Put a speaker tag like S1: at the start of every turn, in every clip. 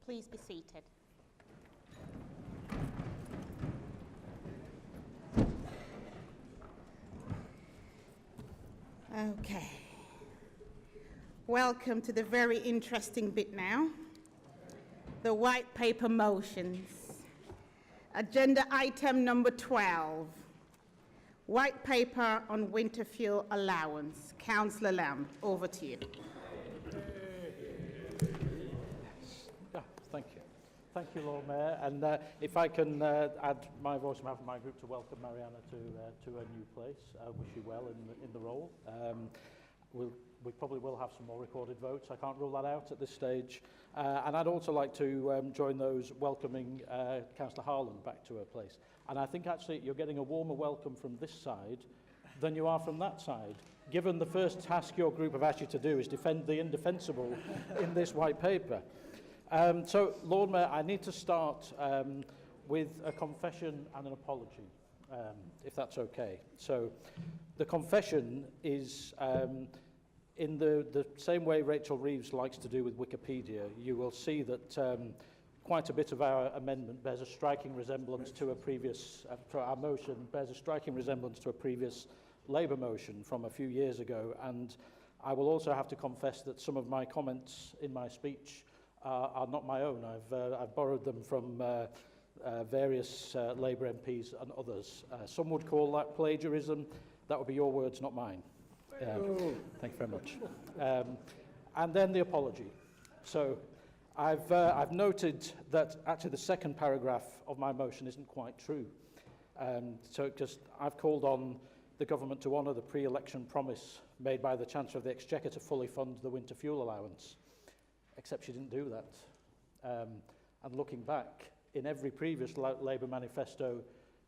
S1: Please be seated. Okay. Welcome to the very interesting bit now. The white paper motions. Agenda item number 12. White paper on winter fuel allowance. Councillor Lamb, over to you.
S2: Thank you. Thank you, Lord Mayor. And if I can add my voice on behalf of my group to welcome Mariana to her new place. I wish you well in the role. We probably will have some more recorded votes. I can't rule that out at this stage. And I'd also like to join those welcoming Councillor Harland back to her place. And I think actually you're getting a warmer welcome from this side than you are from that side, given the first task your group have asked you to do is defend the indefensible in this white paper. So, Lord Mayor, I need to start with a confession and an apology, if that's okay. So, the confession is in the same way Rachel Reeves likes to do with Wikipedia. You will see that quite a bit of our amendment bears a striking resemblance to a previous, our motion bears a striking resemblance to a previous Labour motion from a few years ago. And I will also have to confess that some of my comments in my speech are not my own. I've borrowed them from various Labour MPs and others. Some would call that plagiarism. That would be your words, not mine. Thank you very much. And then the apology. So I've noted that actually the second paragraph of my motion isn't quite true. So just I've called on the government to honour the pre-election promise made by the Chancellor of the Exchequer to fully fund the winter fuel allowance. Except she didn't do that. And looking back, in every previous Labour manifesto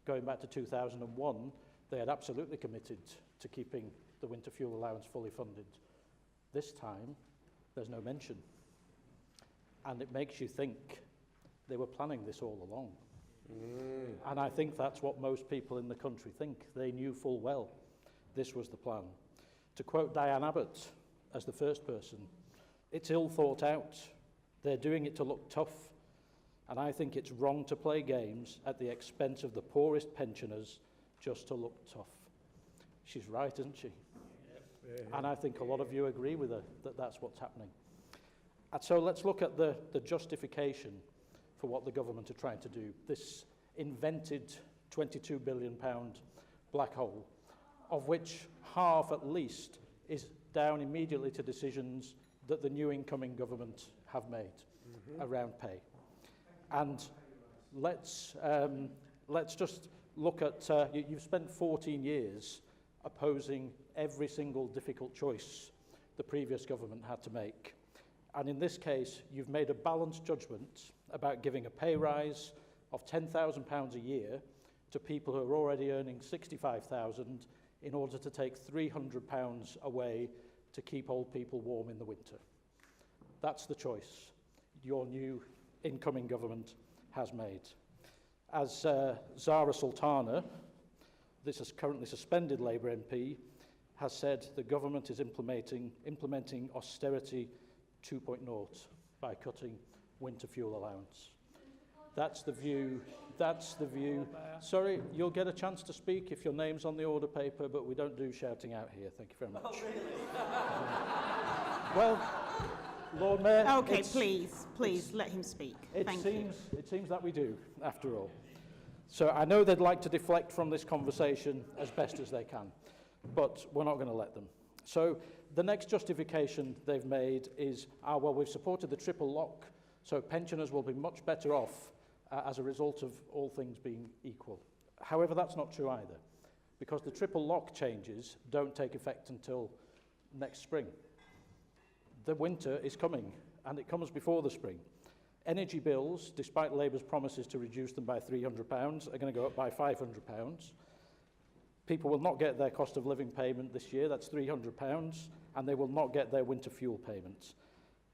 S2: going back to 2001, they had absolutely committed to keeping the winter fuel allowance fully funded. This time, there's no mention. And it makes you think they were planning this all along. And I think that's what most people in the country think. They knew full well this was the plan. To quote Diane Abbott as the first person, it's ill thought out. They're doing it to look tough. And I think it's wrong to play games at the expense of the poorest pensioners just to look tough. She's right, isn't she? And I think a lot of you agree with her that that's what's happening. And so let's look at the justification for what the government are trying to do. This invented £22 billion black hole, of which half at least is down immediately to decisions that the new incoming government have made around pay. And let's just look at, you've spent 14 years opposing every single difficult choice the previous government had to make. And in this case, you've made a balanced judgment about giving a pay rise of £10,000 a year to people who are already earning £65,000 in order to take £300 away to keep old people warm in the winter. That's the choice your new incoming government has made. As Zara Sultana, this is currently suspended Labour MP, has said the government is implementing austerity 2.0 by cutting winter fuel allowance. That's the view. That's the view. Sorry, you'll get a chance to speak if your name's on the order paper, but we don't do shouting out here. Thank you very much. Oh, really? Well, Lord Mayor...
S1: Okay, please, let him speak.
S2: It seems that we do, after all. So I know they'd like to deflect from this conversation as best as they can, but we're not going to let them. So the next justification they've made is, well, we've supported the triple lock, so pensioners will be much better off as a result of all things being equal. However, that's not true either, because the triple lock changes don't take effect until next spring. The winter is coming, and it comes before the spring. Energy bills, despite Labour's promises to reduce them by £300, are going to go up by £500. People will not get their cost of living payment this year, that's £300, and they will not get their winter fuel payments.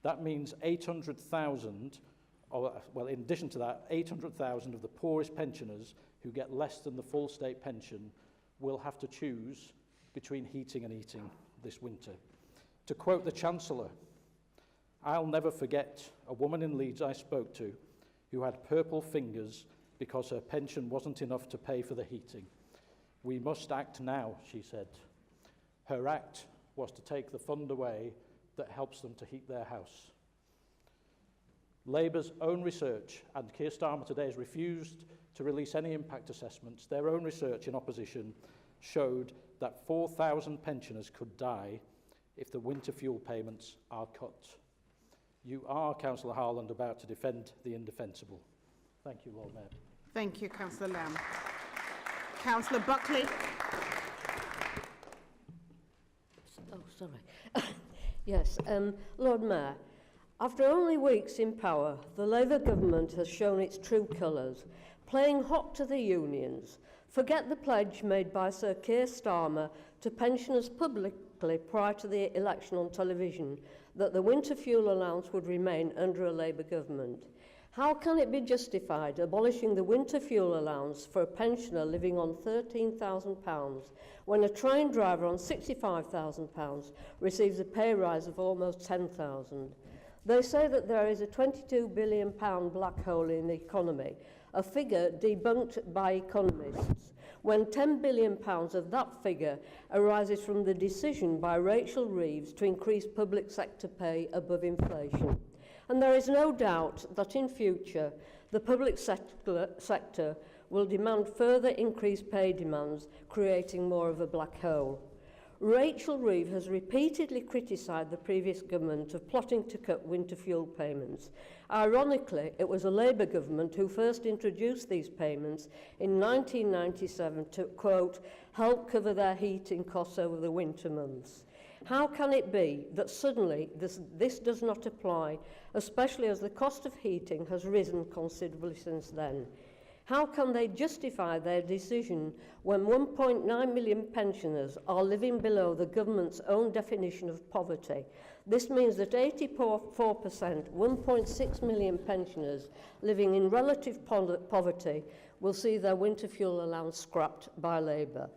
S2: That means 800,000, well, in addition to that, 800,000 of the poorest pensioners who get less than the full state pension will have to choose between heating and eating this winter. To quote the Chancellor, I'll never forget a woman in Leeds I spoke to who had purple fingers because her pension wasn't enough to pay for the heating. We must act now, she said. Her act was to take the fund away that helps them to heat their house. Labour's own research, and Keir Starmer today has refused to release any impact assessments, their own research in opposition showed that 4,000 pensioners could die if the winter fuel payments are cut. You are, Councillor Harland, about to defend the indefensible. Thank you, Lord Mayor.
S1: Thank you, Councillor Lamb. Councillor Buckley.
S3: Oh, sorry. Yes, Lord Mayor, after only weeks in power, the Labour government has shown its true colours, playing hot to the unions. Forget the pledge made by Sir Keir Starmer to pensioners publicly prior to the election on television that the winter fuel allowance would remain under a Labour government. How can it be justified abolishing the winter fuel allowance for a pensioner living on £13,000 when a train driver on £65,000 receives a pay rise of almost £10,000? They say that there is a £22 billion black hole in the economy, a figure debunked by economists, when £10 billion of that figure arises from the decision by Rachel Reeves to increase public sector pay above inflation. And there is no doubt that in future, the public sector will demand further increased pay demands, creating more of a black hole. Rachel Reeves has repeatedly criticised the previous government of plotting to cut winter fuel payments. Ironically, it was a Labour government who first introduced these payments in 1997 to, quote, help cover their heating costs over the winter months. How can it be that suddenly this does not apply, especially as the cost of heating has risen considerably since then? How can they justify their decision when 1.9 million pensioners are living below the government's own definition of poverty? This means that 84%, 1.6 million pensioners living in relative poverty will see their winter fuel allowance scrapped by Labour.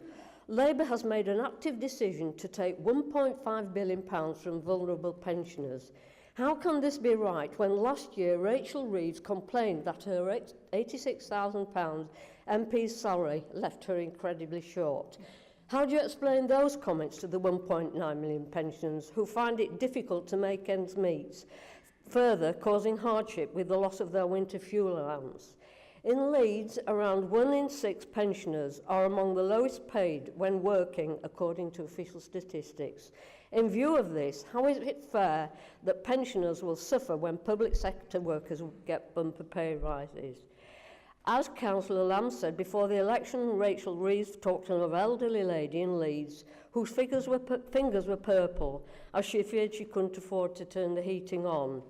S3: Labour has made an active decision to take £1.5 billion from vulnerable pensioners. How can this be right when last year Rachel Reeves complained that her £86,000 MP's salary left her incredibly short? How do you explain those comments to the 1.9 million pensioners who find it difficult to make ends meet, further causing hardship with the loss of their winter fuel allowance? In Leeds, around 1 in 6 pensioners are among the lowest paid when working, according to official statistics. In view of this, how is it fair that pensioners will suffer when public sector workers get bumper pay rises? As Councillor Lamb said, before the election, Rachel Reeves talked to an elderly lady in Leeds whose fingers were purple as she feared she couldn't afford to turn the heating on.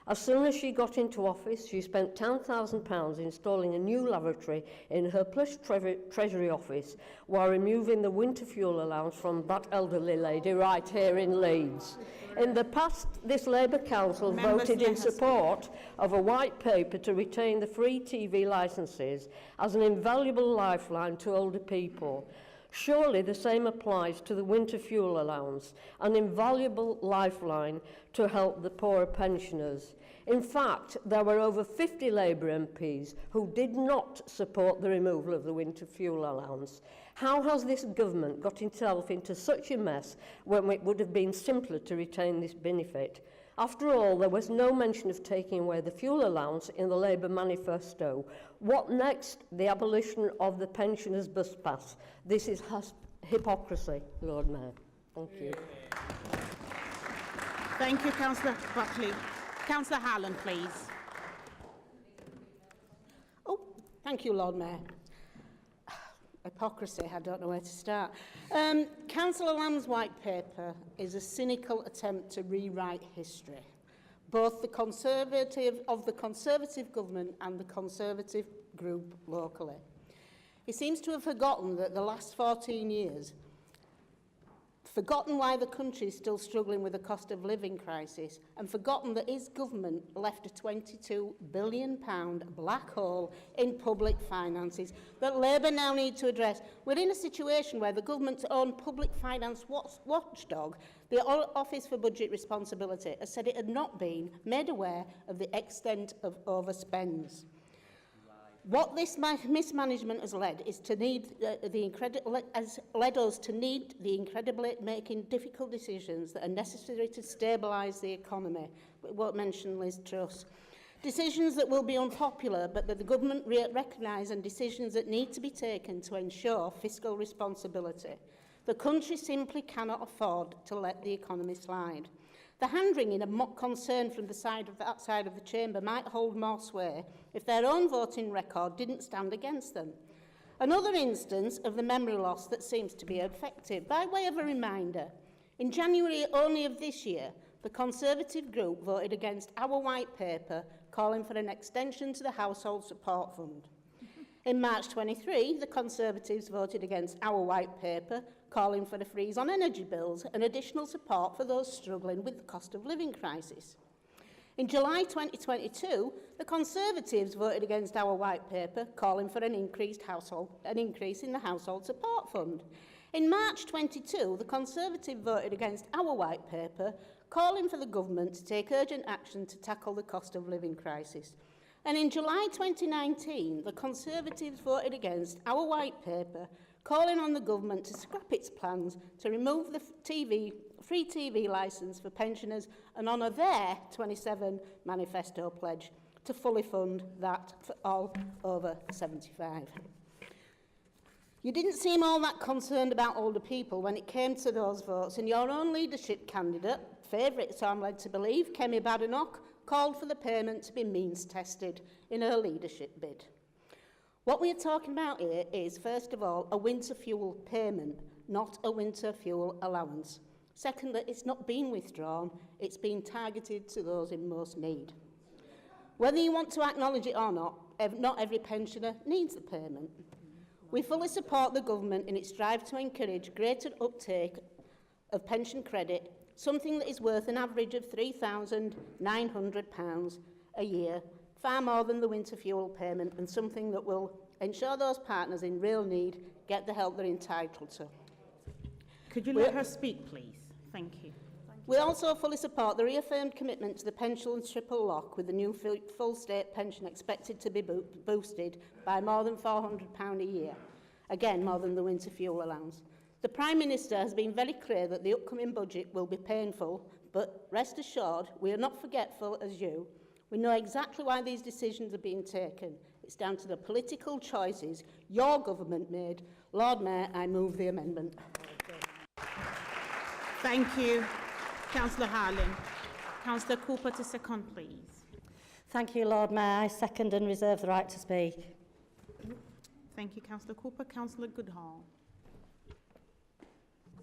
S3: As soon as she got into office, she spent £10,000 installing a new lavatory in her plush Treasury office while removing the winter fuel allowance from that elderly lady right here in Leeds. In the past, this Labour Council voted in support of a white paper to retain the free TV licences as an invaluable lifeline to older people. Surely the same applies to the winter fuel allowance, an invaluable lifeline to help the poorer pensioners. In fact, there were over 50 Labour MPs who did not support the removal of the winter fuel allowance. How has this government got itself into such a mess when it would have been simpler to retain this benefit? After all, there was no mention of taking away the fuel allowance in the Labour manifesto. What next? The abolition of the pensioners' bus pass. This is hypocrisy, Lord Mayor. Thank you.
S1: Thank you, Councillor Buckley. Councillor Harland, please.
S4: Oh, thank you, Lord Mayor. Hypocrisy, I don't know where to start. Councillor Lamb's white paper is a cynical attempt to rewrite history, both the Conservative government and the Conservative group locally. He seems to have forgotten that the last 14 years, forgotten why the country is still struggling with the cost of living crisis, and forgotten that his government left a £22 billion black hole in public finances that Labour now need to address. We're in a situation where the government's own public finance watchdog, the Office for Budget Responsibility, has said it had not been made aware of the extent of overspends. What this mismanagement has led is to need has led us to need the incredibly making difficult decisions that are necessary to stabilise the economy. We won't mention Liz Truss. Decisions that will be unpopular, but that the government recognise, and decisions that need to be taken to ensure fiscal responsibility. The country simply cannot afford to let the economy slide. The hand-wringing and mock concern from that side of the chamber might hold more sway if their own voting record didn't stand against them. Another instance of the memory loss that seems to be effective. By way of a reminder, in January only of this year, the Conservative group voted against our white paper calling for an extension to the Household Support Fund. In March 23, the Conservatives voted against our white paper calling for a freeze on energy bills and additional support for those struggling with the cost of living crisis. In July 2022, the Conservatives voted against our white paper calling for an increase in the Household Support Fund. In March 22, the Conservative voted against our white paper calling for the government to take urgent action to tackle the cost of living crisis. And in July 2019, the Conservatives voted against our white paper calling on the government to scrap its plans to remove the free TV licence for pensioners and honour their 27 manifesto pledge to fully fund that for all over 75. You didn't seem all that concerned about older people when it came to those votes, and your own leadership candidate, favourite, so I'm led to believe, Kemi Badenoch, called for the payment to be means-tested in her leadership bid. What we are talking about here is, first of all, a winter fuel payment, not a winter fuel allowance. Second, that it's not been withdrawn, it's been targeted to those in most need. Whether you want to acknowledge it or not every pensioner needs the payment. We fully support the government in its drive to encourage greater uptake of pension credit, something that is worth an average of £3,900 a year, far more than the winter fuel payment, and something that will ensure those partners in real need get the help they're entitled to.
S1: Could you let her speak, please? Thank you.
S4: We also fully support the reaffirmed commitment to the pension triple lock, with the new full state pension expected to be boosted by more than £400 a year, again more than the winter fuel allowance. The Prime Minister has been very clear that the upcoming budget will be painful, but rest assured we are not forgetful as you. We know exactly why these decisions are being taken. It's down to the political choices your government made. Lord Mayor, I move the amendment.
S1: Thank you, Councillor Harlan. Councillor Cooper to second, please.
S5: Thank you, Lord Mayor. I second and reserve the right to speak.
S1: Thank you, Councillor Cooper. Councillor Goodhall.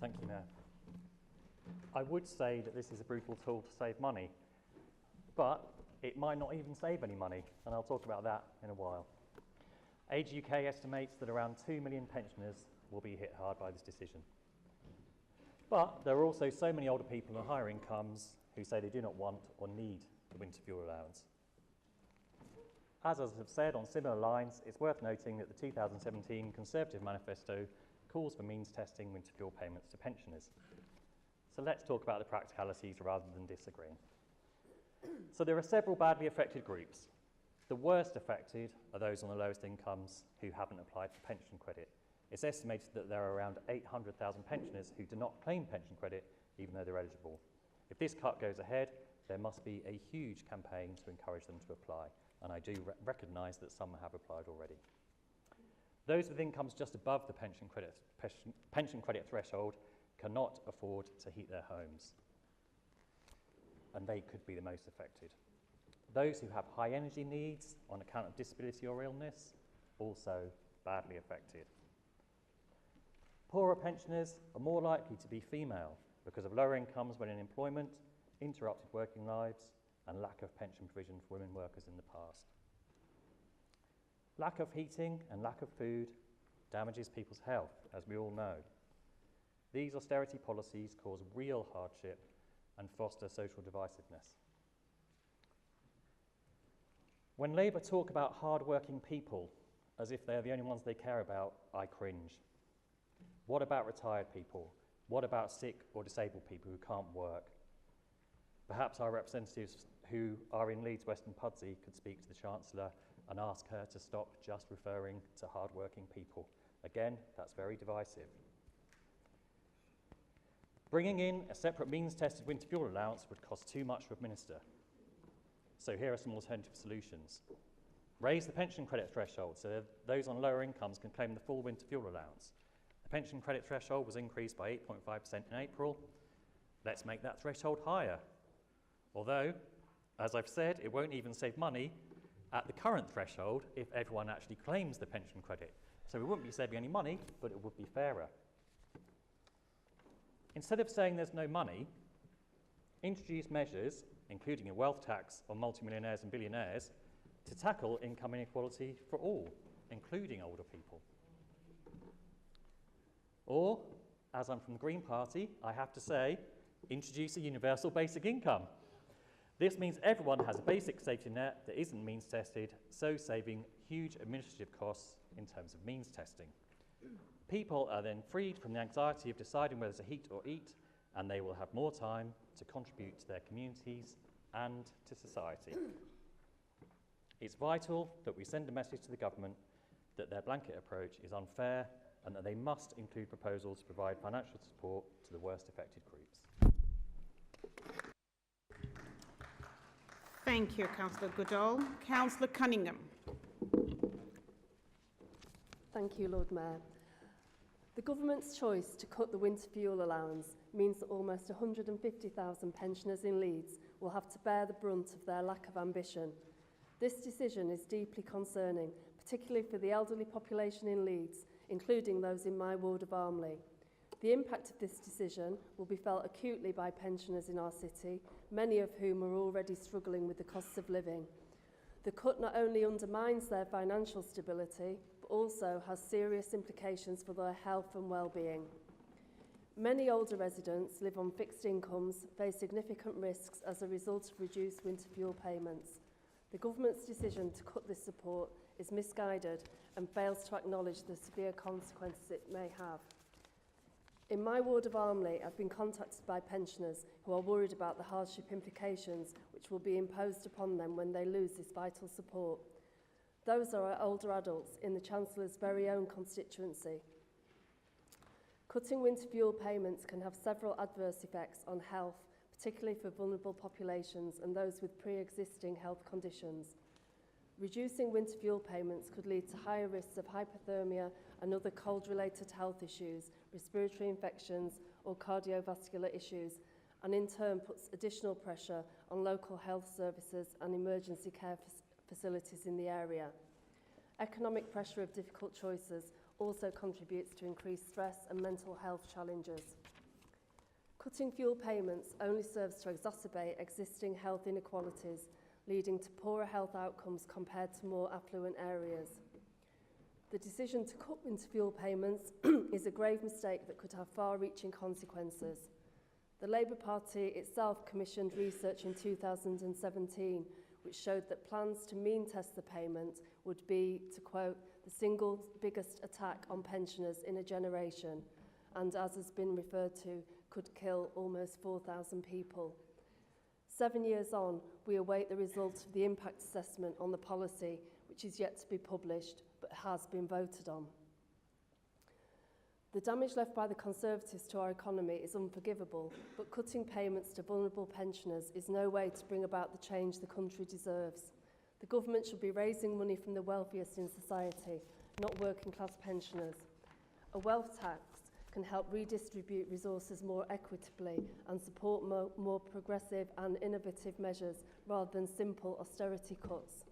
S6: Thank you, Mayor. I would say that this is a brutal tool to save money, but it might not even save any money, and I'll talk about that in a while. Age UK estimates that around 2 million pensioners will be hit hard by this decision. But there are also so many older people on higher incomes who say they do not want or need the winter fuel allowance. As I have said on similar lines, it's worth noting that the 2017 Conservative manifesto calls for means testing winter fuel payments to pensioners. So let's talk about the practicalities rather than disagreeing. So there are several badly affected groups. The worst affected are those on the lowest incomes who haven't applied for pension credit. It's estimated that there are around 800,000 pensioners who do not claim pension credit even though they're eligible. If this cut goes ahead, there must be a huge campaign to encourage them to apply, and I do recognise that some have applied already. Those with incomes just above the pension credit threshold cannot afford to heat their homes, and they could be the most affected. Those who have high energy needs on account of disability or illness, also badly affected. Poorer pensioners are more likely to be female because of lower incomes when in employment, interrupted working lives, and lack of pension provision for women workers in the past. Lack of heating and lack of food damages people's health, as we all know. These austerity policies cause real hardship and foster social divisiveness. When Labour talk about hard-working people as if they're the only ones they care about, I cringe. What about retired people? What about sick or disabled people who can't work? Perhaps our representatives who are in Leeds, West and Pudsey could speak to the Chancellor and ask her to stop just referring to hard-working people. Again, that's very divisive. Bringing in a separate means-tested winter fuel allowance would cost too much to administer. So here are some alternative solutions. Raise the pension credit threshold so that those on lower incomes can claim the full winter fuel allowance. The pension credit threshold was increased by 8.5% in April. Let's make that threshold higher. Although, as I've said, it won't even save money at the current threshold if everyone actually claims the pension credit. So we wouldn't be saving any money, but it would be fairer. Instead of saying there's no money, introduce measures, including a wealth tax on multimillionaires and billionaires, to tackle income inequality for all, including older people. Or, as I'm from the Green Party, I have to say, introduce a universal basic income. This means everyone has a basic safety net that isn't means tested, so saving huge administrative costs in terms of means testing. People are then freed from the anxiety of deciding whether to heat or eat, and they will have more time to contribute to their communities and to society. It's vital that we send a message to the government that their blanket approach is unfair and that they must include proposals to provide financial support to the worst affected groups.
S1: Thank you, Councillor Goodall. Councillor Cunningham.
S7: Thank you, Lord Mayor. The government's choice to cut the winter fuel allowance means that almost 150,000 pensioners in Leeds will have to bear the brunt of their lack of ambition. This decision is deeply concerning, particularly for the elderly population in Leeds, including those in my ward of Armley. The impact of this decision will be felt acutely by pensioners in our city, many of whom are already struggling with the costs of living. The cut not only undermines their financial stability, but also has serious implications for their health and well-being. Many older residents live on fixed incomes, face significant risks as a result of reduced winter fuel payments. The government's decision to cut this support is misguided and fails to acknowledge the severe consequences it may have. In my ward of Armley, I've been contacted by pensioners who are worried about the hardship implications which will be imposed upon them when they lose this vital support. Those are older adults in the Chancellor's very own constituency. Cutting winter fuel payments can have several adverse effects on health, particularly for vulnerable populations and those with pre-existing health conditions. Reducing winter fuel payments could lead to higher risks of hypothermia and other cold-related health issues, respiratory infections or cardiovascular issues, and in turn puts additional pressure on local health services and emergency care facilities in the area. Economic pressure of difficult choices also contributes to increased stress and mental health challenges. Cutting fuel payments only serves to exacerbate existing health inequalities, leading to poorer health outcomes compared to more affluent areas. The decision to cut winter fuel payments is a grave mistake that could have far-reaching consequences. The Labour Party itself commissioned research in 2017 which showed that plans to mean test the payment would be, to quote, the single biggest attack on pensioners in a generation, and as has been referred to, could kill almost 4,000 people. 7 years on, we await the results of the impact assessment on the policy, which is yet to be published, but has been voted on. The damage left by the Conservatives to our economy is unforgivable, but cutting payments to vulnerable pensioners is no way to bring about the change the country deserves. The government should be raising money from the wealthiest in society, not working class pensioners. A wealth tax can help redistribute resources more equitably and support more progressive and innovative measures rather than simple austerity cuts.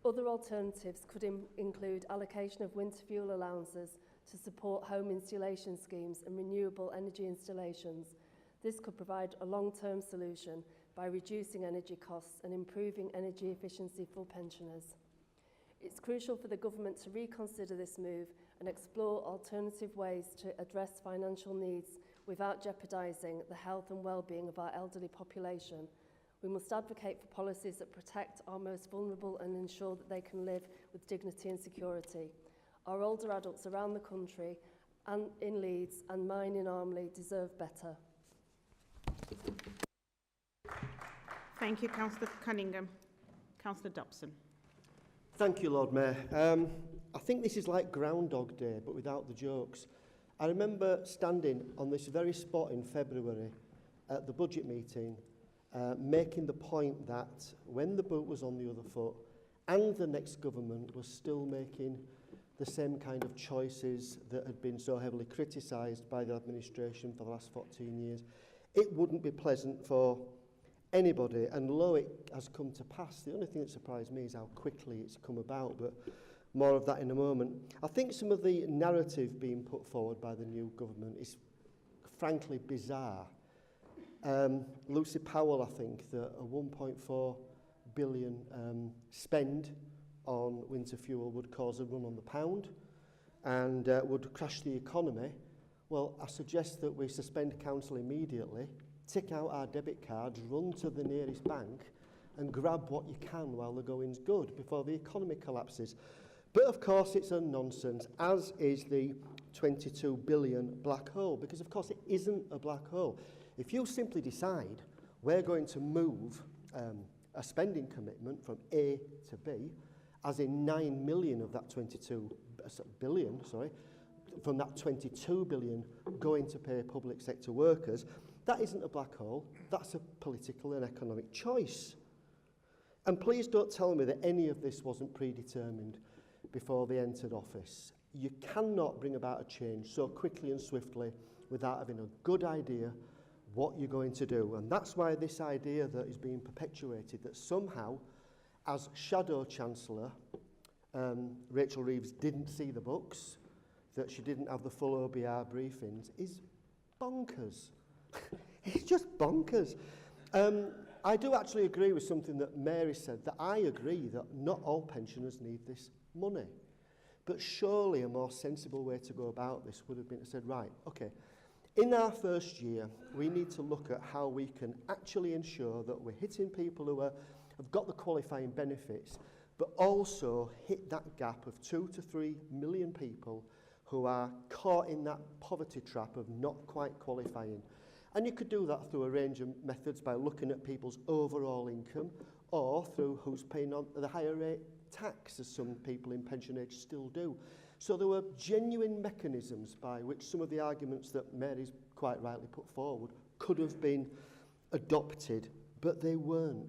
S7: Other alternatives could include allocation of winter fuel allowances to support home insulation schemes and renewable energy installations. This could provide a long-term solution by reducing energy costs and improving energy efficiency for pensioners. It's crucial for the government to reconsider this move and explore alternative ways to address financial needs without jeopardising the health and well-being of our elderly population. We must advocate for policies that protect our most vulnerable and ensure that they can live with dignity and security. Our older adults around the country and in Leeds and mine in Armley deserve better.
S1: Thank you, Councillor Cunningham. Councillor Dobson.
S8: Thank you, Lord Mayor. I think this is like Groundhog Day, but without the jokes. I remember standing on this very spot in February at the budget meeting, making the point that when the boot was on the other foot and the next government was still making the same kind of choices that had been so heavily criticised by the administration for the last 14 years, it wouldn't be pleasant for anybody. And lo, it has come to pass. The only thing that surprised me is how quickly it's come about, but more of that in a moment. I think some of the narrative being put forward by the new government is frankly bizarre. Lucy Powell, I think, that a 1.4 billion spend on winter fuel would cause a run on the pound and would crash the economy. Well, I suggest that we suspend council immediately, take out our debit cards, run to the nearest bank and grab what you can while the going's good before the economy collapses. But of course it's a nonsense, as is the 22 billion black hole, because of course it isn't a black hole. If you simply decide we're going to move a spending commitment from A to B, as in 9 million of that 22 billion, from that 22 billion going to pay public sector workers, that isn't a black hole, that's a political and economic choice. And please don't tell me that any of this wasn't predetermined before they entered office. You cannot bring about a change so quickly and swiftly without having a good idea what you're going to do. And that's why this idea that is being perpetuated, that somehow, as Shadow Chancellor, Rachel Reeves didn't see the books, that she didn't have the full OBR briefings, is bonkers. It's just bonkers. I do actually agree with something that Mary said, that I agree that not all pensioners need this money. But surely a more sensible way to go about this would have been to say, right, okay, in our first year, we need to look at how we can actually ensure that we're hitting people who have got the qualifying benefits, but also hit that gap of 2 to 3 million people who are caught in that poverty trap of not quite qualifying. And you could do that through a range of methods, by looking at people's overall income, or through who's paying on the higher rate tax, as some people in pension age still do. So there were genuine mechanisms by which some of the arguments that Mary's quite rightly put forward could have been adopted, but they weren't.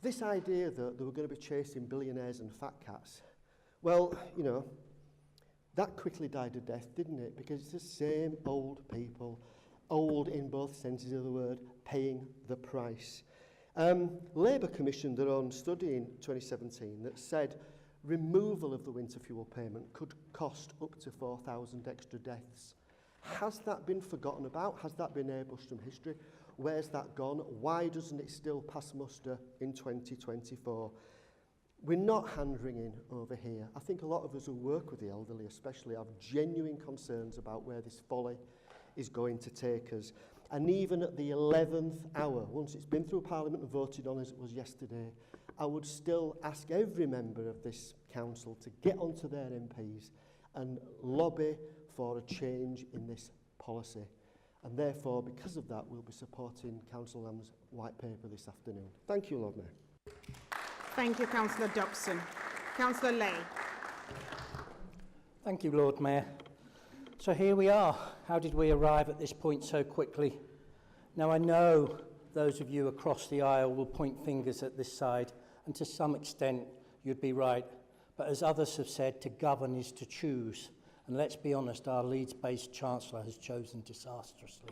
S8: This idea that they were going to be chasing billionaires and fat cats, well, you know, that quickly died a death, didn't it? Because it's the same old people, old in both senses of the word, paying the price. Labour commissioned their own study in 2017 that said removal of the winter fuel payment could cost up to 4,000 extra deaths. Has that been forgotten about? Has that been airbrushed from history? Where's that gone? Why doesn't it still pass muster in 2024? We're not hand-wringing over here. I think a lot of us who work with the elderly especially have genuine concerns about where this folly is going to take us. And even at the 11th hour, once it's been through Parliament and voted on as it was yesterday, I would still ask every member of this council to get onto their MPs and lobby for a change in this policy. And therefore, because of that, we'll be supporting Councillor Lamb's white paper this afternoon. Thank you, Lord Mayor.
S1: Thank you, Councillor Dobson. Councillor Lay.
S9: Thank you, Lord Mayor. So here we are. How did we arrive at this point so quickly? Now, I know those of you across the aisle will point fingers at this side, and to some extent, you'd be right. But as others have said, to govern is to choose. And let's be honest, our Leeds-based Chancellor has chosen disastrously.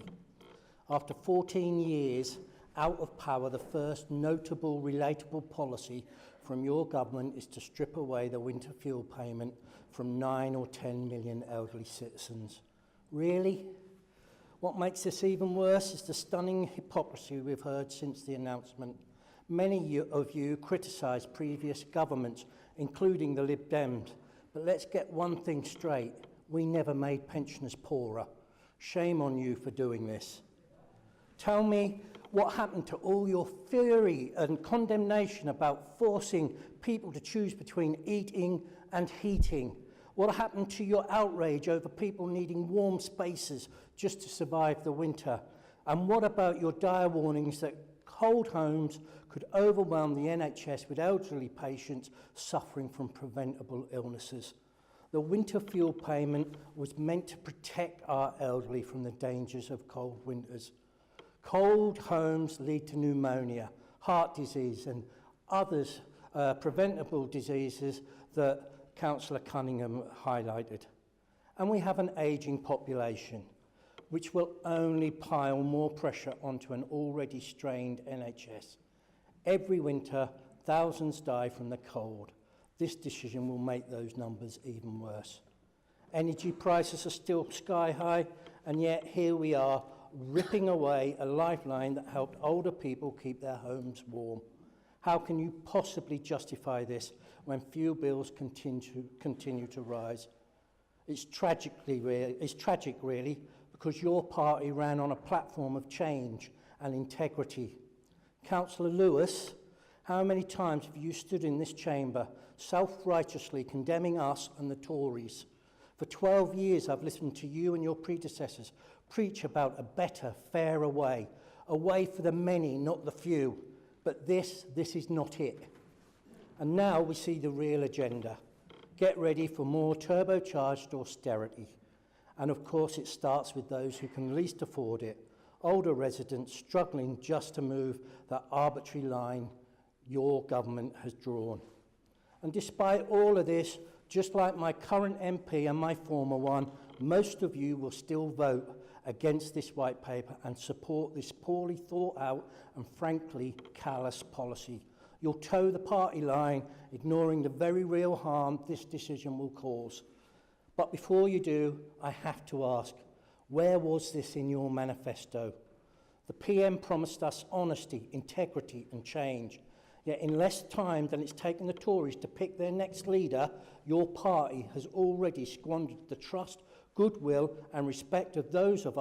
S9: After 14 years out of power, the first notable, relatable policy from your government is to strip away the winter fuel payment from 9 or 10 million elderly citizens. Really? What makes this even worse is the stunning hypocrisy we've heard since the announcement. Many of you criticised previous governments, including the Lib Dems. But let's get one thing straight. We never made pensioners poorer. Shame on you for doing this. Tell me what happened to all your fury and condemnation about forcing people to choose between eating and heating. What happened to your outrage over people needing warm spaces just to survive the winter? And what about your dire warnings that cold homes could overwhelm the NHS with elderly patients suffering from preventable illnesses? The winter fuel payment was meant to protect our elderly from the dangers of cold winters. Cold homes lead to pneumonia, heart disease and others preventable diseases that Councillor Cunningham highlighted. And we have an ageing population, which will only pile more pressure onto an already strained NHS. Every winter, thousands die from the cold. This decision will make those numbers even worse. Energy prices are still sky high, and yet here we are, ripping away a lifeline that helped older people keep their homes warm. How can you possibly justify this when fuel bills continue to rise? It's tragic, really, because your party ran on a platform of change and integrity. Councillor Lewis, how many times have you stood in this chamber self-righteously condemning us and the Tories? For 12 years I've listened to you and your predecessors preach about a better, fairer way, a way for the many, not the few. But this is not it. And now we see the real agenda. Get ready for more turbocharged austerity. And of course it starts with those who can least afford it, older residents struggling just to move that arbitrary line your government has drawn. And despite all of this, just like my current MP and my former one, most of you will still vote against this white paper and support this poorly thought out and frankly callous policy. You'll toe the party line, ignoring the very real harm this decision will cause. But before you do, I have to ask, where was this in your manifesto? The PM promised us honesty, integrity and change. Yet in less time than it's taken the Tories to pick their next leader, your party has already squandered the trust, goodwill and respect of those of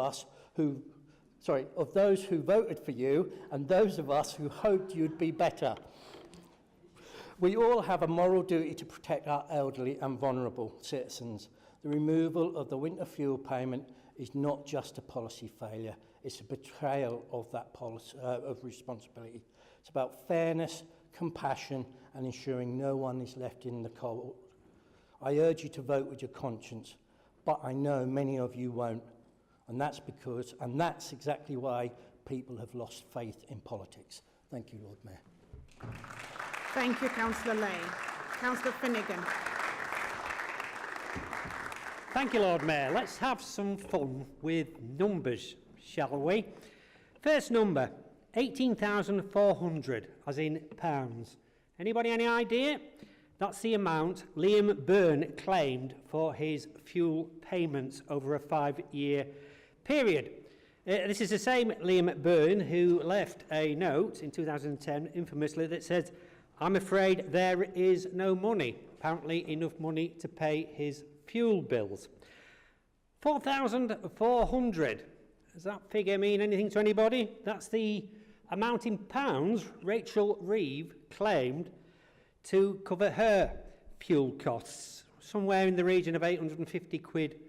S9: those who voted for you and those of us who hoped you'd be better. We all have a moral duty to protect our elderly and vulnerable citizens. The removal of the winter fuel payment is not just a policy failure, it's a betrayal of that policy, of responsibility. It's about fairness, compassion and ensuring no one is left in the cold. I urge you to vote with your conscience, but I know many of you won't. And that's exactly why people have lost faith in politics. Thank you, Lord Mayor.
S1: Thank you, Councillor Lay. Councillor Finnegan.
S10: Thank you, Lord Mayor. Let's have some fun with numbers, shall we? First number, 18,400, as in pounds. Anybody any idea? That's the amount Liam Byrne claimed for his fuel payments over a 5-year period. This is the same Liam Byrne who left a note in 2010, infamously, that says, "I'm afraid there is no money." Apparently enough money to pay his fuel bills. 4,400. Does that figure mean anything to anybody? That's the amount in pounds Rachel Reeve claimed to cover her fuel costs, somewhere in the region of 850 quid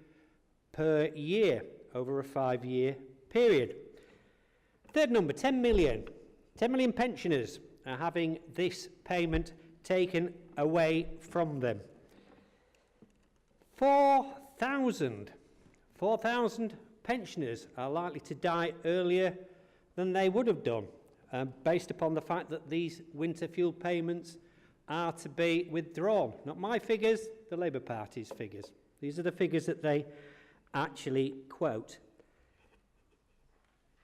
S10: per year over a 5-year period. Third number, 10 million. 10 million pensioners are having this payment taken away from them. 4,000 pensioners are likely to die earlier than they would have done, based upon the fact that these winter fuel payments are to be withdrawn. Not my figures, the Labour Party's figures. These are the figures that they actually quote.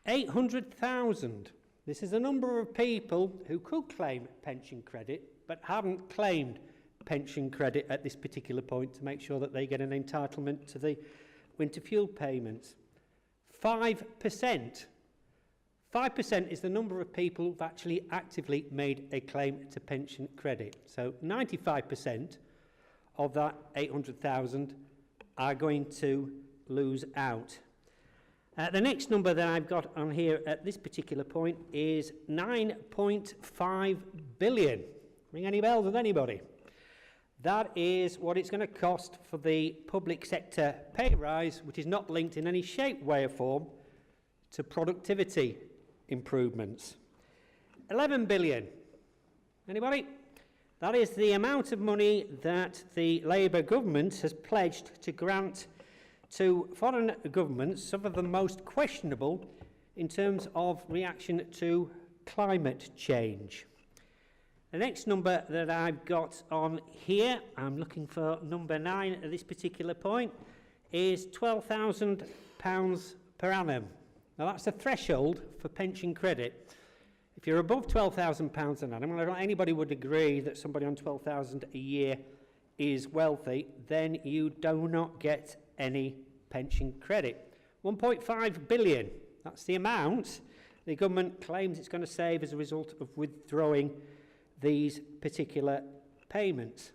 S10: 800,000. This is the number of people who could claim pension credit but haven't claimed pension credit at this particular point to make sure that they get an entitlement to the winter fuel payments. 5%. 5% is the number of people who've actually actively made a claim to pension credit. So 95% of that 800,000 are going to lose out. The next number that I've got on here at this particular point is 9.5 billion. Ring any bells with anybody? That is what it's going to cost for the public sector pay rise, which is not linked in any shape, way or form to productivity improvements. 11 billion. Anybody? That is the amount of money that the Labour government has pledged to grant to foreign governments, some of the most questionable in terms of reaction to climate change. The next number that I've got on here, I'm looking for number 9 at this particular point, is £12,000 per annum. Now that's the threshold for pension credit. If you're above £12,000 an annum, and I don't think anybody would agree that somebody on £12,000 a year is wealthy, then you do not get any pension credit. 1.5 billion, that's the amount the government claims it's going to save as a result of withdrawing these particular payments.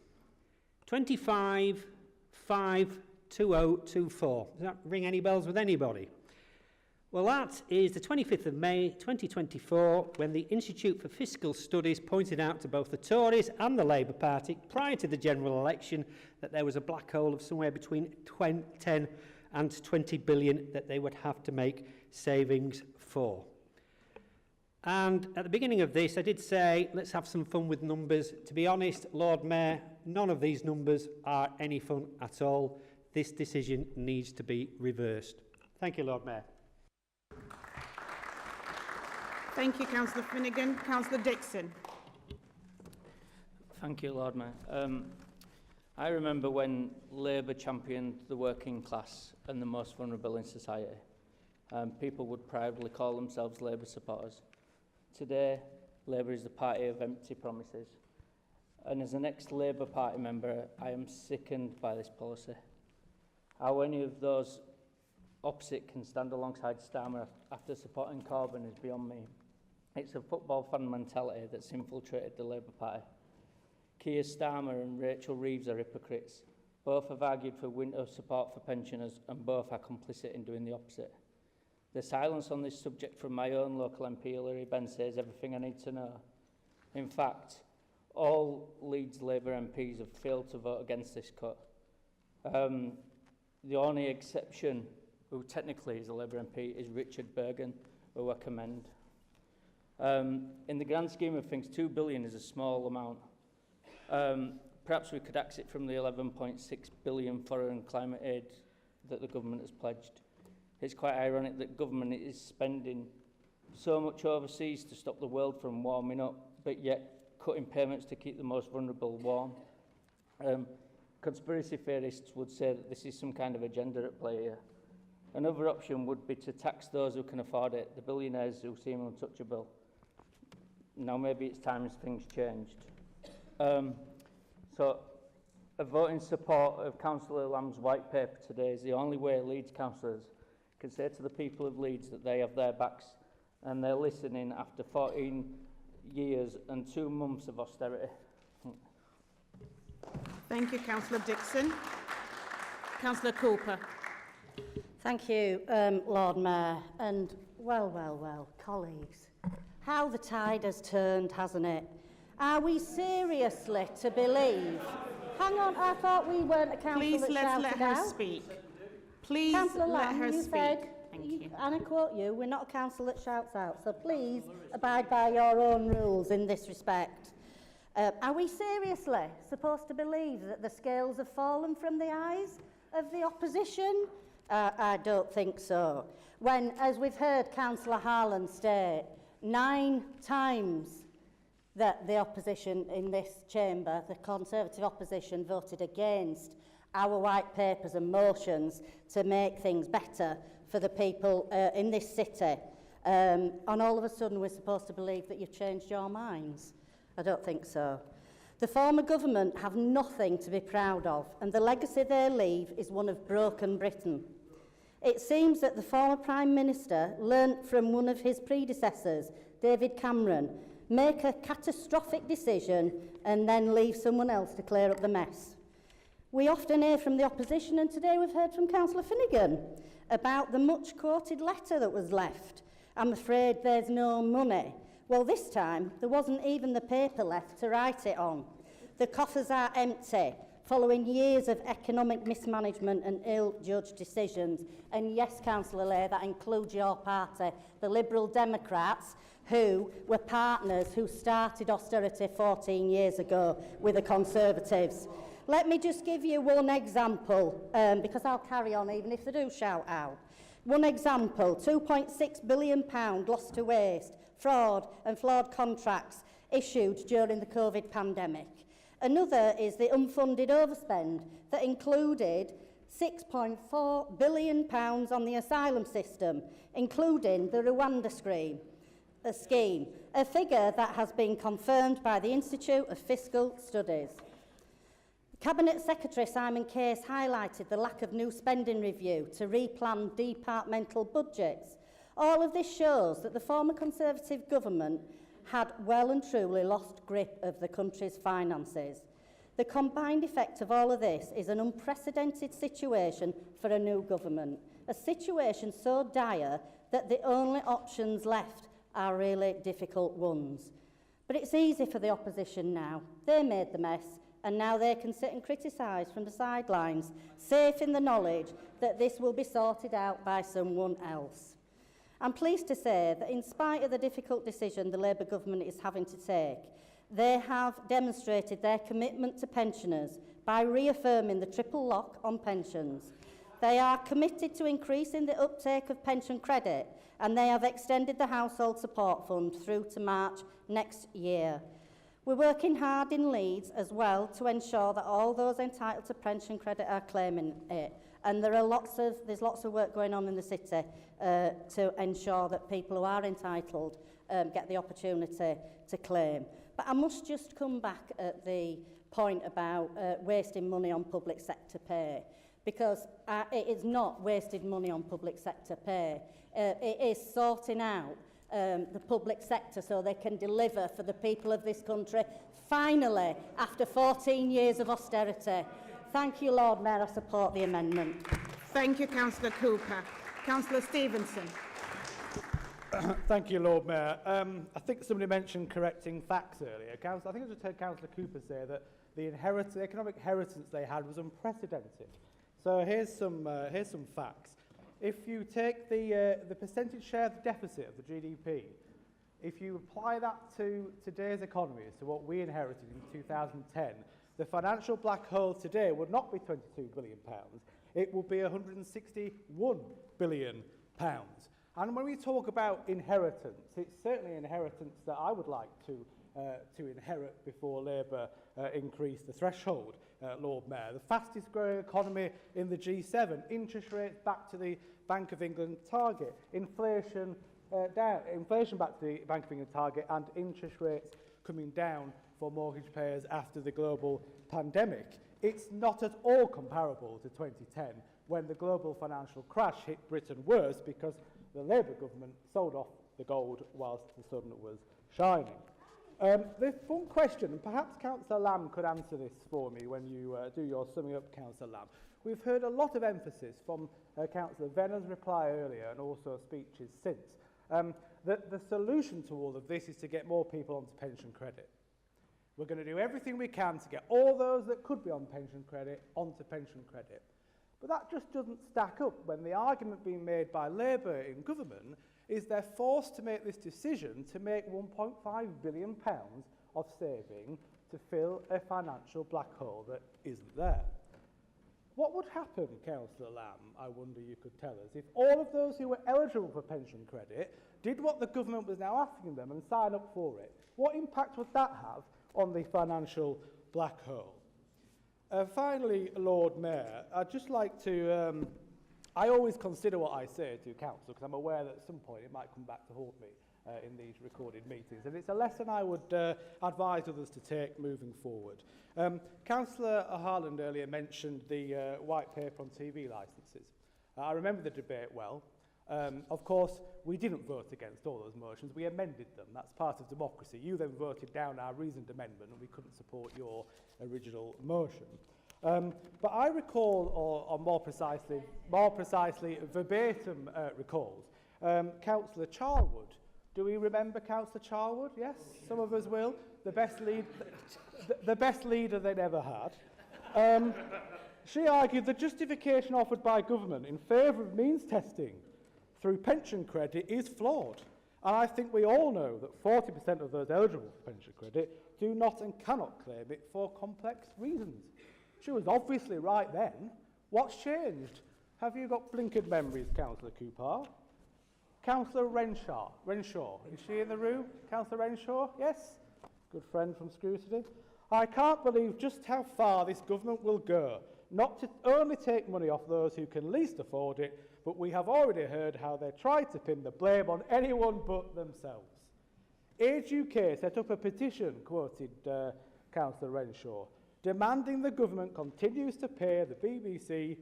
S10: 25,52024. Does that ring any bells with anybody? Well, that is the 25th of May 2024, when the Institute for Fiscal Studies pointed out to both the Tories and the Labour Party prior to the general election that there was a black hole of somewhere between 10 and 20 billion that they would have to make savings for. And at the beginning of this, I did say, let's have some fun with numbers. To be honest, Lord Mayor, none of these numbers are any fun at all. This decision needs to be reversed. Thank you, Lord Mayor.
S1: Thank you, Councillor Finnegan. Councillor Dixon.
S11: Thank you, Lord Mayor. I remember when Labour championed the working class and the most vulnerable in society. People would proudly call themselves Labour supporters. Today, Labour is the party of empty promises. And as an ex-Labour Party member, I am sickened by this policy. How any of those opposite can stand alongside Starmer after supporting Corbyn is beyond me. It's a football fan mentality that's infiltrated the Labour Party. Keir Starmer and Rachel Reeves are hypocrites. Both have argued for winter support for pensioners, and both are complicit in doing the opposite. The silence on this subject from my own local MP, Hilary Benn, says everything I need to know. In fact, all Leeds Labour MPs have failed to vote against this cut. The only exception, who technically is a Labour MP, is Richard Bergen, who I commend. In the grand scheme of things, 2 billion is a small amount. Perhaps we could exit from the 11.6 billion foreign climate aid that the government has pledged. It's quite ironic that government is spending so much overseas to stop the world from warming up, but yet cutting payments to keep the most vulnerable warm. Conspiracy theorists would say that this is some kind of agenda at play here. Another option would be to tax those who can afford it, the billionaires who seem untouchable. Now maybe it's time as things changed. So a vote in support of Councillor Lamb's white paper today is the only way Leeds councillors can say to the people of Leeds that they have their backs and they're listening after 14 years and 2 months of austerity.
S1: Thank you, Councillor Dixon. Councillor Cooper.
S5: Thank you, Lord Mayor. And well, colleagues, how the tide has turned, hasn't it? Are we seriously to believe? Hang on, I thought we weren't a council
S1: Please
S5: that
S1: let
S5: shouted
S1: her
S5: out.
S1: speak. Please
S5: Councillor
S1: let
S5: Lamb,
S1: her
S5: you
S1: speak.
S5: said,
S1: Thank you.
S5: and I quote you, we're not a council that shouts out, so please abide by your own rules in this respect. Are we seriously supposed to believe that the scales have fallen from the eyes of the opposition? I don't think so. When, as we've heard Councillor Harlan state, 9 times that the opposition in this chamber, the Conservative opposition, voted against our white papers and motions to make things better for the people in this city. And all of a sudden we're supposed to believe that you've changed your minds. I don't think so. The former government have nothing to be proud of, and the legacy they leave is one of broken Britain. It seems that the former Prime Minister learnt from one of his predecessors, David Cameron, make a catastrophic decision and then leave someone else to clear up the mess. We often hear from the opposition, and today we've heard from Councillor Finnegan about the much quoted letter that was left. I'm afraid there's no money. Well, this time there wasn't even the paper left to write it on. The coffers are empty, following years of economic mismanagement and ill-judged decisions. And yes, Councillor Lay, that includes your party, the Liberal Democrats, who were partners who started austerity 14 years ago with the Conservatives. Let me just give you one example, because I'll carry on even if they do shout out. One example, £2.6 billion lost to waste, fraud and flawed contracts issued during the COVID pandemic. Another is the unfunded overspend that included £6.4 billion on the asylum system, including the Rwanda scheme, a figure that has been confirmed by the Institute of Fiscal Studies. Cabinet Secretary Simon Case highlighted the lack of new spending review to replan departmental budgets. All of this shows that the former Conservative government had well and truly lost grip of the country's finances. The combined effect of all of this is an unprecedented situation for a new government, a situation so dire that the only options left are really difficult ones. But it's easy for the opposition now. They made the mess, and now they can sit and criticise from the sidelines, safe in the knowledge that this will be sorted out by someone else. I'm pleased to say that in spite of the difficult decision the Labour government is having to take, they have demonstrated their commitment to pensioners by reaffirming the triple lock on pensions. They are committed to increasing the uptake of pension credit, and they have extended the Household Support Fund through to March next year. We're working hard in Leeds as well to ensure that all those entitled to pension credit are claiming it. And there's lots of work going on in the city to ensure that people who are entitled get the opportunity to claim. But I must just come back at the point about wasting money on public sector pay, because it is not wasted money on public sector pay. It is sorting out the public sector so they can deliver for the people of this country, finally, after 14 years of austerity. Thank you, Lord Mayor. I support the amendment.
S1: Thank you, Councillor Cooper. Councillor Stevenson.
S12: Thank you, Lord Mayor. I think somebody mentioned correcting facts earlier. I think I just heard Councillor Cooper say that the economic inheritance they had was unprecedented. So here's some facts. If you take the percentage share of the deficit of the GDP, if you apply that to today's economy, so what we inherited in 2010, the financial black hole today would not be £22 billion. It would be £161 billion. And when we talk about inheritance, it's certainly inheritance that I would like to inherit before Labour increase the threshold, Lord Mayor. The fastest growing economy in the G7, interest rates back to the Bank of England target, inflation back to the Bank of England target, and interest rates coming down for mortgage payers after the global pandemic. It's not at all comparable to 2010, when the global financial crash hit Britain worse because the Labour government sold off the gold whilst the sun was shining. There's one question, and perhaps Councillor Lamb could answer this for me when you do your summing up, Councillor Lamb. We've heard a lot of emphasis from Councillor Venner's reply earlier and also speeches since, that the solution to all of this is to get more people onto pension credit. We're going to do everything we can to get all those that could be on pension credit onto pension credit. But that just doesn't stack up when the argument being made by Labour in government is they're forced to make this decision to make £1.5 billion of saving to fill a financial black hole that isn't there. What would happen, Councillor Lamb, I wonder you could tell us, if all of those who were eligible for pension credit did what the government was now asking them and sign up for it? What impact would that have on the financial black hole? Finally, Lord Mayor, I'd just like to... I always consider what I say to council because I'm aware that at some point it might come back to haunt me in these recorded meetings. And it's a lesson I would advise others to take moving forward. Councillor Harland earlier mentioned the white paper on TV licences. I remember the debate well. Of course, we didn't vote against all those motions. We amended them. That's part of democracy. You then voted down our reasoned amendment and we couldn't support your original motion. But I recall, or more precisely, verbatim recalls, Councillor Charlwood. Do we remember Councillor Charlwood? Yes, some of us will. The best leader they'd ever had. She argued the justification offered by government in favour of means testing through pension credit is flawed. And I think we all know that 40% of those eligible for pension credit do not and cannot claim it for complex reasons. She was obviously right then. What's changed? Have you got blinkered memories, Councillor Cooper? Councillor Renshaw. Is she in the room? Councillor Renshaw? Yes? Good friend from Scrutiny. I can't believe just how far this government will go, not to only take money off those who can least afford it, but we have already heard how they tried to pin the blame on anyone but themselves. Age UK set up a petition, quoted Councillor Renshaw, demanding the government continues to pay the BBC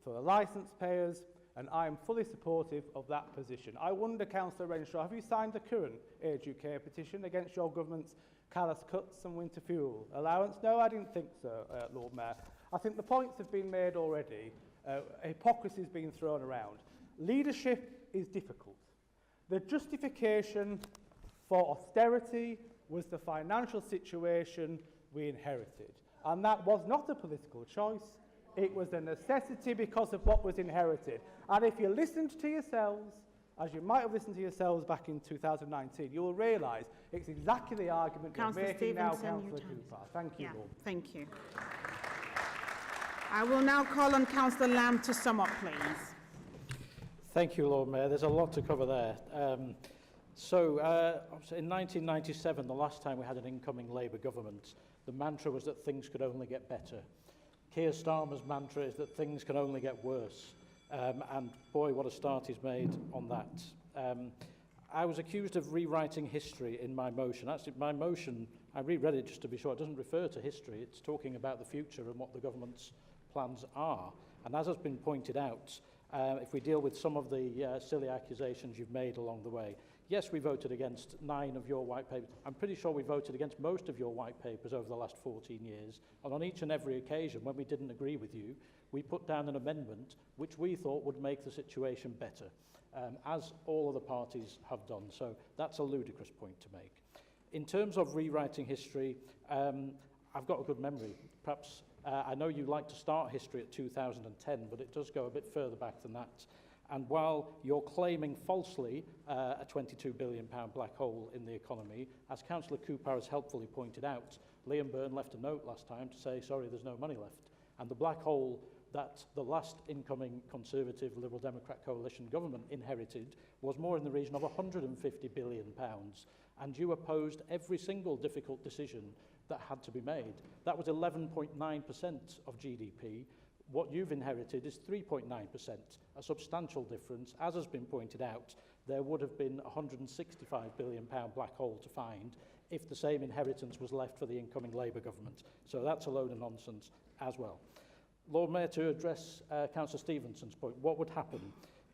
S12: for the licence payers, and I am fully supportive of that position. I wonder, Councillor Renshaw, have you signed the current Age UK petition against your government's callous cuts and winter fuel allowance? No, I didn't think so, Lord Mayor. I think the points have been made already. Hypocrisy has been thrown around. Leadership is difficult. The justification for austerity was the financial situation we inherited. And that was not a political choice. It was a necessity because of what was inherited. And if you listened to yourselves, as you might have listened to yourselves back in 2019, you will realise it's exactly the argument you're making now, Councillor Cooper. Thank you, Lord.
S1: Thank you. I will now call on Councillor Lamb to sum up, please.
S2: Thank you, Lord Mayor. There's a lot to cover there. In 1997, the last time we had an incoming Labour government, the mantra was that things could only get better. Keir Starmer's mantra is that things can only get worse. And boy, what a start he's made on that. I was accused of rewriting history in my motion. Actually, my motion, I reread it just to be sure, it doesn't refer to history. It's talking about the future and what the government's plans are. And as has been pointed out, if we deal with some of the silly accusations you've made along the way, yes, we voted against 9 of your white papers. I'm pretty sure we voted against most of your white papers over the last 14 years. And on each and every occasion, when we didn't agree with you, we put down an amendment which we thought would make the situation better, as all of the parties have done. So that's a ludicrous point to make. In terms of rewriting history, I've got a good memory. Perhaps I know you like to start history at 2010, but it does go a bit further back than that. And while you're claiming falsely a £22 billion black hole in the economy, as Councillor Cooper has helpfully pointed out, Liam Byrne left a note last time to say, sorry, there's no money left. And the black hole that the last incoming Conservative Liberal Democrat coalition government inherited was more in the region of £150 billion. And you opposed every single difficult decision that had to be made. That was 11.9% of GDP. What you've inherited is 3.9%, a substantial difference. As has been pointed out, there would have been a £165 billion black hole to find if the same inheritance was left for the incoming Labour government. So that's a load of nonsense as well. Lord Mayor, to address Councillor Stevenson's point, what would happen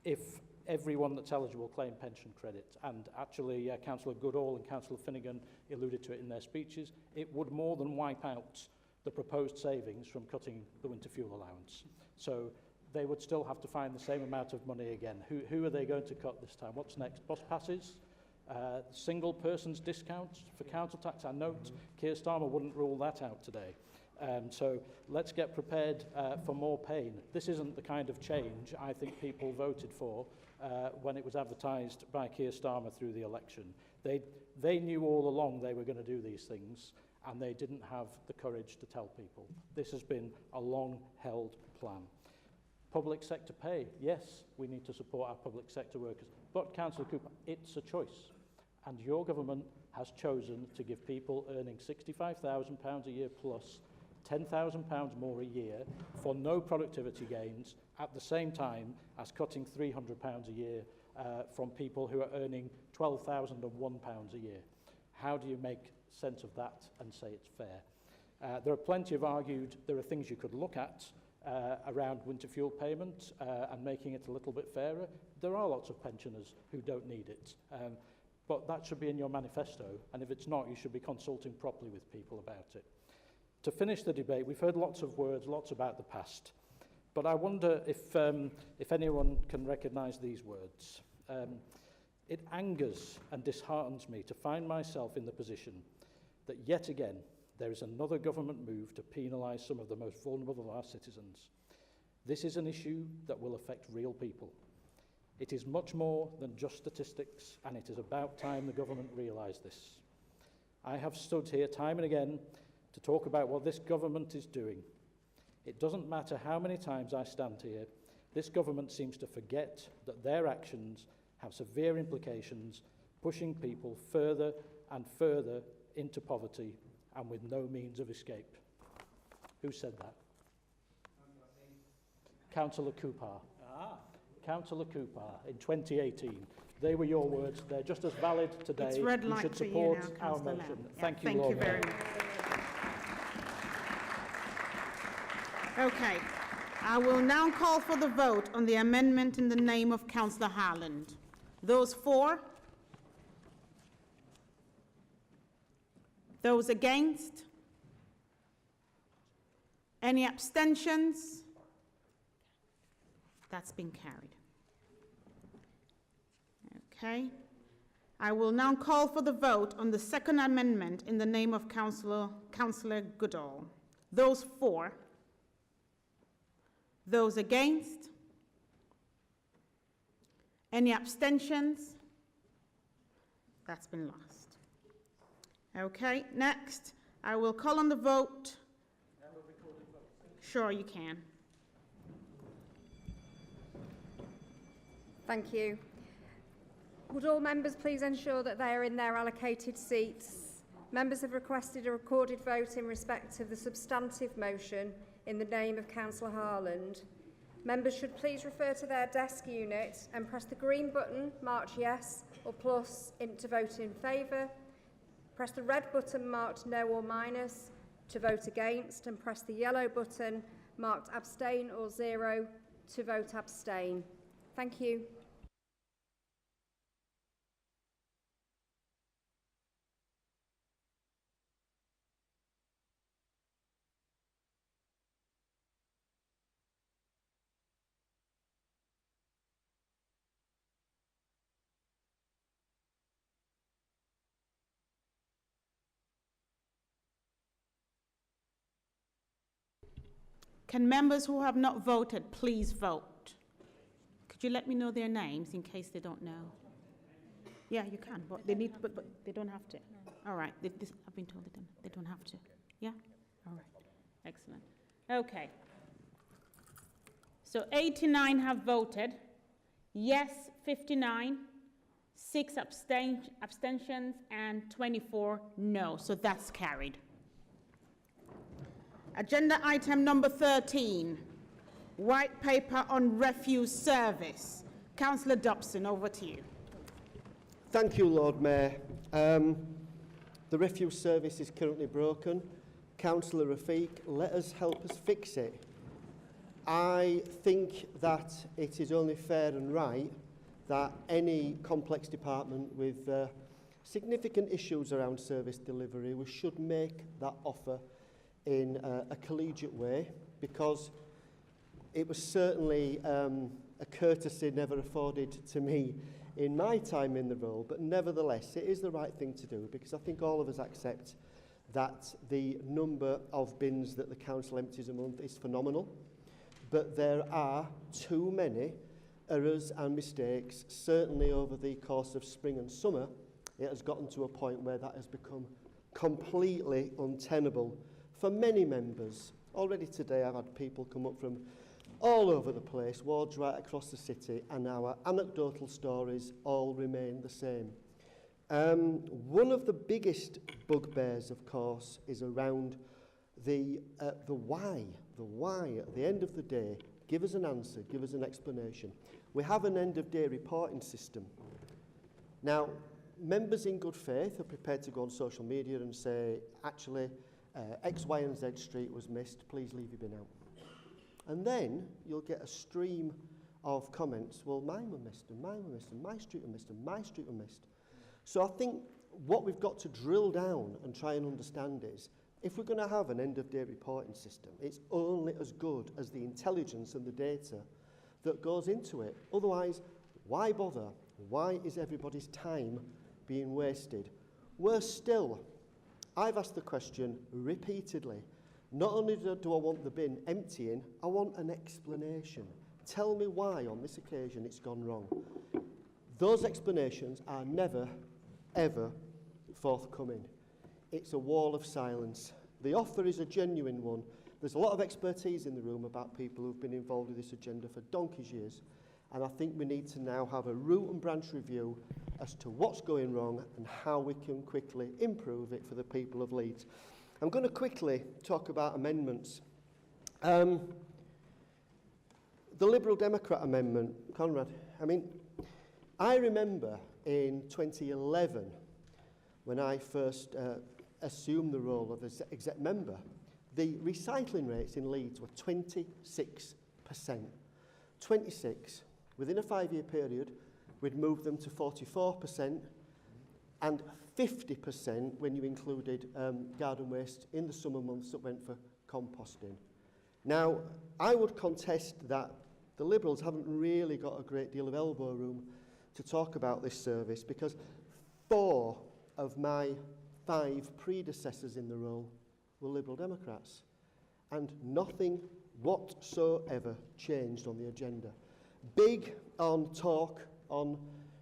S2: if everyone that's eligible claimed pension credit? And actually, Councillor Goodall and Councillor Finnegan alluded to it in their speeches. It would more than wipe out the proposed savings from cutting the winter fuel allowance. So they would still have to find the same amount of money again. Who are they going to cut this time? What's next? Bus passes? Single person's discounts for council tax? I note Keir Starmer wouldn't rule that out today. So let's get prepared for more pain. This isn't the kind of change I think people voted for when it was advertised by Keir Starmer through the election. They knew all along they were going to do these things, and they didn't have the courage to tell people. This has been a long-held plan. Public sector pay. Yes, we need to support our public sector workers. But, Councillor Cooper, it's a choice. And your government has chosen to give people earning £65,000 a year plus £10,000 more a year for no productivity gains, at the same time as cutting £300 a year from people who are earning £12,001 a year. How do you make sense of that and say it's fair? There are plenty of argued, there are things you could look at around winter fuel payment and making it a little bit fairer. There are lots of pensioners who don't need it, but that should be in your manifesto, and if it's not, you should be consulting properly with people about it. to finish the debate, we've heard lots of words, lots about the past. But I wonder if anyone can recognise these words. It angers and disheartens me to find myself in the position that yet again there is another government move to penalise some of the most vulnerable of our citizens. This is an issue that will affect real people. It is much more than just statistics, and it is about time the government realised this. I have stood here time and again to talk about what this government is doing. It doesn't matter how many times I stand here, this government seems to forget that their actions have severe implications, pushing people further and further into poverty and with no means of escape. Who said that? Councillor Cooper. Councillor Cooper in 2018. They were your words. They're just as valid today.
S1: It's red light
S2: should
S1: for you
S2: support
S1: now,
S2: our
S1: Councillor
S2: motion.
S1: Lamb. Yeah,
S2: Thank you,
S1: thank
S2: Lord
S1: you very
S2: Mayor.
S1: much. Okay. I will now call for the vote on the amendment in the name of Councillor Harland. Those for? Those against? Any abstentions? That's been carried. Okay. I will now call for the vote on the second amendment in the name of Councillor Goodall. Those for? Those against? Any abstentions? That's been lost. Okay, next, I will call on the vote. Sure, you can.
S13: Thank you. Would all members please ensure that they are in their allocated seats? Members have requested a recorded vote in respect of the substantive motion in the name of Councillor Harland. Members should please refer to their desk unit and press the green button marked yes or plus to vote in favour. Press the red button marked no or minus to vote against, and press the yellow button marked abstain or 0 to vote abstain. Thank you.
S1: Can members who have not voted please vote? Could you let me know their names in case they don't know? Yeah, you can, but they need, but they don't have to. All right, I've been told they don't have to. Yeah? All right, excellent. Okay. So 89 have voted. Yes, 59. 6 abstentions and 24 no. So that's carried. Agenda item number 13, White Paper on Refuse Service. Councillor Dobson, over to you.
S8: Thank you, Lord Mayor. The refuse service is currently broken. Councillor Rafiq, let us help us fix it. I think that it is only fair and right that any complex department with significant issues around service delivery, we should make that offer in a collegiate way, because it was certainly a courtesy never afforded to me in my time in the role, but nevertheless it is the right thing to do, because I think all of us accept that the number of bins that the council empties a month is phenomenal, but there are too many errors and mistakes. Certainly over the course of spring and summer, it has gotten to a point where that has become completely untenable for many members. Already today I've had people come up from all over the place, wards right across the city, and our anecdotal stories all remain the same. One of the biggest bugbears, of course, is around the why. The why, at the end of the day. Give us an answer, give us an explanation. We have an end-of-day reporting system. Now, members in good faith are prepared to go on social media and say, actually, X, Y and Z street was missed, please leave your bin out. And then you'll get a stream of comments, well, mine were missed, and mine were missed, and my street were missed, and my street were missed. So I think what we've got to drill down and try and understand If we're going to have an end-of-day reporting system, it's only as good as the intelligence and the data that goes into it. Otherwise, why bother? Why is everybody's time being wasted? Worse still, I've asked the question repeatedly. Not only do I want the bin emptying, I want an explanation. Tell me why on this occasion it's gone wrong. Those explanations are never, ever forthcoming. It's a wall of silence. The offer is a genuine one. There's a lot of expertise in the room about people who've been involved with this agenda for donkey's years. And I think we need to now have a root and branch review as to what's going wrong and how we can quickly improve it for the people of Leeds. I'm going to quickly talk about amendments. The Liberal Democrat amendment, Conrad, I remember in 2011, when I first assumed the role of exec member, the recycling rates in Leeds were 26%. 26. Within a 5-year period, we'd moved them to 44% and 50% when you included garden waste in the summer months that went for composting. Now, I would contest that the Liberals haven't really got a great deal of elbow room to talk about this service because 4 of my 5 predecessors in the role were Liberal Democrats, and nothing whatsoever changed on the agenda. Big on talk on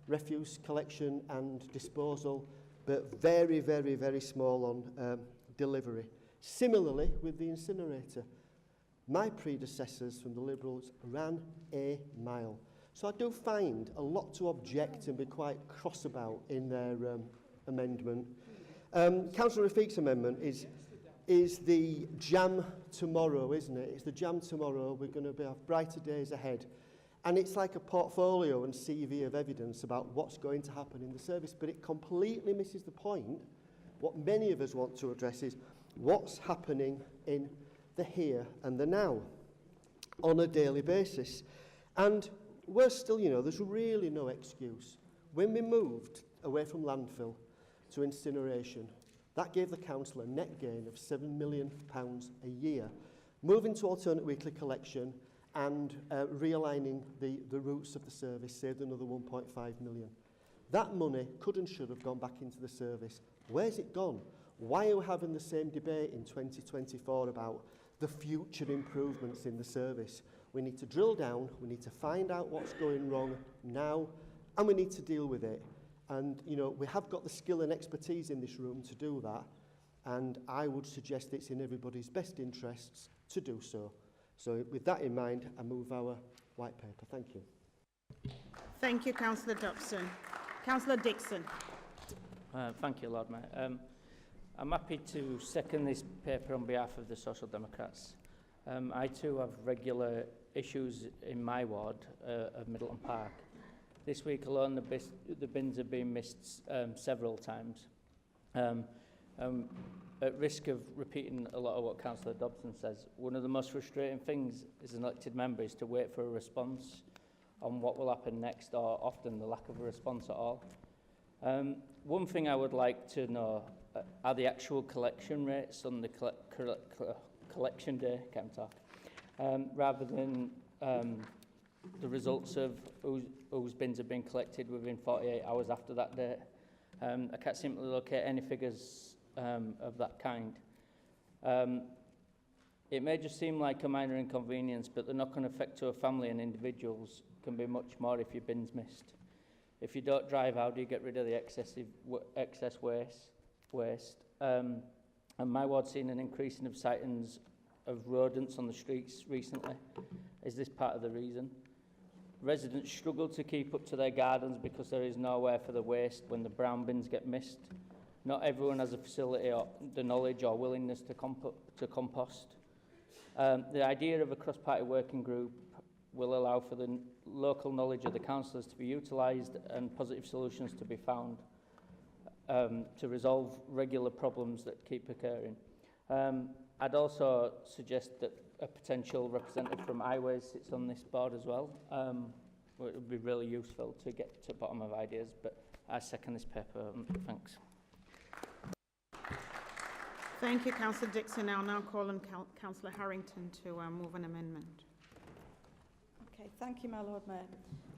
S8: refuse collection and disposal, but very, very, very small on delivery. Similarly with the incinerator, my predecessors from the Liberals ran a mile. So I do find a lot to object and be quite cross about in their amendment. Councillor Rafique's amendment is the jam tomorrow, isn't it? It's the jam tomorrow. We're going to have brighter days ahead. And it's like a portfolio and CV of evidence about what's going to happen in the service, but it completely misses the point. What many of us want to address is what's happening in the here and the now on a daily basis. And worse still, there's really no excuse. When we moved away from landfill to incineration, that gave the council a net gain of £7 million a year. Moving to alternate weekly collection and realigning the routes of the service saved another 1.5 million. That money could and should have gone back into the service. Where's it gone? Why are we having the same debate in 2024 about the future improvements in the service? We need to drill down, we need to find out what's going wrong now, and we need to deal with it. And, we have got the skill and expertise in this room to do that, and I would suggest it's in everybody's best interests to do so. So with that in mind, I move our white paper. Thank you.
S1: Thank you, Councillor Dobson. Councillor Dixon.
S11: Thank you, Lord Mayor. I'm happy to second this paper on behalf of the Social Democrats. I too have regular issues in my ward of Middleton Park. This week alone, the bins have been missed several times. At risk of repeating a lot of what Councillor Dobson says, one of the most frustrating things as an elected member is to wait for a response on what will happen next, or often the lack of a response at all. One thing I would like to know are the actual collection rates on the collection day, can't talk, rather than the results of whose bins have been collected within 48 hours after that date. I can't simply locate any figures of that kind. It may just seem like a minor inconvenience, but the knock-on effect to a family and individuals can be much more if your bin's missed. If you don't drive, how do you get rid of the excess waste? And my ward's seen an increasing of sightings of rodents on the streets recently. Is this part of the reason? Residents struggle to keep up to their gardens because there is nowhere for the waste when the brown bins get missed. Not everyone has a facility or the knowledge or willingness to compost. The idea of a cross-party working group will allow for the local knowledge of the councillors to be utilised and positive solutions to be found to resolve regular problems that keep occurring. I'd also suggest that a potential representative from Highways sits on this board as well. It would be really useful to get to the bottom of ideas, but I second this paper. Thanks.
S1: Thank you, Councillor Dixon. I'll now call on Councillor Harrington to move an amendment.
S14: Okay, thank you, my Lord Mayor.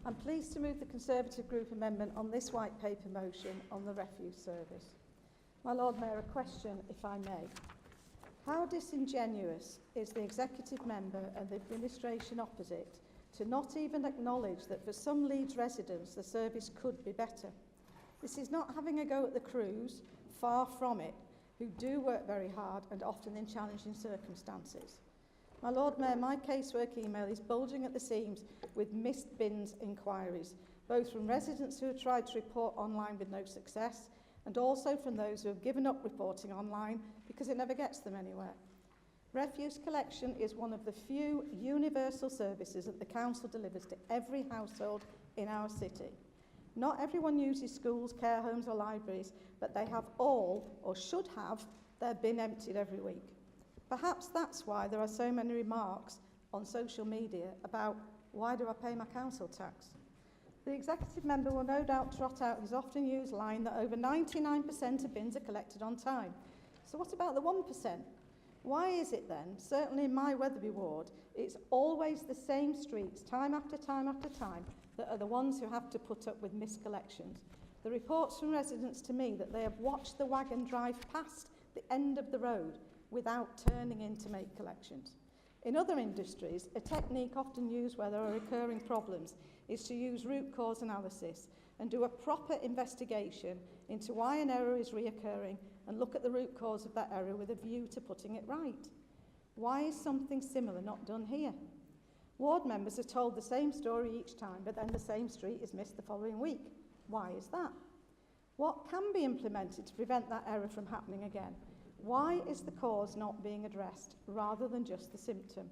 S14: I'm pleased to move the Conservative Group amendment on this white paper motion on the refuse service. My Lord Mayor, a question, if I may. How disingenuous is the executive member and the administration opposite to not even acknowledge that for some Leeds residents the service could be better? This is not having a go at the crews, far from it, who do work very hard and often in challenging circumstances. My Lord Mayor, my casework email is bulging at the seams with missed bins inquiries, both from residents who have tried to report online with no success and also from those who have given up reporting online because it never gets them anywhere. Refuse collection is one of the few universal services that the council delivers to every household in our city. Not everyone uses schools, care homes or libraries, but they have all, or should have, their bin emptied every week. Perhaps that's why there are so many remarks on social media about why do I pay my council tax? The executive member will no doubt trot out his often used line that over 99% of bins are collected on time. So what about the 1%? Why is it then, certainly in my Wetherby ward, it's always the same streets, time after time after time, that are the ones who have to put up with miscollections? The reports from residents to me that they have watched the wagon drive past the end of the road without turning in to make collections. In other industries, a technique often used where there are recurring problems is to use root cause analysis and do a proper investigation into why an error is reoccurring and look at the root cause of that error with a view to putting it right. Why is something similar not done here? Ward members are told the same story each time, but then the same street is missed the following week. Why is that? What can be implemented to prevent that error from happening again? Why is the cause not being addressed rather than just the symptom?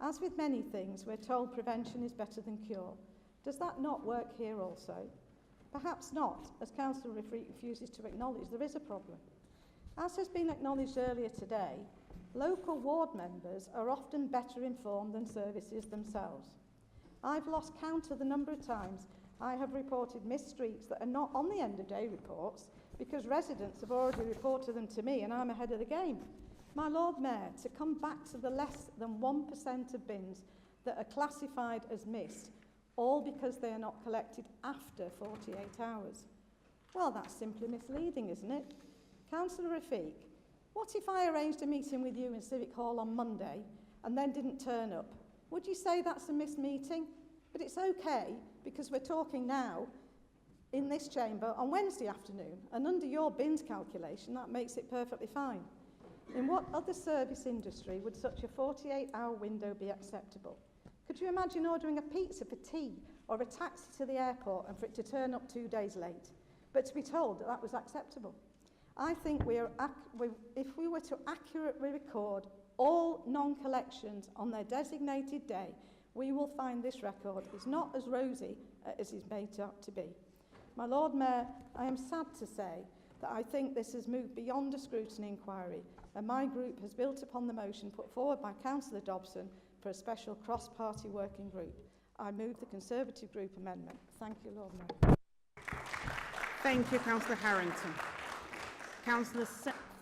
S14: As with many things, we're told prevention is better than cure. Does that not work here also? Perhaps not, as Councillor refuses to acknowledge there is a problem. As has been acknowledged earlier today, local ward members are often better informed than services themselves. I've lost count of the number of times I have reported missed streets that are not on the end of day reports because residents have already reported them to me and I'm ahead of the game. My Lord Mayor, to come back to the less than 1% of bins that are classified as missed, all because they are not collected after 48 hours. Well, that's simply misleading, isn't it? Councillor Rafiq, what if I arranged a meeting with you in Civic Hall on Monday and then didn't turn up? Would you say that's a missed meeting? But it's okay because we're talking now in this chamber on Wednesday afternoon, and under your bins calculation, that makes it perfectly fine. In what other service industry would such a 48-hour window be acceptable? Could you imagine ordering a pizza for tea or a taxi to the airport and for it to turn up 2 days late, but to be told that that was acceptable? I think if we were to accurately record all non-collections on their designated day, we will find this record is not as rosy as it's made out to be. My Lord Mayor, I am sad to say that I think this has moved beyond a scrutiny inquiry, and my group has built upon the motion put forward by Councillor Dobson for a special cross-party working group. I move the Conservative Group amendment. Thank you, Lord Mayor.
S1: Thank you, Councillor Harrington. Councillor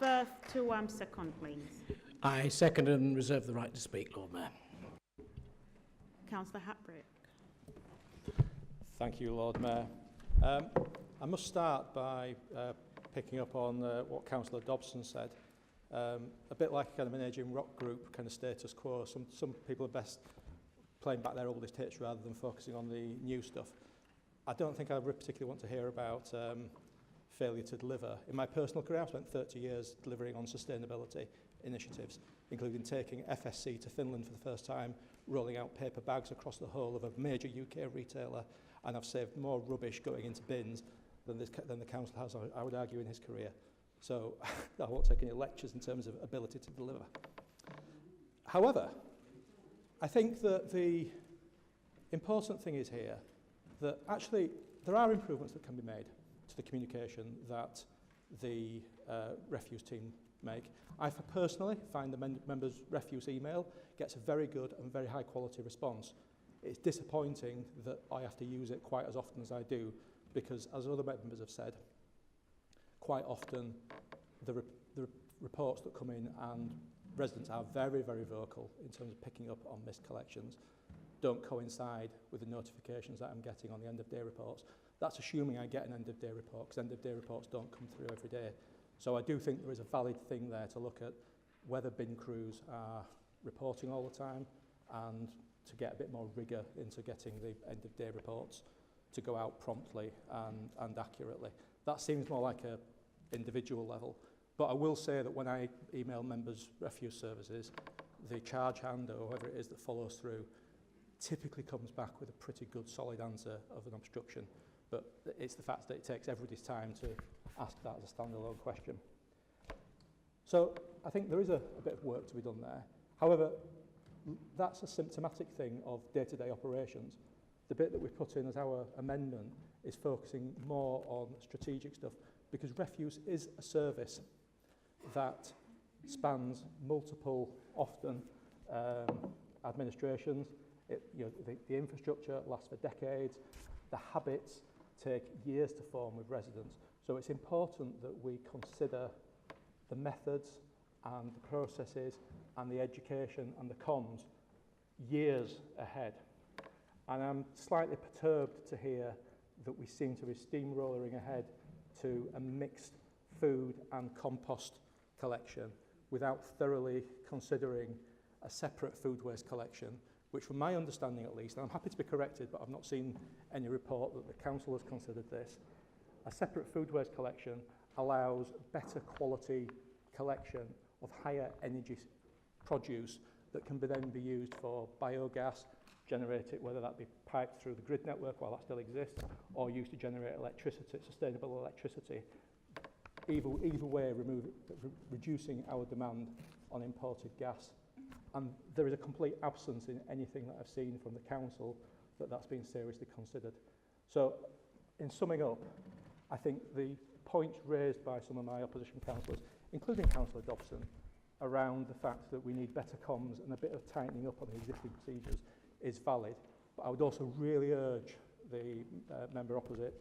S1: Firth to second, please.
S15: I second and reserve the right to speak, Lord Mayor.
S1: Councillor Hatbrick.
S2: Thank you, Lord Mayor. I must start by picking up on what Councillor Dobson said. A bit like a kind of an aging rock group kind of status quo. Some people are best playing back their oldest hits rather than focusing on the new stuff. I don't think I particularly want to hear about failure to deliver. In my personal career, I've spent 30 years delivering on sustainability initiatives, including taking FSC to Finland for the first time, rolling out paper bags across the whole of a major UK retailer, and I've saved more rubbish going into bins than the council has, I would argue, in his career. So I won't take any lectures in terms of ability to deliver. However, I think that the important thing is here that actually there are improvements that can be made to the communication that the refuse team make. I personally find the members' refuse email gets a very good and very high quality response. It's disappointing that I have to use it quite as often as I do because, as other members have said, quite often the
S9: reports that come in, and residents are very, very vocal in terms of picking up on missed collections, don't coincide with the notifications that I'm getting on the end-of-day reports. That's assuming I get an end-of-day report, because end-of-day reports don't come through every day. So I do think there is a valid thing there to look at whether bin crews are reporting all the time, and to get a bit more rigour into getting the end-of-day reports to go out promptly and accurately. That seems more like a individual level. But I will say that when I email members' refuse services, the charge hand or whoever it is that follows through typically comes back with a pretty good solid answer of an obstruction. But it's the fact that it takes everybody's time to ask that as a standalone question. So I think there is a bit of work to be done there. However, that's a symptomatic thing of day-to-day operations. The bit that we put in as our amendment is focusing more on strategic stuff, because refuse is a service that spans multiple, often administrations. The infrastructure lasts for decades. The habits take years to form with residents. So it's important that we consider the methods and the processes and the education and the comms years ahead. And I'm slightly perturbed to hear that we seem to be steamrolling ahead to a mixed food and compost collection without thoroughly considering a separate food waste collection, which from my understanding at least, and I'm happy to be corrected, but I've not seen any report that the council has considered this, a separate food waste collection allows better quality collection of higher energy produce that can then be used for biogas, generated, whether that be piped through the grid network while that still exists, or used to generate electricity, sustainable electricity. Either way, reducing our demand on imported gas. And there is a complete absence in anything that I've seen from the council that that's been seriously considered. So, in summing up, I think the points raised by some of my opposition councillors, including Councillor Dobson, around the fact that we need better comms and a bit of tightening up on the existing procedures is valid. But I would also really urge the member opposite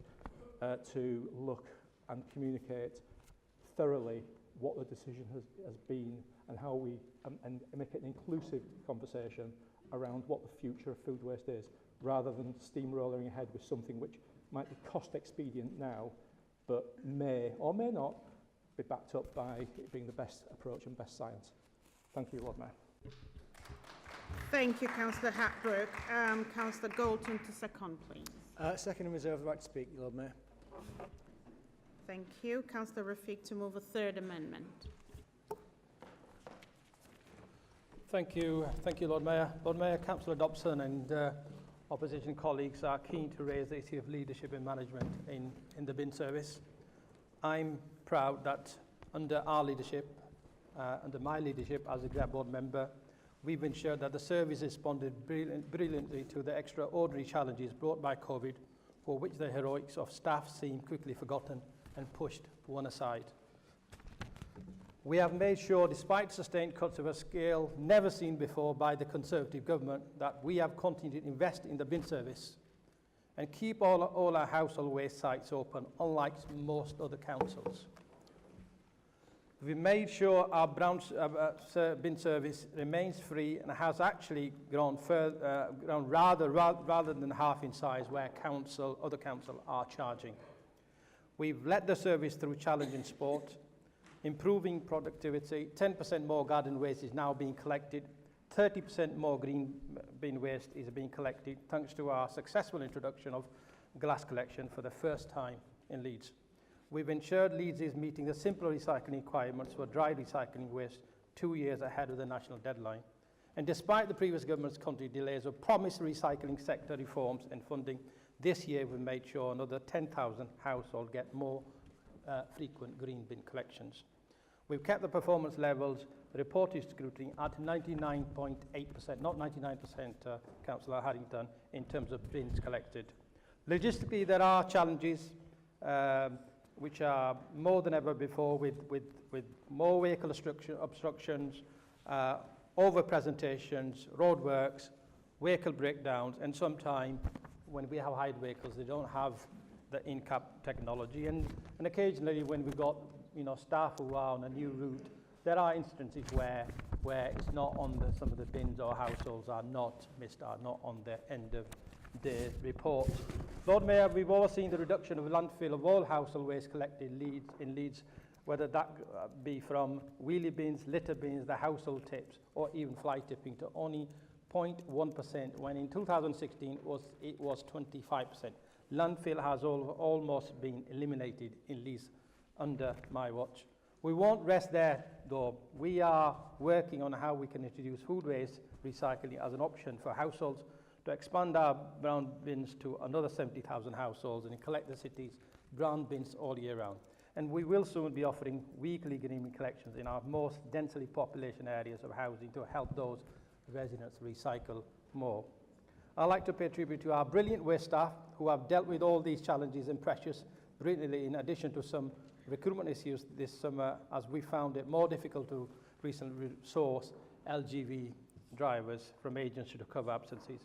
S9: to look and communicate thoroughly what the decision has been and how we and make it an inclusive conversation around what the future of food waste is, rather than steamrolling ahead with something which might be cost expedient now, but may or may not be backed up by it being the best approach and best science. Thank you, Lord Mayor.
S1: Thank you, Councillor Hatbrook. Councillor Goulton to second, please.
S15: Second and reserve the right to speak, Lord Mayor.
S1: Thank you. Councillor Rafiq to move a third amendment.
S9: Thank you, Lord Mayor. Lord Mayor, Councillor Dobson and opposition colleagues are keen to raise the issue of leadership and management in the bin service. I'm proud that under our leadership, under my leadership as Exec Board member, we've ensured that the service responded brilliantly to the extraordinary challenges brought by COVID, for which the heroics of staff seem quickly forgotten and pushed one aside. We have made sure, despite sustained cuts of a scale never seen before by the Conservative government, that we have continued to invest in the bin service and keep all our household waste sites open, unlike most other councils. We've made sure our bin service remains free and has actually grown rather than half in size, where other councils are charging. We've led the service through challenging sport, improving productivity. 10% more garden waste is now being collected. 30% more green bin waste is being collected, thanks to our successful introduction of glass collection for the first time in Leeds. We've ensured Leeds is meeting the simpler recycling requirements for dry recycling waste 2 years ahead of the national deadline. And despite the previous government's continued delays of promised recycling sector reforms and funding, this year we've made sure another 10,000 households get more frequent green bin collections. We've kept the performance levels reported scrutiny at 99.8%, not 99%, Councillor Harrington, in terms of bins collected. Logistically, there are challenges which are more than ever before, with more vehicle obstructions, over-presentations, roadworks, vehicle breakdowns, and sometimes when we have hired vehicles, they don't have the in-cab technology. And occasionally when we've got staff who are on a new route there are instances where it's not on some of the bins or households are not on the end of the report. Lord Mayor, we've all seen the reduction of landfill of all household waste collected in Leeds, whether that be from wheelie bins, litter bins, the household tips, or even fly tipping, to only 0.1%, when in 2016 it was 25%. Landfill has almost been eliminated in Leeds under my watch. We won't rest there, though. We are working on how we can introduce food waste recycling as an option for households, to expand our brown bins to another 70,000 households and collect the city's brown bins all year round. And we will soon be offering weekly green bin collections in our most densely population areas of housing to help those residents recycle more. I'd like to pay tribute to our brilliant waste staff who have dealt with all these challenges and pressures brilliantly, in addition to some recruitment issues this summer, as we found it more difficult to recently source LGV drivers from agencies to cover absences.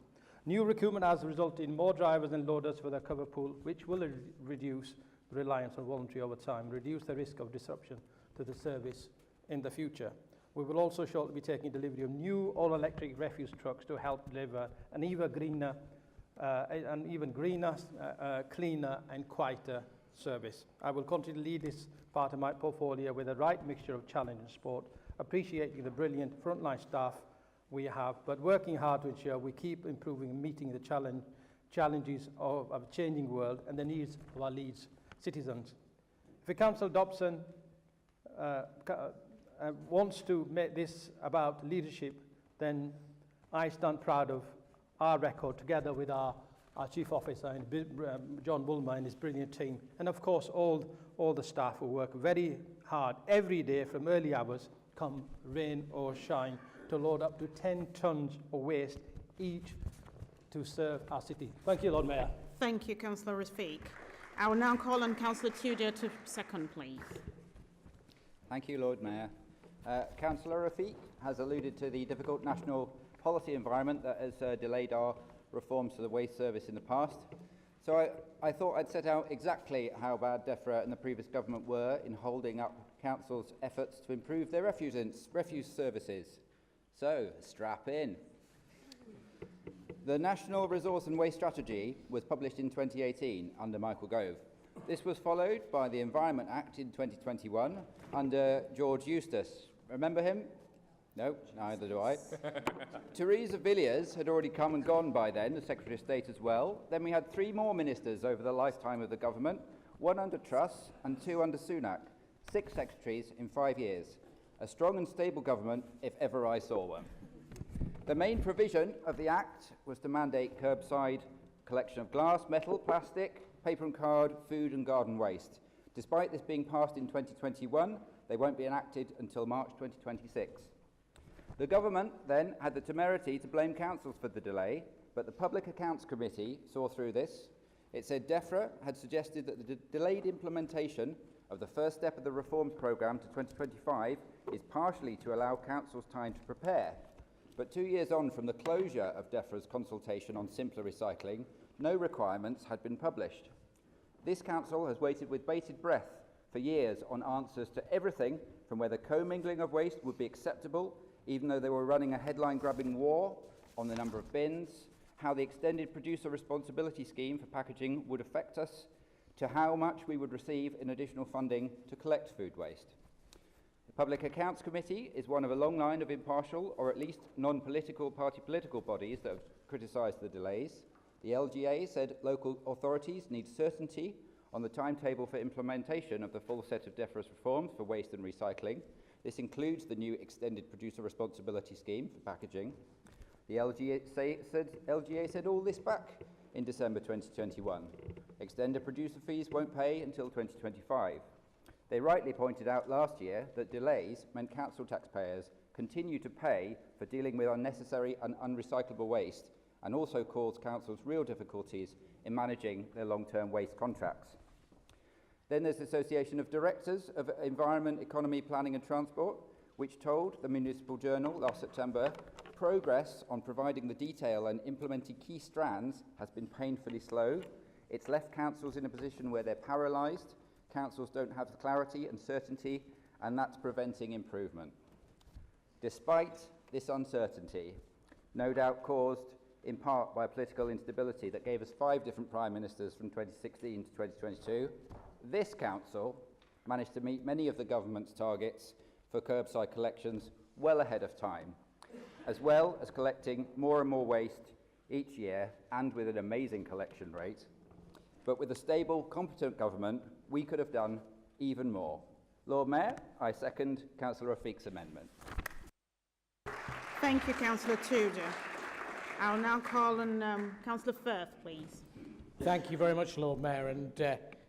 S9: New recruitment has resulted in more drivers and loaders for the cover pool, which will reduce reliance on voluntary overtime, reduce the risk of disruption to the service in the future. We will also shortly be taking delivery of new all-electric refuse trucks to help deliver an even greener, cleaner and quieter service. I will continue to lead this part of my portfolio with the right mixture of challenge and support, appreciating the brilliant frontline staff we have, but working hard to ensure we keep improving and meeting the challenges of a changing world and the needs of our Leeds citizens. If Councillor Dobson wants to make this about leadership, then I stand proud of our record, together with our Chief Officer, John Woolmer, and his brilliant team, and of course all the staff who work very hard every day from early hours, come rain or shine, to load up to 10 tonnes of waste each to serve our city. Thank you, Lord Mayor.
S1: Thank you, Councillor Rafiq. I will now call on Councillor Tudor to second, please.
S16: Thank you, Lord Mayor. Councillor Rafiq has alluded to the difficult national policy environment that has delayed our reforms to the waste service in the past. So I thought I'd set out exactly how bad DEFRA and the previous government were in holding up councils' efforts to improve their refuse services. So, strap in. The National Resource and Waste Strategy was published in 2018 under Michael Gove. This was followed by the Environment Act in 2021 under George Eustace. Remember him? No, neither do I. Teresa Villiers had already come and gone by then, the Secretary of State as well. Then we had 3 more ministers over the lifetime of the government, 1 under Truss and 2 under Sunak. 6 secretaries in 5 years. A strong and stable government, if ever I saw one. The main provision of the Act was to mandate curbside collection of glass, metal, plastic, paper and card, food and garden waste. Despite this being passed in 2021, they won't be enacted until March 2026. The government then had the temerity to blame councils for the delay, but the Public Accounts Committee saw through this. It said DEFRA had suggested that the delayed implementation of the first step of the reforms programme to 2025 is partially to allow councils time to prepare. But 2 years on from the closure of DEFRA's consultation on simpler recycling, no requirements had been published. This council has waited with bated breath for years on answers to everything from whether commingling of waste would be acceptable, even though they were running a headline-grabbing war on the number of bins, how the extended producer responsibility scheme for packaging would affect us, to how much we would receive in additional funding to collect food waste. The Public Accounts Committee is one of a long line of impartial, or at least non-political political bodies that have criticised the delays. The LGA said local authorities need certainty on the timetable for implementation of the full set of DEFRA's reforms for waste and recycling. This includes the new extended producer responsibility scheme for packaging. The LGA said all this back in December 2021. Extended producer fees won't pay until 2025. They rightly pointed out last year that delays meant council taxpayers continue to pay for dealing with unnecessary and unrecyclable waste, and also caused councils real difficulties in managing their long-term waste contracts. Then there's the Association of Directors of Environment, Economy, Planning and Transport, which told the Municipal Journal last September, progress on providing the detail and implementing key strands has been painfully slow. It's left councils in a position where they're paralysed. Councils don't have the clarity and certainty and that's preventing improvement. Despite this uncertainty, no doubt caused in part by political instability that gave us 5 different Prime Ministers from 2016 to 2022, this Council managed to meet many of the government's targets for curbside collections well ahead of time, as well as collecting more and more waste each year and with an amazing collection rate. But with a stable, competent government, we could have done even more. Lord Mayor, I second Councillor Rafique's amendment.
S1: Thank you, Councillor Tudor. I'll now call on Councillor Firth, please.
S9: Thank you very much, Lord Mayor, and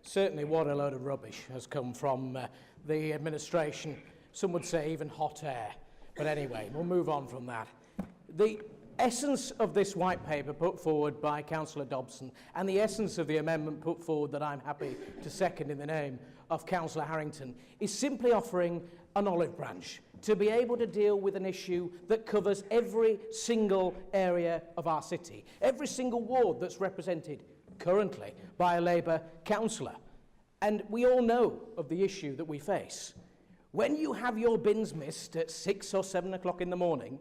S9: certainly what a load of rubbish has come from the administration. Some would say even hot air. But anyway, we'll move on from that. The essence of this white paper put forward by Councillor Dobson and the essence of the amendment put forward that I'm happy to second in the name of Councillor Harrington is simply offering an olive branch to be able to deal with an issue that covers every single area of our city, every single ward that's represented currently by a Labour councillor. And we all know of the issue that we face. When you have your bins missed at 6 or 7 o'clock in the morning,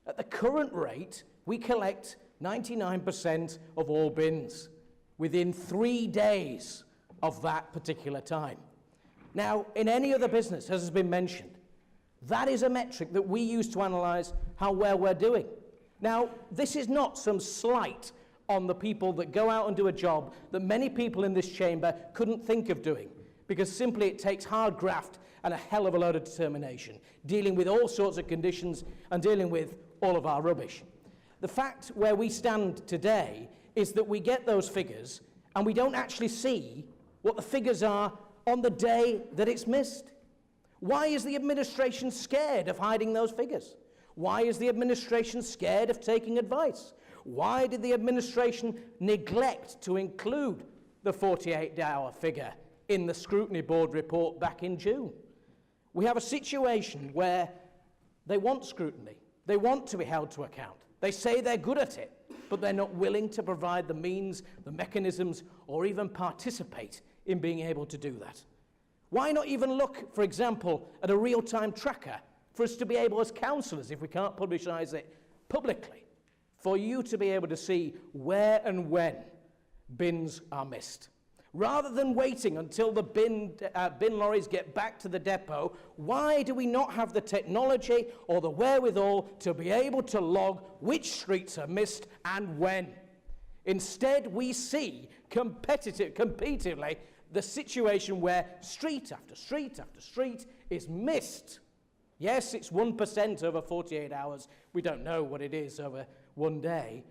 S9: at the current rate, we collect 99% of all bins within 3 days of that particular time. Now, in any other business, as has been mentioned, that is a metric that we use to analyse how well we're doing. Now, this is not some slight on the people that go out and do a job that many people in this chamber couldn't think of doing, because simply it takes hard graft and a hell of a load of determination, dealing with all sorts of conditions and dealing with all of our rubbish. The fact where we stand today is that we get those figures and we don't actually see what the figures are on the day that it's missed. Why is the administration scared of hiding those figures? Why is the administration scared of taking advice? Why did the administration neglect to include the 48-hour figure in the Scrutiny Board report back in June? We have a situation where they want scrutiny. They want to be held to account. They say they're good at it, but they're not willing to provide the means, the mechanisms, or even participate in being able to do that. Why not even look, for example, at a real-time tracker for us to be able, as councillors, if we can't publicise it publicly, for you to be able to see where and when bins are missed? Rather than waiting until the bin lorries get back to the depot, why do we not have the technology or the wherewithal to be able to log which streets are missed and when? Instead, we see competitively the situation where street after street after street is missed. Yes, it's 1% over 48 hours. We don't know what it is over one day.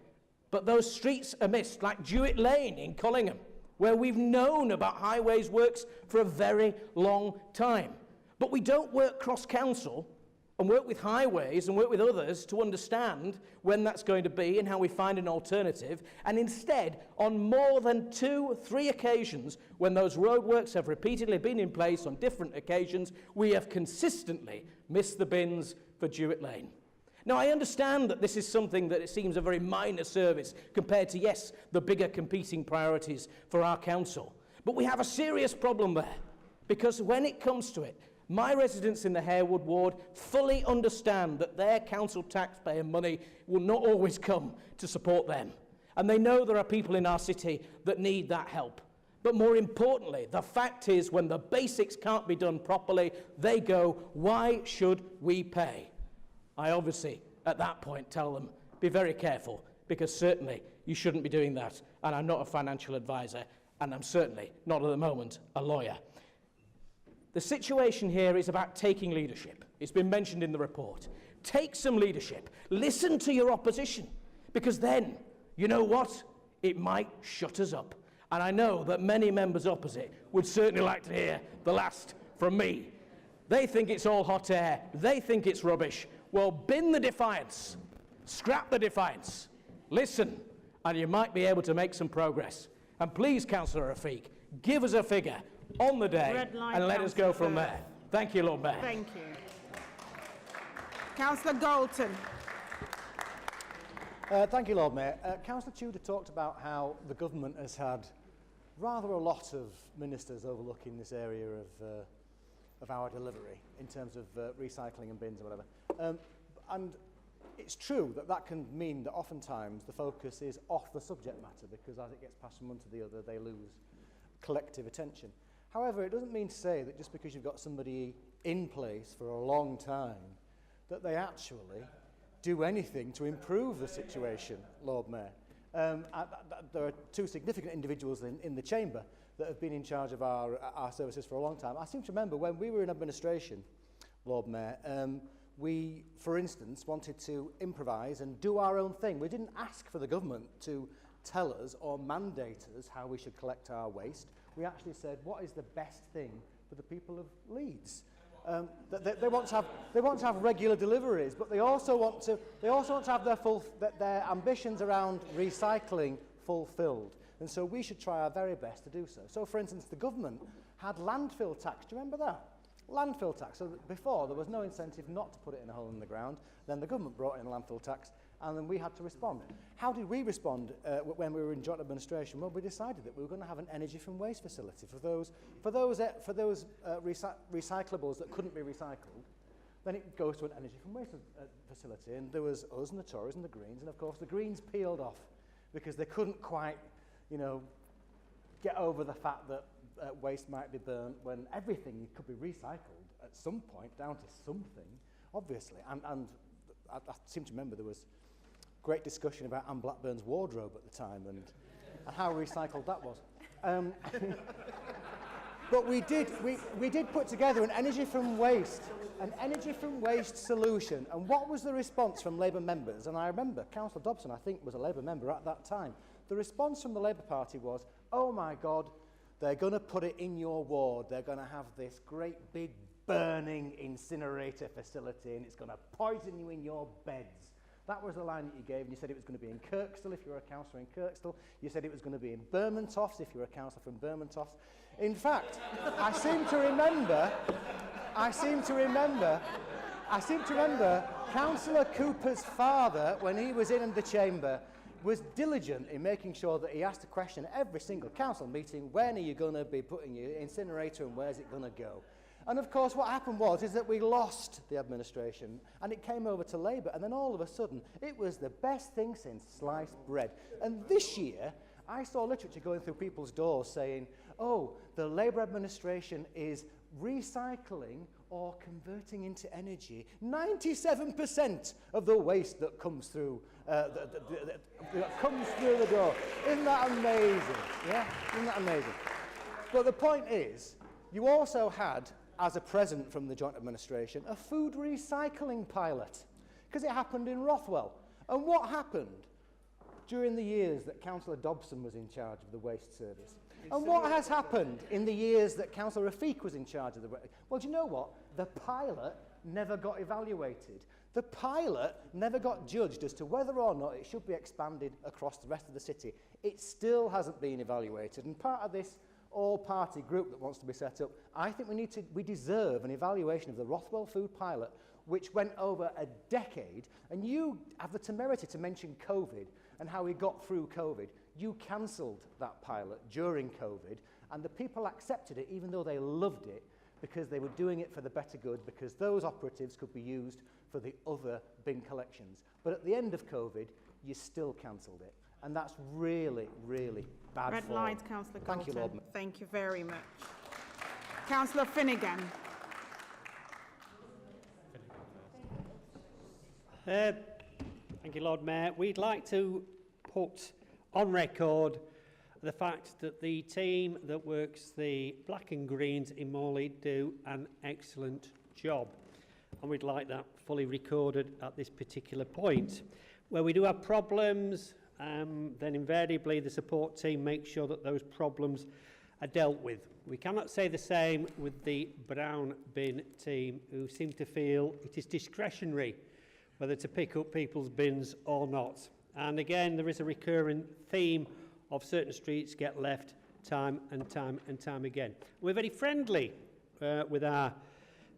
S9: But those streets are missed, like Jewett Lane in Collingham, where we've known about highways works for a very long time. But we don't work cross-council and work with highways and work with others to understand when that's going to be and how we find an alternative. And instead, on more than 2-3 occasions, when those roadworks have repeatedly been in place on different occasions, we have consistently missed the bins for Jewett Lane. Now, I understand that this is something that it seems a very minor service compared to, yes, the bigger competing priorities for our council. But we have a serious problem there, because when it comes to it, my residents in the Harewood ward fully understand that their council taxpayer money will not always come to support them. And they know there are people in our city that need that help. But more importantly, the fact is when the basics can't be done properly, they go, why should we pay? I obviously, at that point, tell them, be very careful, because certainly you shouldn't be doing that. And I'm not a financial advisor, and I'm certainly not at the moment a lawyer. The situation here is about taking leadership. It's been mentioned in the report. Take some leadership. Listen to your opposition, because then, you know what? It might shut us up. And I know that many members opposite would certainly like to hear the last from me. They think it's all hot air. They think it's rubbish. Well, bin the defiance. Scrap the defiance. Listen, and you might be able to make some progress. And please, Councillor Rafique, give us a figure on the day and let us go from there. Thank you, Lord Mayor.
S1: Thank you. Councillor Galton.
S15: Thank you, Lord Mayor. Councillor Tudor talked about how the government has had rather a lot of ministers overlooking this area of our delivery in terms of recycling and bins or whatever. And it's true that that can mean that oftentimes the focus is off the subject matter, because as it gets passed from one to the other, they lose collective attention. However, it doesn't mean to say that just because you've got somebody in place for a long time, that they actually do anything to improve the situation, Lord Mayor. There are two significant individuals in the chamber that have been in charge of our services for a long time. I seem to remember when we were in administration, Lord Mayor, we, for instance, wanted to improvise and do our own thing. We didn't ask for the government to tell us or mandate us how we should collect our waste. We actually said, what is the best thing for the people of Leeds? They want to have regular deliveries, but they also want to have their ambitions around recycling fulfilled. And so we should try our very best to do so. So, for instance, the government had landfill tax. Do you remember that? Landfill tax. So before, there was no incentive not to put it in a hole in the ground. Then the government brought in landfill tax, and then we had to respond. How did we respond when we were in joint administration? Well, we decided that we were going to have an energy from waste facility for those recyclables that couldn't be recycled. Then it goes to an energy from waste facility, and there was us and the Tories and the Greens, and of course the Greens peeled off because they couldn't quite, get over the fact that waste might be burnt when everything could be recycled at some point down to something, obviously. And I seem to remember there was great discussion about Anne Blackburn's wardrobe at the time and how recycled that was. But we did put together an energy from waste solution. And what was the response from Labour members? And I remember Councillor Dobson, I think, was a Labour member at that time. The response from the Labour Party was, oh my God, they're going to put it in your ward. They're going to have this great big burning incinerator facility, and it's going to poison you in your beds. That was the line that you gave, and you said it was going to be in Kirkstall if you were a councillor in Kirkstall. You said it was going to be in Bermontofts if you were a councillor from Bermontofts. In fact, I seem to remember Councillor Cooper's father, when he was in the chamber, was diligent in making sure that he asked a question at every single council meeting, when are you going to be putting your incinerator and where's it going to go? And of course what happened is that we lost the administration and it came over to Labour, and then all of a sudden it was the best thing since sliced bread. And this year I saw literature going through people's doors saying, oh, the Labour administration is recycling or converting into energy 97% of the waste that comes through the door. Isn't that amazing? Yeah? Isn't that amazing? But the point is, you also had, as a present from the joint administration, a food recycling pilot, because it happened in Rothwell. And what happened during the years that Councillor Dobson was in charge of the waste service? And what has happened in the years that Councillor Rafiq was in charge of the waste? Well, do you know what? The pilot never got evaluated. The pilot never got judged as to whether or not it should be expanded across the rest of the city. It still hasn't been evaluated. And part of this all-party group that wants to be set up, I think we deserve an evaluation of the Rothwell food pilot, which went over a decade. And you have the temerity to mention COVID and how we got through COVID. You cancelled that pilot during COVID, and the people accepted it even though they loved it, because they were doing it for the better good, because those operatives could be used for the other bin collections. But at the end of COVID, you still cancelled it. And that's really, really bad
S1: Red
S15: form.
S1: lines, Councillor
S15: Thank you, Lord.
S1: Thank you very much. Councillor Finnegan.
S10: Thank you, Lord Mayor. We'd like to put on record the fact that the team that works the black and greens in Morley do an excellent job. And we'd like that fully recorded at this particular point. Where we do have problems, then invariably the support team makes sure that those problems are dealt with. We cannot say the same with the brown bin team, who seem to feel it is discretionary whether to pick up people's bins or not. And again, there is a recurring theme of certain streets get left time and time again. We're very friendly with our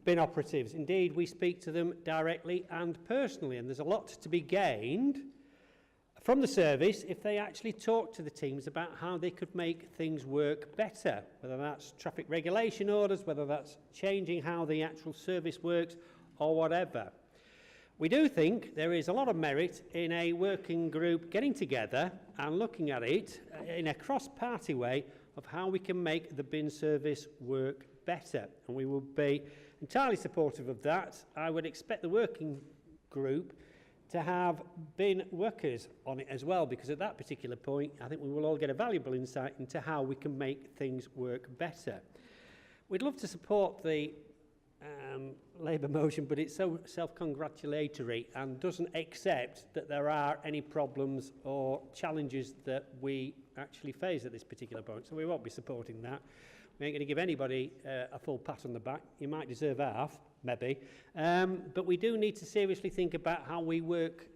S10: bin operatives. Indeed, we speak to them directly and personally, and there's a lot to be gained from the service if they actually talk to the teams about how they could make things work better, whether that's traffic regulation orders, whether that's changing how the actual service works or whatever. We do think there is a lot of merit in a working group getting together and looking at it in a cross-party way of how we can make the bin service work better, and we will be entirely supportive of that. I would expect the working group to have bin workers on it as well, because at that particular point I think we will all get a valuable insight into how we can make things work better. We'd love to support the Labour motion, but it's so self-congratulatory and doesn't accept that there are any problems or challenges that we actually face at this particular point, so we won't be supporting that. We ain't going to give anybody a full pat on the back. You might deserve half, maybe. But we do need to seriously think about how we work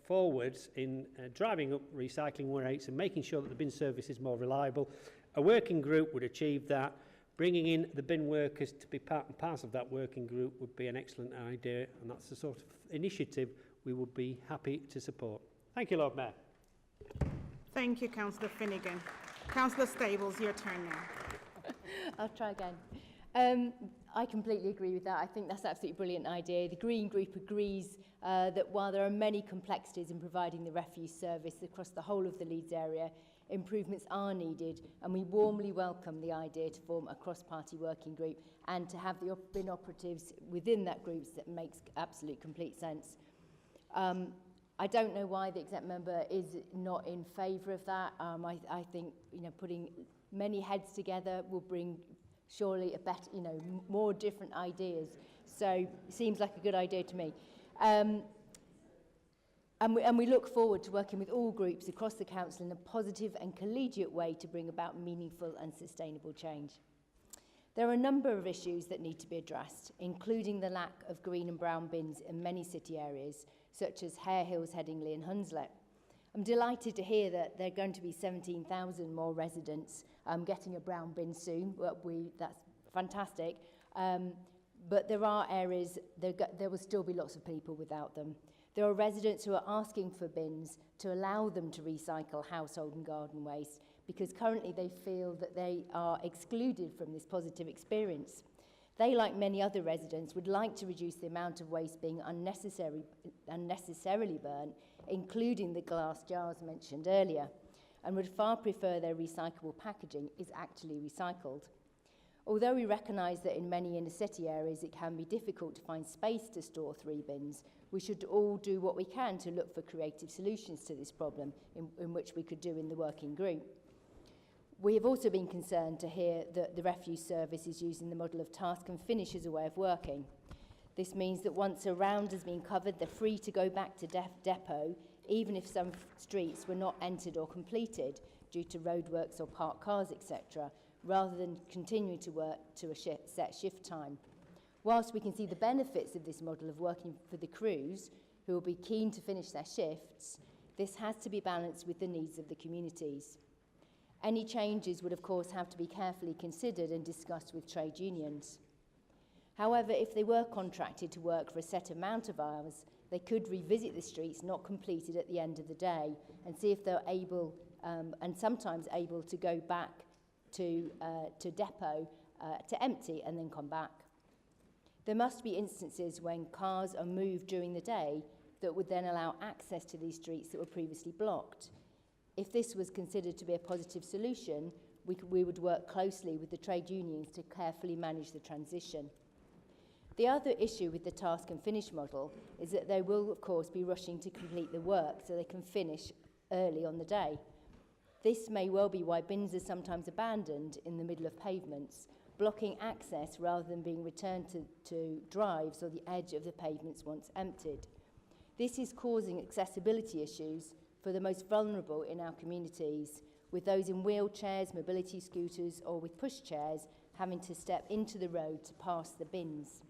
S10: forwards in driving up recycling rates and making sure that the bin service is more reliable. A working group would achieve that. Bringing in the bin workers to be part and parcel of that working group would be an excellent idea, and that's the sort of initiative we would be happy to support. Thank you, Lord Mayor.
S1: Thank you, Councillor Finnegan. Councillor Stables, your turn now.
S17: I'll try again. I completely agree with that. I think that's an absolutely brilliant idea. The Green Group agrees that while there are many complexities in providing the refuse service across the whole of the Leeds area, improvements are needed, and we warmly welcome the idea to form a cross-party working group and to have the bin operatives within that group. That makes absolute complete sense. I don't know why the exec member is not in favour of that. I think putting many heads together will bring surely a better, more different ideas. So it seems like a good idea to me. And we look forward to working with all groups across the council in a positive and collegiate way to bring about meaningful and sustainable change. There are a number of issues that need to be addressed, including the lack of green and brown bins in many city areas, such as Hare Hills, Headingley and Hunslet. I'm delighted to hear that there are going to be 17,000 more residents getting a brown bin soon. That's fantastic. But there are areas, there will still be lots of people without them. There are residents who are asking for bins to allow them to recycle household and garden waste because currently they feel that they are excluded from this positive experience. They, like many other residents, would like to reduce the amount of waste being unnecessarily burnt, including the glass jars mentioned earlier, and would far prefer their recyclable packaging is actually recycled. Although we recognise that in many inner city areas it can be difficult to find space to store 3 bins, we should all do what we can to look for creative solutions to this problem, in which we could do in the working group. We have also been concerned to hear that the refuse service is using the model of task and finish as a way of working. This means that once a round has been covered, they're free to go back to depot, even if some streets were not entered or completed due to roadworks or parked cars, etc., rather than continuing to work to a set shift time. Whilst we can see the benefits of this model of working for the crews, who will be keen to finish their shifts, this has to be balanced with the needs of the communities. Any changes would, of course, have to be carefully considered and discussed with trade unions. However, if they were contracted to work for a set amount of hours, they could revisit the streets not completed at the end of the day and see if they're able, and sometimes able, to go back to depot to empty and then come back. There must be instances when cars are moved during the day that would then allow access to these streets that were previously blocked. If this was considered to be a positive solution, we would work closely with the trade unions to carefully manage the transition. The other issue with the task and finish model is that they will, of course, be rushing to complete the work so they can finish early on the day. This may well be why bins are sometimes abandoned in the middle of pavements, blocking access rather than being returned to drives or the edge of the pavements once emptied. This is causing accessibility issues for the most vulnerable in our communities, with those in wheelchairs, mobility scooters or with pushchairs having to step into the road to pass the bins.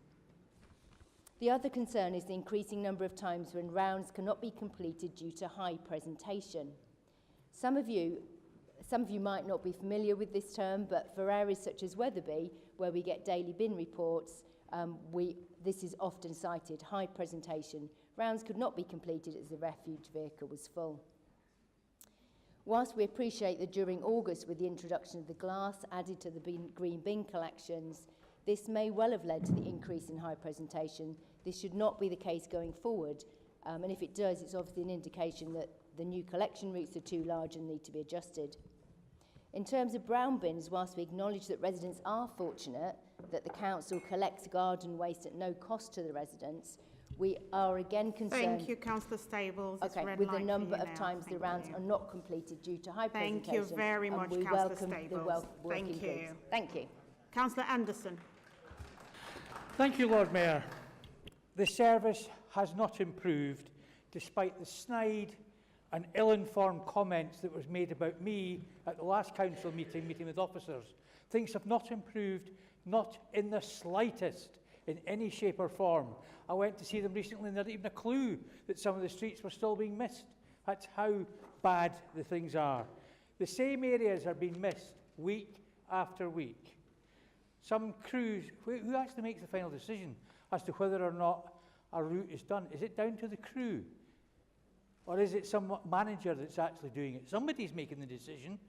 S17: The other concern is the increasing number of times when rounds cannot be completed due to high presentation. Some of you might not be familiar with this term, but for areas such as Wetherby, where we get daily bin reports, this is often cited, high presentation. Rounds could not be completed as the refuge vehicle was full. Whilst we appreciate that during August, with the introduction of the glass added to the green bin collections, this may well have led to the increase in high presentation. This should not be the case going forward, and if it does, it's obviously an indication that the new collection routes are too large and need to be adjusted. In terms of brown bins, whilst we acknowledge that residents are fortunate that the council collects garden waste at no cost to the residents, we are again concerned.
S1: Thank you, Councillor Stables. It's
S17: Okay,
S1: red
S17: with the
S1: light
S17: number
S1: for you
S17: of
S1: now.
S17: times the
S1: Thank
S17: rounds
S1: you.
S17: are not completed due to high
S1: Thank
S17: presentation.
S1: you very much,
S17: and we
S1: Councillor
S17: welcome the
S1: Stables.
S17: working
S1: Thank you.
S17: groups. Thank you.
S1: Councillor Anderson.
S9: Thank you, Lord Mayor. The service has not improved despite the snide and ill-informed comments that was made about me at the last council meeting with officers. Things have not improved, not in the slightest, in any shape or form. I went to see them recently and they hadn't even a clue that some of the streets were still being missed. That's how bad the things are. The same areas are being missed week after week. Some crews, who actually makes the final decision as to whether or not a route is done? Is it down to the crew? Or is it some manager that's actually doing it? Somebody's making the decision,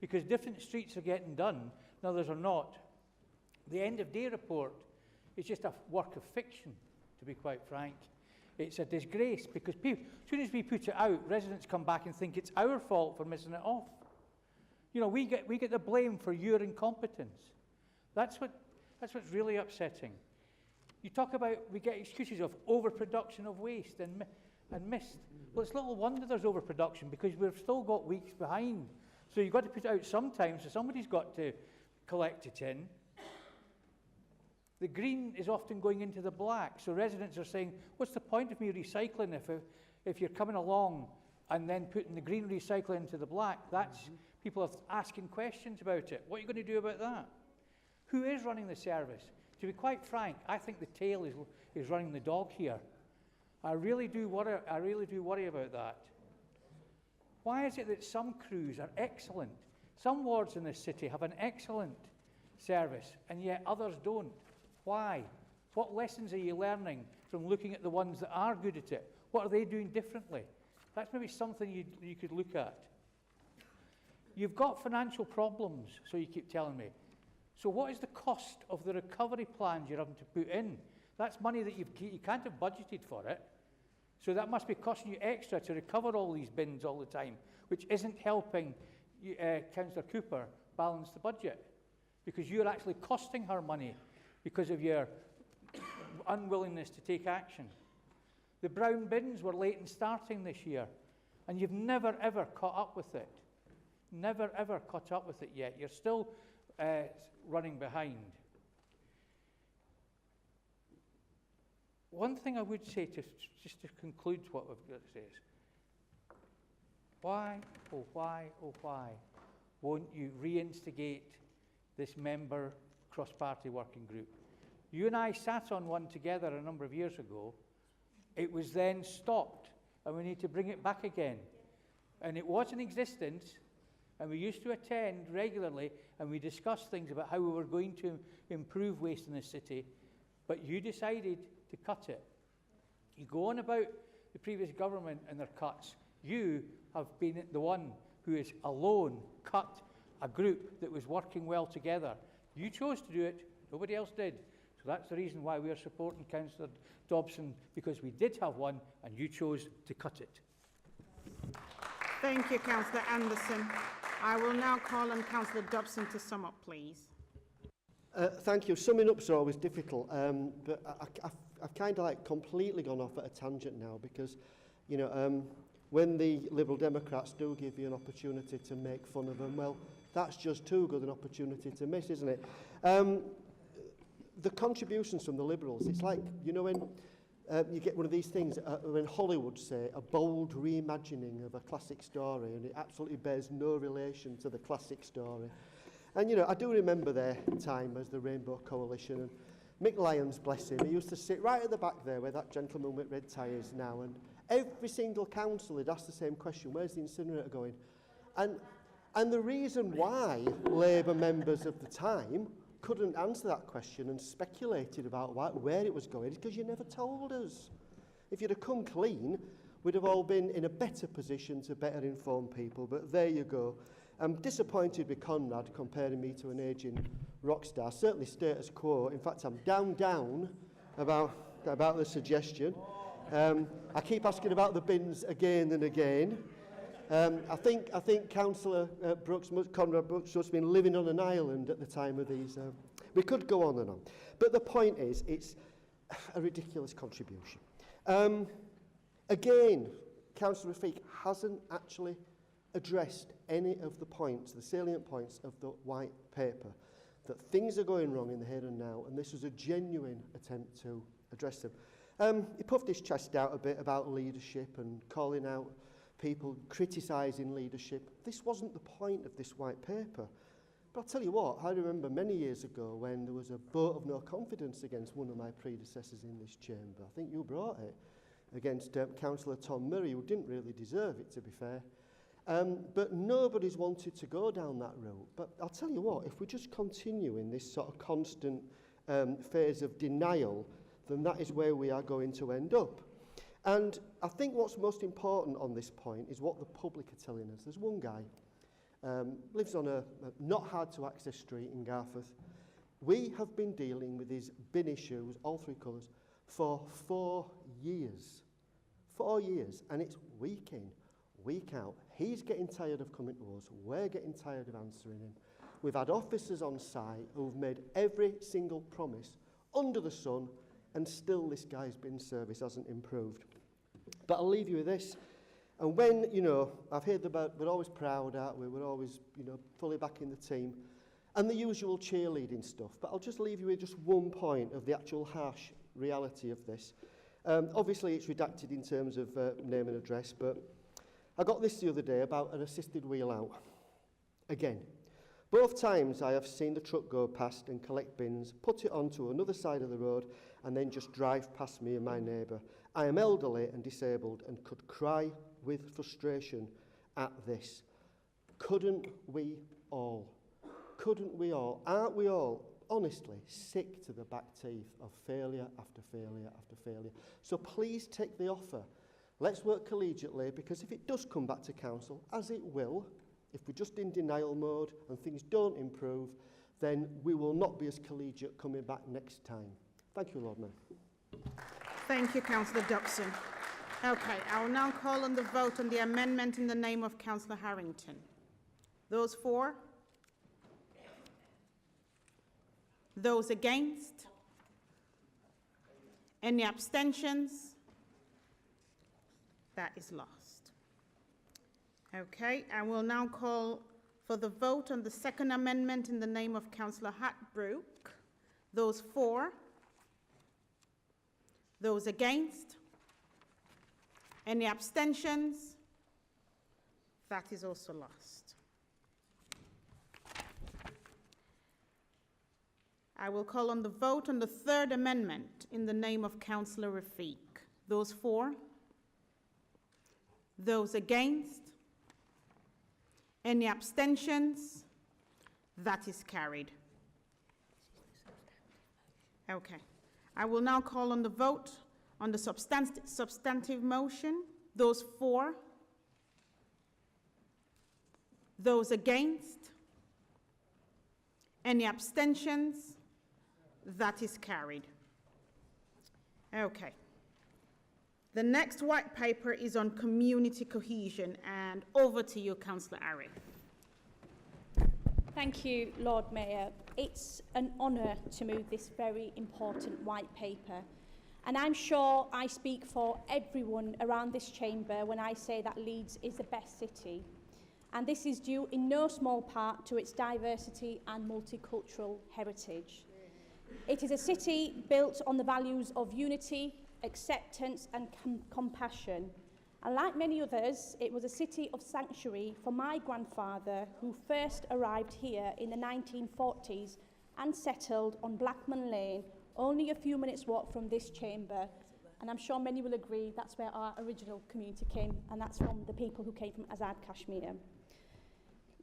S9: because different streets are getting done and others are not. The end of day report is just a work of fiction, to be quite frank. It's a disgrace, because people, as soon as we put it out, residents come back and think it's our fault for missing it off. You know, we get the blame for your incompetence. That's what's really upsetting. You talk about, we get excuses of overproduction of waste and missed. Well, it's little wonder there's overproduction, because we've still got weeks behind. So you've got to put it out sometime, so somebody's got to collect it in. The green is often going into the black, so residents are saying, what's the point of me recycling if you're coming along and then putting the green recycling into the black? That's people are asking questions about it. What are you going to do about that? Who is running the service? To be quite frank, I think the tail is running the dog here. I really do worry about that. Why is it that some crews are excellent? Some wards in this city have an excellent service, and yet others don't. Why? What lessons are you learning from looking at the ones that are good at it? What are they doing differently? That's maybe something you could look at. You've got financial problems, so you keep telling me. So what is the cost of the recovery plans you're having to put in? That's money that you can't have budgeted for it. So that must be costing you extra to recover all these bins all the time, which isn't helping Councillor Cooper balance the budget, because you're actually costing her money because of your unwillingness to take action. The brown bins were late in starting this year, and you've never, ever caught up with it. Never, ever caught up with it yet. You're still running behind. One thing I would say, just to conclude what we've got to say, is why, oh why, oh why, won't you reinstigate this member cross-party working group? You and I sat on one together a number of years ago. It was then stopped, and we need to bring it back again. And it was in existence, and we used to attend regularly, and we discussed things about how we were going to improve waste in this city, but you decided to cut it. You go on about the previous government and their cuts. You have been the one who has alone cut a group that was working well together. You chose to do it, nobody else did. So that's the reason why we are supporting Councillor Dobson, because we did have one and you chose to cut it.
S1: Thank you, Councillor Anderson. I will now call on Councillor Dobson to sum up, please.
S8: Thank you. Summing up's always difficult, but I've kind of like completely gone off at a tangent now, because, you know, when the Liberal Democrats do give you an opportunity to make fun of them, well, that's just too good an opportunity to miss, isn't it? The contributions from the Liberals, it's like, you know, when you get one of these things, when Hollywood say a bold reimagining of a classic story, and it absolutely bears no relation to the classic story. And, you know, I do remember their time as the Rainbow Coalition, and Mick Lyons, bless him, he used to sit right at the back there where that gentleman with red tie is now, and every single council had asked the same question, where's the incinerator going? And the reason why Labour members of the time couldn't answer that question and speculated about where it was going is because you never told us. If you'd have come clean, we'd have all been in a better position to better inform people, but there you go. I'm disappointed with Conrad comparing me to an ageing rock star, certainly status quo. In fact, I'm down about the suggestion. I keep asking about the bins again and again. I think Councillor Conrad Brooks must have been living on an island at the time of these. We could go on and on. But the point is, it's a ridiculous contribution. Again, Councillor Rafiq hasn't actually addressed any of the points, the salient points of the white paper, that things are going wrong in the here and now, and this was a genuine attempt to address them. He puffed his chest out a bit about leadership and calling out people criticising leadership. This wasn't the point of this white paper. But I'll tell you what, I remember many years ago when there was a vote of no confidence against one of my predecessors in this chamber. I think you brought it against Councillor Tom Murray, who didn't really deserve it, to be fair. But nobody's wanted to go down that route. But I'll tell you what, if we just continue in this sort of constant phase of denial, then that is where we are going to end up. And I think what's most important on this point is what the public are telling us. There's one guy, lives on a not hard to access street in Garforth. We have been dealing with these bin issues, all three colours, for 4 years. 4 years, and it's week in, week out. He's getting tired of coming to us. We're getting tired of answering him. We've had officers on site who've made every single promise under the sun, and still this guy's bin service hasn't improved. But I'll leave you with this. And when, I've heard about, we're always proud, aren't we? We're always, fully backing the team. And the usual cheerleading stuff. But I'll just leave you with just one point of the actual harsh reality of this. Obviously, it's redacted in terms of name and address, but I got this the other day about an assisted wheel out. Again, both times I have seen the truck go past and collect bins, put it onto another side of the road, and then just drive past me and my neighbour. I am elderly and disabled and could cry with frustration at this. Couldn't we all? Couldn't we all? Aren't we all, honestly, sick to the back teeth of failure after failure after failure? So please take the offer. Let's work collegiately, because if it does come back to council, as it will, if we're just in denial mode and things don't improve, then we will not be as collegiate coming back next time. Thank you, Lord Mayor.
S1: Thank you, Councillor Dobson. Okay, I will now call on the vote on the amendment in the name of Councillor Harrington. Those for? Those against? Any abstentions? That is lost. Okay, I will now call for the vote on the second amendment in the name of Councillor Hatbrook. Those for? Those against? Any abstentions? That is also lost. I will call on the vote on the third amendment in the name of Councillor Rafiq. Those for? Those against? Any abstentions? That is carried. Okay. I will now call on the vote on the substantive motion. Those for? Those against? Any abstentions? That is carried. Okay. The next white paper is on community cohesion, and over to you, Councillor Arif.
S18: Thank you, Lord Mayor. It's an honour to move this very important white paper, and I'm sure I speak for everyone around this chamber when I say that Leeds is the best city, and this is due in no small part to its diversity and multicultural heritage. It is a city built on the values of unity, acceptance and compassion. And like many others, it was a city of sanctuary for my grandfather, who first arrived here in the 1940s and settled on Blackman Lane, only a few minutes walk from this chamber. And I'm sure many will agree that's where our original community came, and that's from the people who came from Azad Kashmir.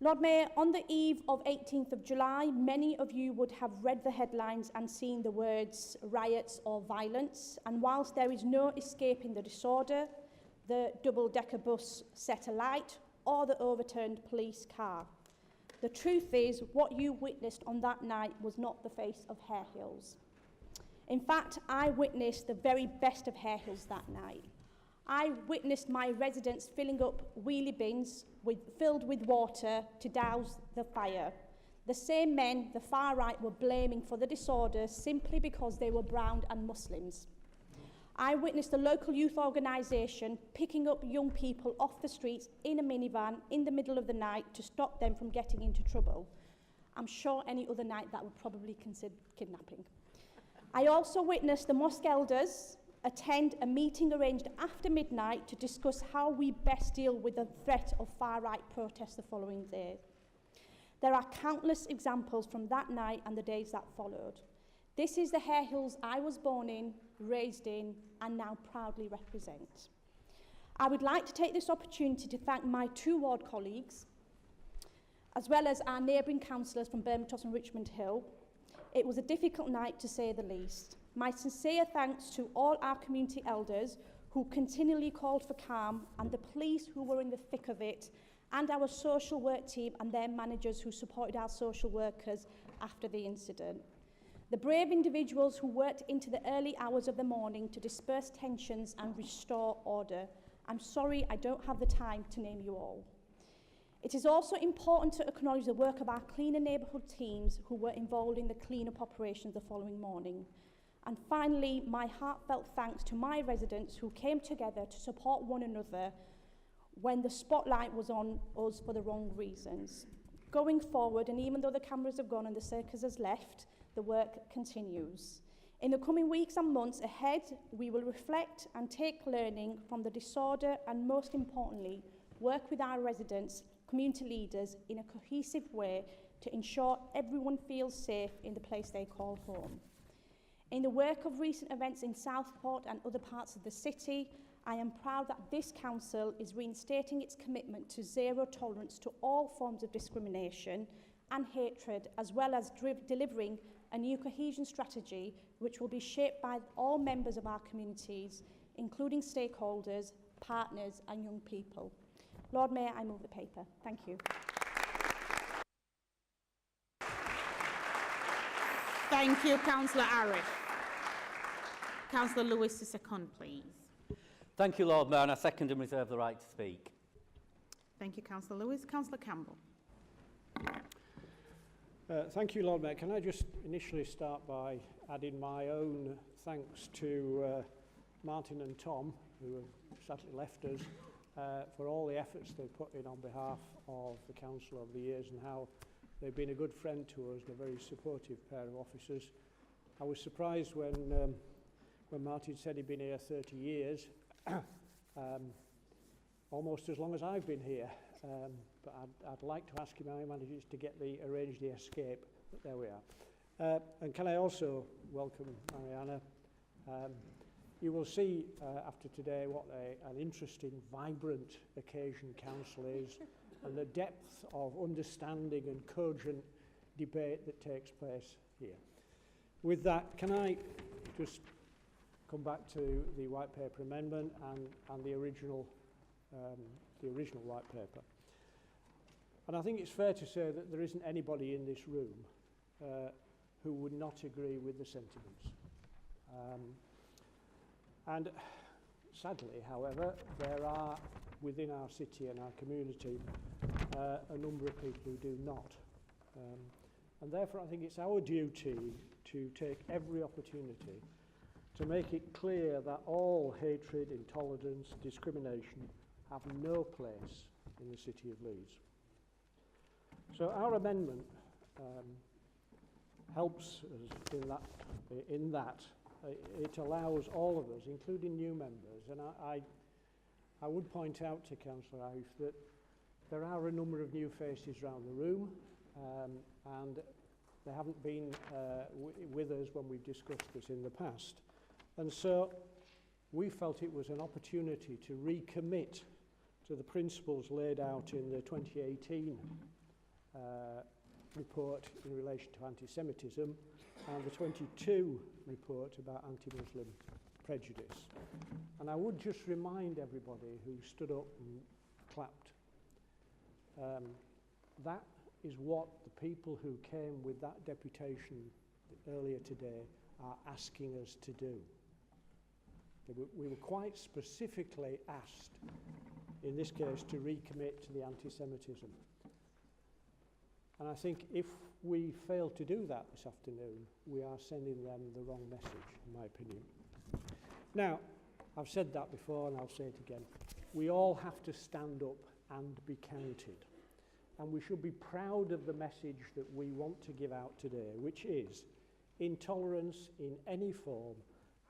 S18: Lord Mayor, on the eve of 18th of July, many of you would have read the headlines and seen the words riots or violence. And whilst there is no escaping the disorder, the double-decker bus set alight, or the overturned police car. The truth is, what you witnessed on that night was not the face of Hare Hills. In fact, I witnessed the very best of Hare Hills that night. I witnessed my residents filling up wheelie bins filled with water to douse the fire. The same men the far right were blaming for the disorder simply because they were brown and Muslims. I witnessed a local youth organisation picking up young people off the streets in a minivan in the middle of the night to stop them from getting into trouble. I'm sure any other night that would probably consider kidnapping. I also witnessed the mosque elders attend a meeting arranged after midnight to discuss how we best deal with the threat of far-right protests the following day. There are countless examples from that night and the days that followed. This is the Hare Hills I was born in, raised in, and now proudly represent. I would like to take this opportunity to thank my 2 ward colleagues, as well as our neighbouring councillors from Bermontos and Richmond Hill. It was a difficult night, to say the least. My sincere thanks to all our community elders who continually called for calm, and the police who were in the thick of it, and our social work team and their managers who supported our social workers after the incident. The brave individuals who worked into the early hours of the morning to disperse tensions and restore order. I'm sorry I don't have the time to name you all. It is also important to acknowledge the work of our cleaner neighbourhood teams who were involved in the clean-up operations the following morning. And finally, my heartfelt thanks to my residents who came together to support one another when the spotlight was on us for the wrong reasons. Going forward, and even though the cameras have gone and the circus has left, the work continues. In the coming weeks and months ahead, we will reflect and take learning from the disorder and, most importantly, work with our residents, community leaders in a cohesive way to ensure everyone feels safe in the place they call home. In the wake of recent events in Southport and other parts of the city, I am proud that this council is reinstating its commitment to zero tolerance to all forms of discrimination and hatred, as well as delivering a new cohesion strategy which will be shaped by all members of our communities, including stakeholders, partners and young people. Lord Mayor, I move the paper. Thank you.
S1: Thank you, Councillor Arif. Councillor Lewis to second, please.
S19: Thank you, Lord Mayor, and I second and reserve the right to speak.
S1: Thank you, Councillor Lewis. Councillor Campbell.
S10: Thank you, Lord Mayor. Can I just initially start by adding my own thanks to Martin and Tom, who have sadly left us, for all the efforts they've put in on behalf of the council over the years and how they've been a good friend to us and a very supportive pair of officers. I was surprised when Martin said he'd been here 30 years, almost as long as I've been here. But I'd like to ask him how he manages to arrange the escape, but there we are. And can I also welcome Mariana? You will see after today what an interesting, vibrant occasion council is and the depth of understanding and cogent debate that takes place here. With that, can I just come back to the white paper amendment and the original white paper? And I think it's fair to say that there isn't anybody in this room who would not agree with the sentiments. And sadly, however, there are within our city and our community a number of people who do not. And therefore I think it's our duty to take every opportunity to make it clear that all hatred, intolerance, discrimination have no place in the city of Leeds. So our amendment helps us in that. It allows all of us, including new members, and I would point out to Councillor Arif that there are a number of new faces around the room, and they haven't been with us when we've discussed this in the past. And so we felt it was an opportunity to recommit to the principles laid out in the 2018 report in relation to anti-Semitism and the 22 report about anti-Muslim prejudice. And I would just remind everybody who stood up and clapped, that is what the people who came with that deputation earlier today are asking us to do. We were quite specifically asked, in this case, to recommit to the anti-Semitism. And I think if we fail to do that this afternoon, we are sending them the wrong message, in my opinion. Now, I've said that before and I'll say it again. We all have to stand up and be counted. And we should be proud of the message that we want to give out today, which is intolerance in any form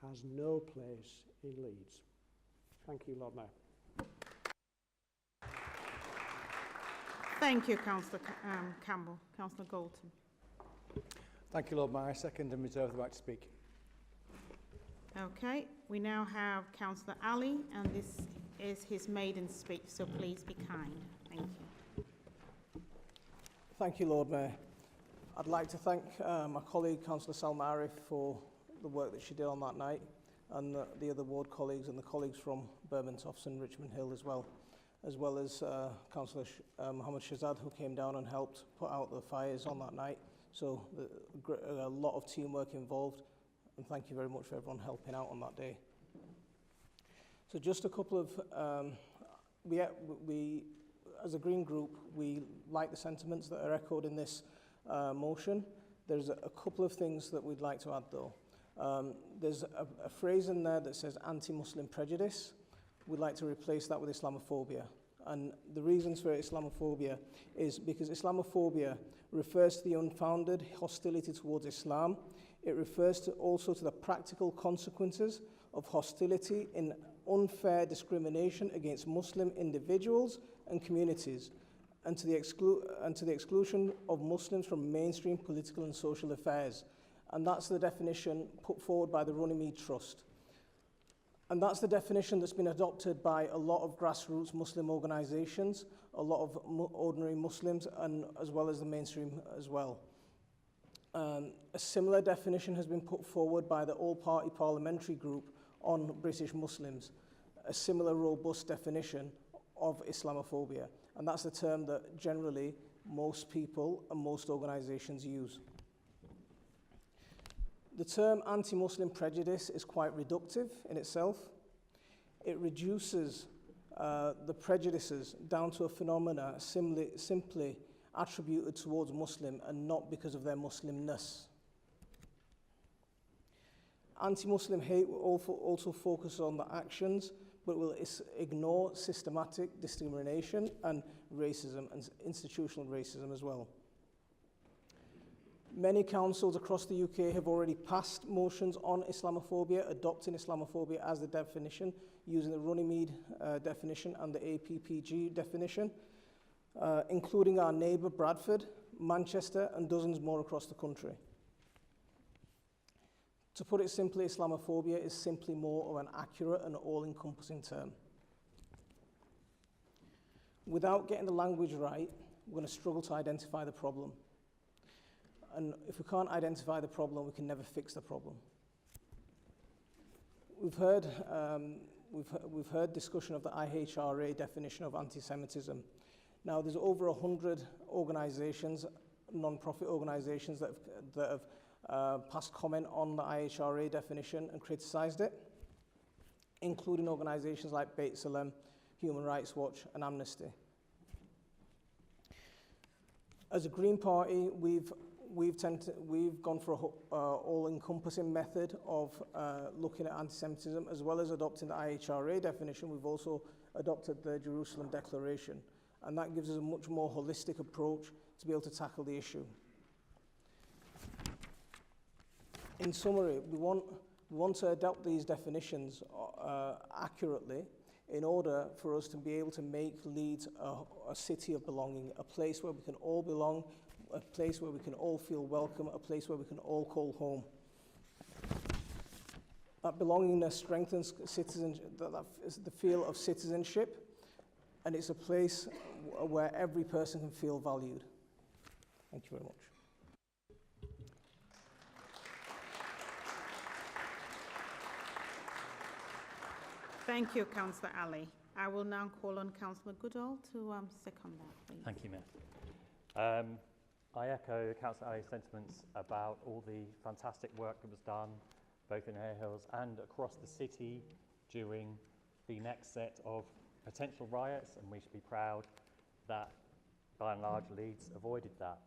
S10: has no place in Leeds. Thank you, Lord Mayor.
S1: Thank you, Councillor Campbell. Councillor Galton.
S15: Thank you, Lord Mayor. I second and reserve the right to speak.
S1: Okay, we now have Councillor Ali, and this is his maiden speech, so please be kind. Thank you.
S20: Thank you, Lord Mayor. I'd like to thank my colleague, Councillor Salma Arif, for the work that she did on that night, and the other ward colleagues and the colleagues from Bermontoffs and Richmond Hill as well as Councillor Mohammed Shazad, who came down and helped put out the fires on that night. So a lot of teamwork involved, and thank you very much for everyone helping out on that day. So just a couple of, we as a Green Group, we like the sentiments that are echoed in this motion. There's a couple of things that we'd like to add though. There's a phrase in there that says anti-Muslim prejudice. We'd like to replace that with Islamophobia. And the reasons for Islamophobia is because Islamophobia refers to the unfounded hostility towards Islam. It refers also to the practical consequences of hostility in unfair discrimination against Muslim individuals and communities, and to the exclusion of Muslims from mainstream political and social affairs. And that's the definition put forward by the Runnymede Trust. And that's the definition that's been adopted by a lot of grassroots Muslim organisations, a lot of ordinary Muslims, and as well as the mainstream as well. A similar definition has been put forward by the All-Party Parliamentary Group on British Muslims, a similar robust definition of Islamophobia. And that's the term that generally most people and most organisations use. The term anti-Muslim prejudice is quite reductive in itself. It reduces the prejudices down to a phenomena simply attributed towards Muslim and not because of their Muslimness. Anti-Muslim hate will also focus on the actions, but will ignore systematic discrimination and racism and institutional racism as well. Many councils across the UK have already passed motions on Islamophobia, adopting Islamophobia as the definition, using the Runnymede definition and the APPG definition, including our neighbour Bradford, Manchester, and dozens more across the country. To put it simply, Islamophobia is simply more of an accurate and all-encompassing term. Without getting the language right, we're going to struggle to identify the problem. And if we can't identify the problem, we can never fix the problem. We've heard discussion of the IHRA definition of anti-Semitism. Now, there's over 100 organisations, non-profit organisations that have passed comment on the IHRA definition and criticised it, including organisations like Beit Salem, Human Rights Watch, and Amnesty. As a Green Party, we've gone for an all-encompassing method of looking at anti-Semitism, as well as adopting the IHRA definition. We've also adopted the Jerusalem Declaration, and that gives us a much more holistic approach to be able to tackle the issue. In summary, we want to adopt these definitions accurately in order for us to be able to make Leeds a city of belonging, a place where we can all belong, a place where we can all feel welcome, a place where we can all call home. That belongingness strengthens the feel of citizenship, and it's a place where every person can feel valued. Thank you very much.
S1: Thank you, Councillor Ali. I will now call on Councillor Goodall to second that, please.
S6: Thank you, Mayor. I echo Councillor Ali's sentiments about all the fantastic work that was done, both in Hare Hills and across the city during the next set of potential riots, and we should be proud that, by and large, Leeds avoided that.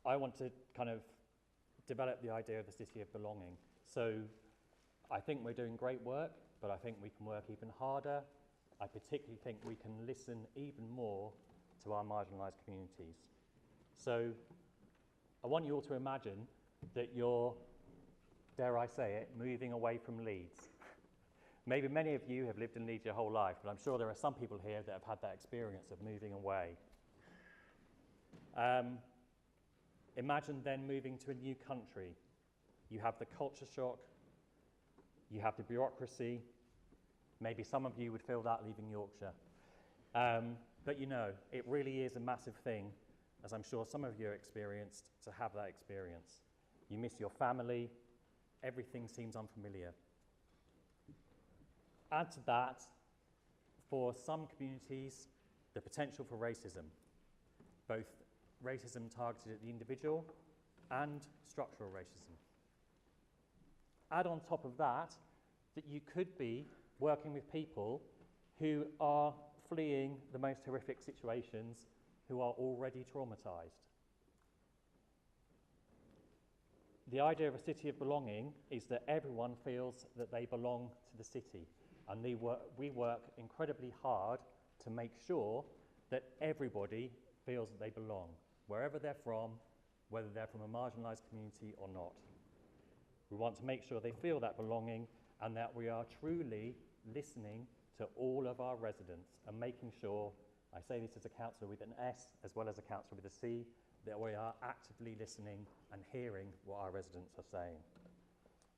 S6: I want to kind of develop the idea of the city of belonging. So I think we're doing great work, but I think we can work even harder. I particularly think we can listen even more to our marginalised communities. So I want you all to imagine that you're, dare I say it, moving away from Leeds. Maybe many of you have lived in Leeds your whole life, but I'm sure there are some people here that have had that experience of moving away. Imagine then moving to a new country. You have the culture shock, you have the bureaucracy. Maybe some of you would feel that leaving Yorkshire. But you know, it really is a massive thing, as I'm sure some of you experienced, to have that experience. You miss your family, everything seems unfamiliar. Add to that, for some communities, the potential for racism, both racism targeted at the individual and structural racism. Add on top of that you could be working with people who are fleeing the most horrific situations, who are already traumatised. The idea of a city of belonging is that everyone feels that they belong to the city, and we work incredibly hard to make sure that everybody feels that they belong, wherever they're from, whether they're from a marginalised community or not. We want to make sure they feel that belonging and that we are truly listening to all of our residents and making sure, I say this as a councillor with an S as well as a councillor with a C, that we are actively listening and hearing what our residents are saying.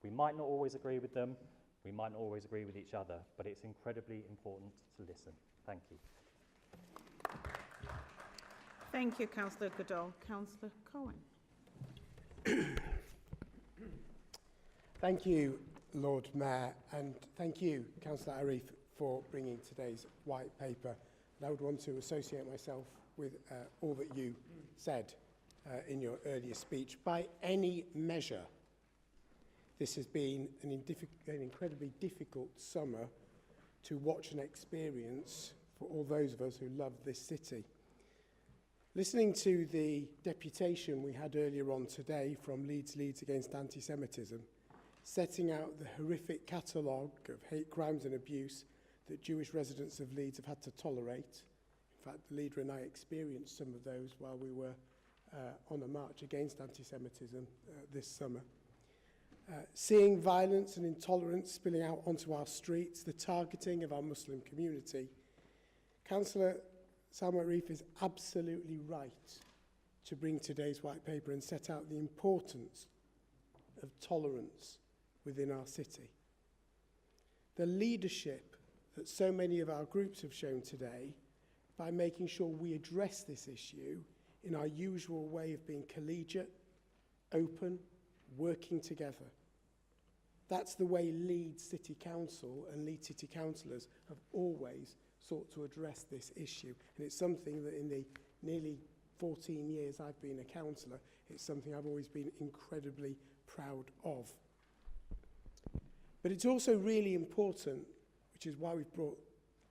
S6: We might not always agree with them, we might not always agree with each other, but it's incredibly important to listen. Thank you.
S1: Thank you, Councillor Goodall. Councillor Cohen.
S21: Thank you, Lord Mayor, and thank you, Councillor Arif, for bringing today's white paper. And I would want to associate myself with all that you said in your earlier speech. By any measure, this has been an incredibly difficult summer to watch and experience for all those of us who love this city. Listening to the deputation we had earlier on today from Leeds Against Anti-Semitism, setting out the horrific catalogue of hate crimes and abuse that Jewish residents of Leeds have had to tolerate. In fact, the leader and I experienced some of those while we were on a march against anti-Semitism this summer. Seeing violence and intolerance spilling out onto our streets, the targeting of our Muslim community, Councillor Salma Arif is absolutely right to bring today's white paper and set out the importance of tolerance within our city. The leadership that so many of our groups have shown today by making sure we address this issue in our usual way of being collegiate, open, working together. That's the way Leeds City Council and Leeds City Councillors have always sought to address this issue. And it's something that in the nearly 14 years I've been a councillor, it's something I've always been incredibly proud of. But it's also really important, which is why we've brought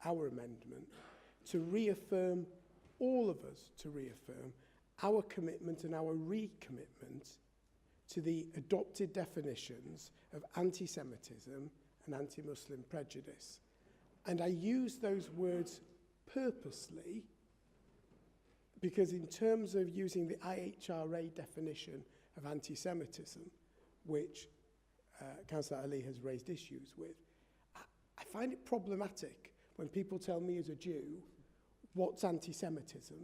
S21: our amendment, to reaffirm, all of us to reaffirm, our commitment and our recommitment to the adopted definitions of anti-Semitism and anti-Muslim prejudice. And I use those words purposely because in terms of using the IHRA definition of anti-Semitism, which Councillor Ali has raised issues with, I find it problematic when people tell me as a Jew, what's anti-Semitism?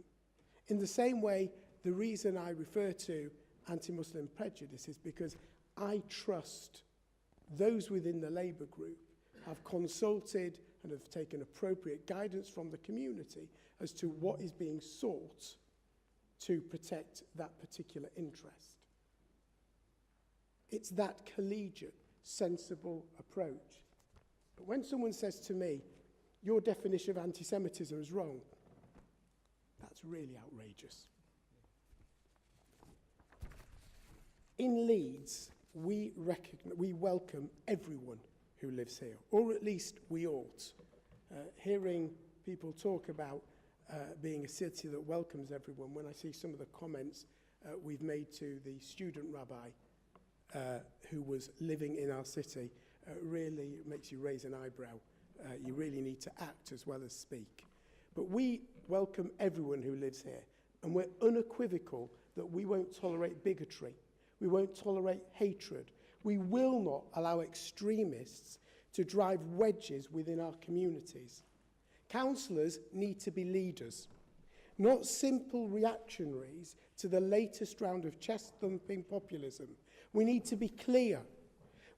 S21: In the same way, the reason I refer to anti-Muslim prejudice is because I trust those within the Labour group have consulted and have taken appropriate guidance from the community as to what is being sought to protect that particular interest. It's that collegiate, sensible approach. But when someone says to me, your definition of anti-Semitism is wrong, that's really outrageous. In Leeds, we welcome everyone who lives here, or at least we ought. Hearing people talk about being a city that welcomes everyone, when I see some of the comments we've made to the student rabbi who was living in our city, really makes you raise an eyebrow. You really need to act as well as speak. But we welcome everyone who lives here, and we're unequivocal that we won't tolerate bigotry. We won't tolerate hatred. We will not allow extremists to drive wedges within our communities. Councillors need to be leaders, not simple reactionaries to the latest round of chest-thumping populism. We need to be clear.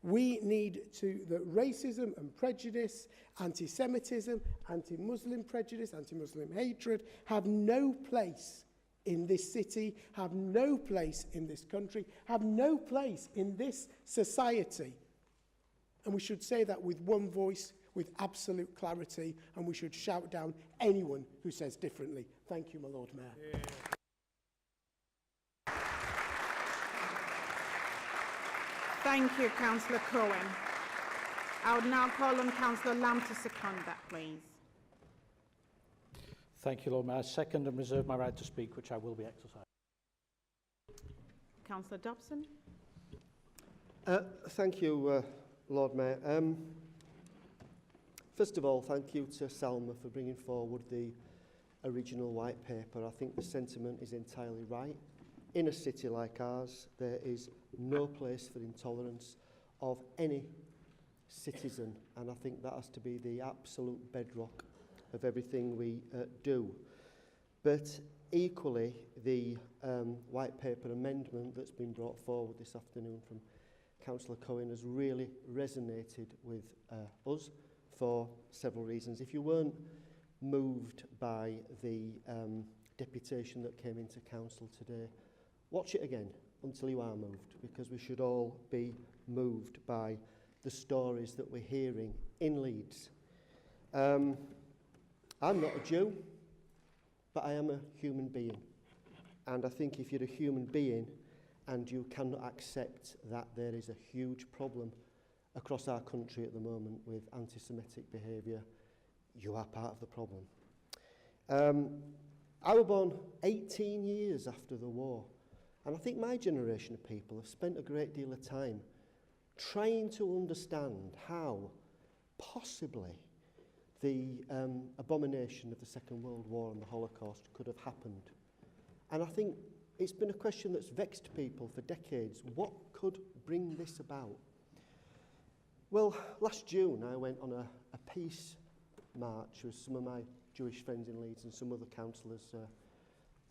S21: We need to, that racism and prejudice, anti-Semitism, anti-Muslim prejudice, anti-Muslim hatred have no place in this city, have no place in this country, have no place in this society. And we should say that with one voice, with absolute clarity, and we should shout down anyone who says differently. Thank you, my Lord Mayor.
S1: Yeah. Thank you, Councillor Cohen. I would now call on Councillor Lamb to second that, please.
S2: Thank you, Lord Mayor. I second and reserve my right to speak, which I will be exercising.
S1: Councillor Dobson.
S8: Thank you, Lord Mayor. First of all, thank you to Salma for bringing forward the original white paper. I think the sentiment is entirely right. In a city like ours, there is no place for intolerance of any citizen, and I think that has to be the absolute bedrock of everything we do. But equally, the white paper amendment that's been brought forward this afternoon from Councillor Cohen has really resonated with us for several reasons. If you weren't moved by the deputation that came into council today, watch it again until you are moved, because we should all be moved by the stories that we're hearing in Leeds. I'm not a Jew, but I am a human being. And I think if you're a human being and you cannot accept that there is a huge problem across our country at the moment with anti-Semitic behaviour, you are part of the problem. I was born 18 years after the war, and I think my generation of people have spent a great deal of time trying to understand how possibly the abomination of the Second World War and the Holocaust could have happened. And I think it's been a question that's vexed people for decades. What could bring this about? Well, last June I went on a peace march with some of my Jewish friends in Leeds and some other councillors,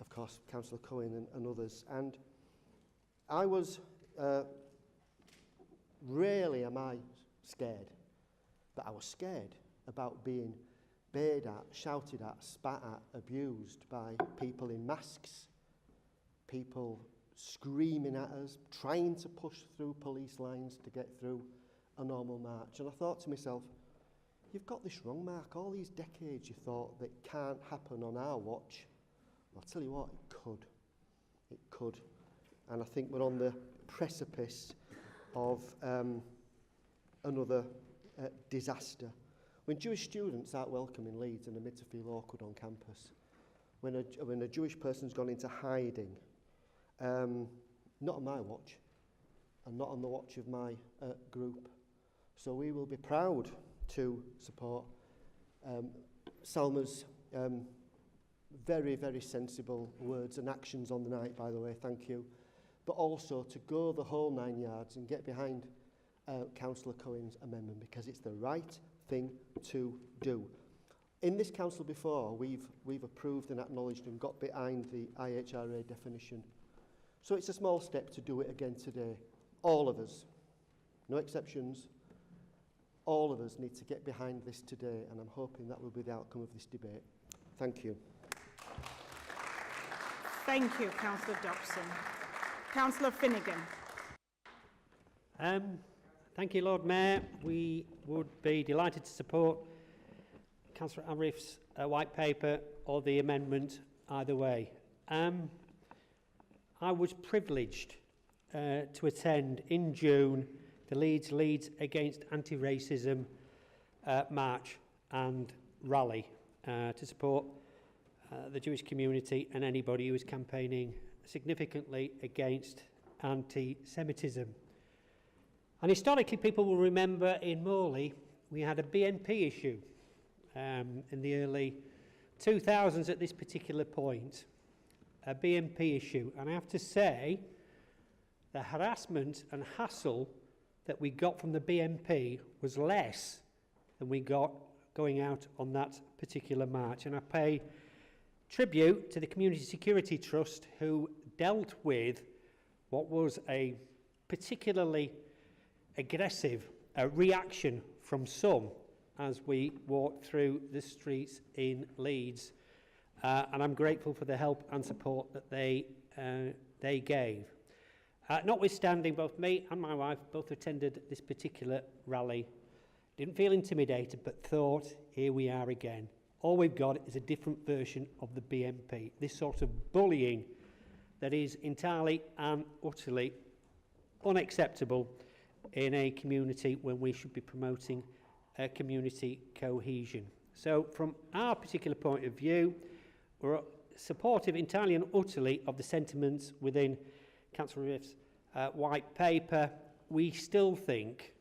S8: of course, Councillor Cohen and others. And I was, rarely am I scared, but I was scared about being bayed at, shouted at, spat at, abused by people in masks, people screaming at us, trying to push through police lines to get through a normal march. And I thought to myself, you've got this wrong, Mark. All these decades you thought that can't happen on our watch. I'll tell you what, it could. It could. And I think we're on the precipice of another disaster. When Jewish students aren't welcome in Leeds and are made to feel awkward on campus, when a Jewish person's gone into hiding, not on my watch, and not on the watch of my group. So we will be proud to support Salma's very, very sensible words and actions on the night, by the way, thank you. But also to go the whole 9 yards and get behind Councillor Cohen's amendment, because it's the right thing to do. In this council before, we've approved and acknowledged and got behind the IHRA definition. So it's a small step to do it again today. All of us, no exceptions, all of us need to get behind this today, and I'm hoping that will be the outcome of this debate. Thank you.
S1: Thank you, Councillor Dobson. Councillor Finnegan.
S10: Thank you, Lord Mayor. We would be delighted to support Councillor Arif's white paper or the amendment either way. I was privileged to attend in June the Leeds Against Anti-Racism march and rally to support the Jewish community and anybody who is campaigning significantly against anti-Semitism. And historically, people will remember in Morley we had a BNP issue in the early 2000s at this particular point, a BNP issue. And I have to say, the harassment and hassle that we got from the BNP was less than we got going out on that particular march. And I pay tribute to the Community Security Trust, who dealt with what was a particularly aggressive reaction from some as we walked through the streets in Leeds. And I'm grateful for the help and support that they gave. Notwithstanding, both me and my wife both attended this particular rally. Didn't feel intimidated, but thought, here we are again. All we've got is a different version of the BNP. This sort of bullying that is entirely and utterly unacceptable in a community when we should be promoting community cohesion. So from our particular point of view, we're supportive entirely and utterly of the sentiments within Councillor Riff's white paper. We still think,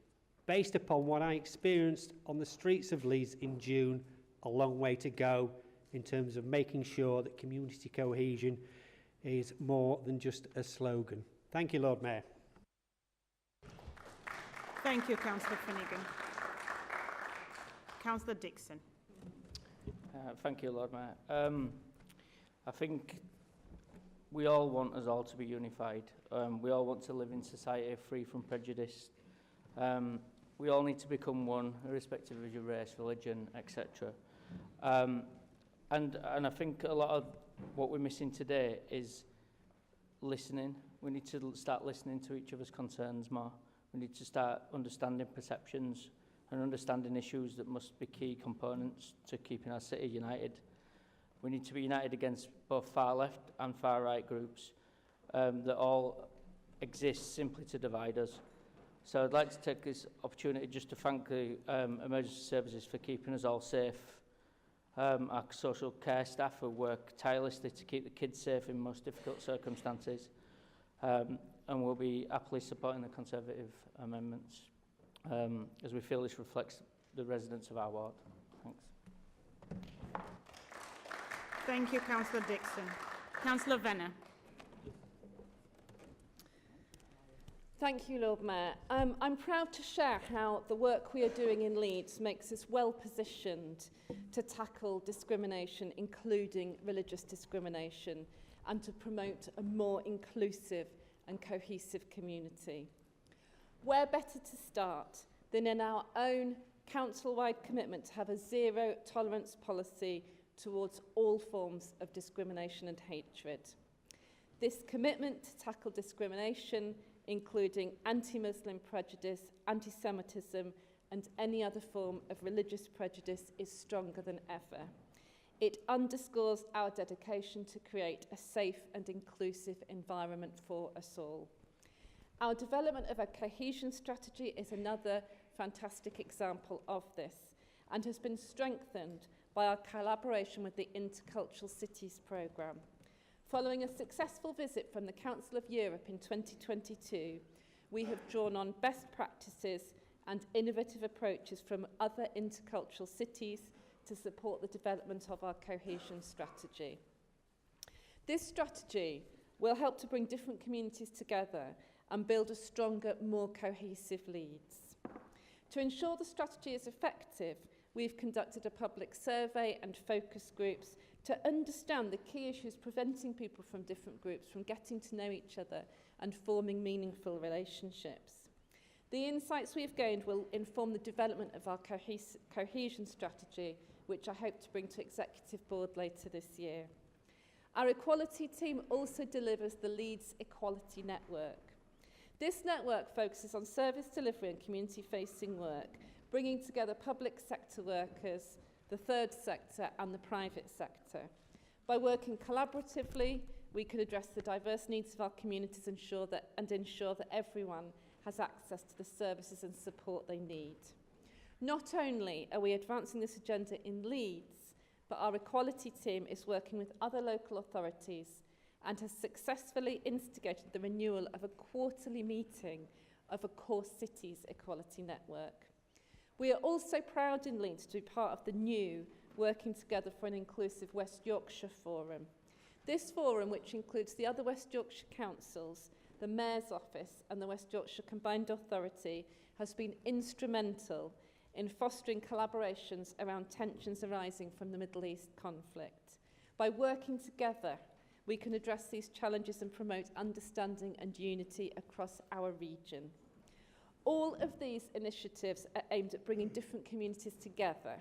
S10: based upon what I experienced on the streets of Leeds in June, a long way to go in terms of making sure that community cohesion is more than just a slogan. Thank you, Lord Mayor.
S1: Thank you, Councillor Finnegan. Councillor Dixon.
S11: Thank you, Lord Mayor. I think we all want us all to be unified. We all want to live in society free from prejudice. We all need to become one, irrespective of your race, religion, etc. And I think a lot of what we're missing today is listening. We need to start listening to each other's concerns more. We need to start understanding perceptions and understanding issues that must be key components to keeping our city united. We need to be united against both far left and far right groups that all exist simply to divide us. So I'd like to take this opportunity just to thank the emergency services for keeping us all safe. Our social care staff who work tirelessly to keep the kids safe in most difficult circumstances. And we'll be happily supporting the Conservative amendments as we feel this reflects the residents of our ward. Thanks.
S1: Thank you, Councillor Dixon. Councillor Venner.
S3: Thank you, Lord Mayor. I'm proud to share how the work we are doing in Leeds makes us well positioned to tackle discrimination, including religious discrimination, and to promote a more inclusive and cohesive community. Where better to start than in our own council-wide commitment to have a zero tolerance policy towards all forms of discrimination and hatred. This commitment to tackle discrimination, including anti-Muslim prejudice, anti-Semitism, and any other form of religious prejudice, is stronger than ever. It underscores our dedication to create a safe and inclusive environment for us all. Our development of a cohesion strategy is another fantastic example of this and has been strengthened by our collaboration with the Intercultural Cities programme. Following a successful visit from the Council of Europe in 2022, we have drawn on best practices and innovative approaches from other intercultural cities to support the development of our cohesion strategy. This strategy will help to bring different communities together and build a stronger, more cohesive Leeds. To ensure the strategy is effective, we've conducted a public survey and focus groups to understand the key issues preventing people from different groups from getting to know each other and forming meaningful relationships. The insights we've gained will inform the development of our cohesion strategy, which I hope to bring to Executive Board later this year. Our equality team also delivers the Leeds Equality Network. This network focuses on service delivery and community-facing work, bringing together public sector workers, the third sector and the private sector. By working collaboratively, we can address the diverse needs of our communities and ensure that everyone has access to the services and support they need. Not only are we advancing this agenda in Leeds, but our equality team is working with other local authorities and has successfully instigated the renewal of a quarterly meeting of a core cities equality network. We are also proud in Leeds to be part of the new Working Together for an Inclusive West Yorkshire Forum. This forum, which includes the other West Yorkshire councils, the Mayor's Office and the West Yorkshire Combined Authority, has been instrumental in fostering collaborations around tensions arising from the Middle East conflict. By working together, we can address these challenges and promote understanding and unity across our region. All of these initiatives are aimed at bringing different communities together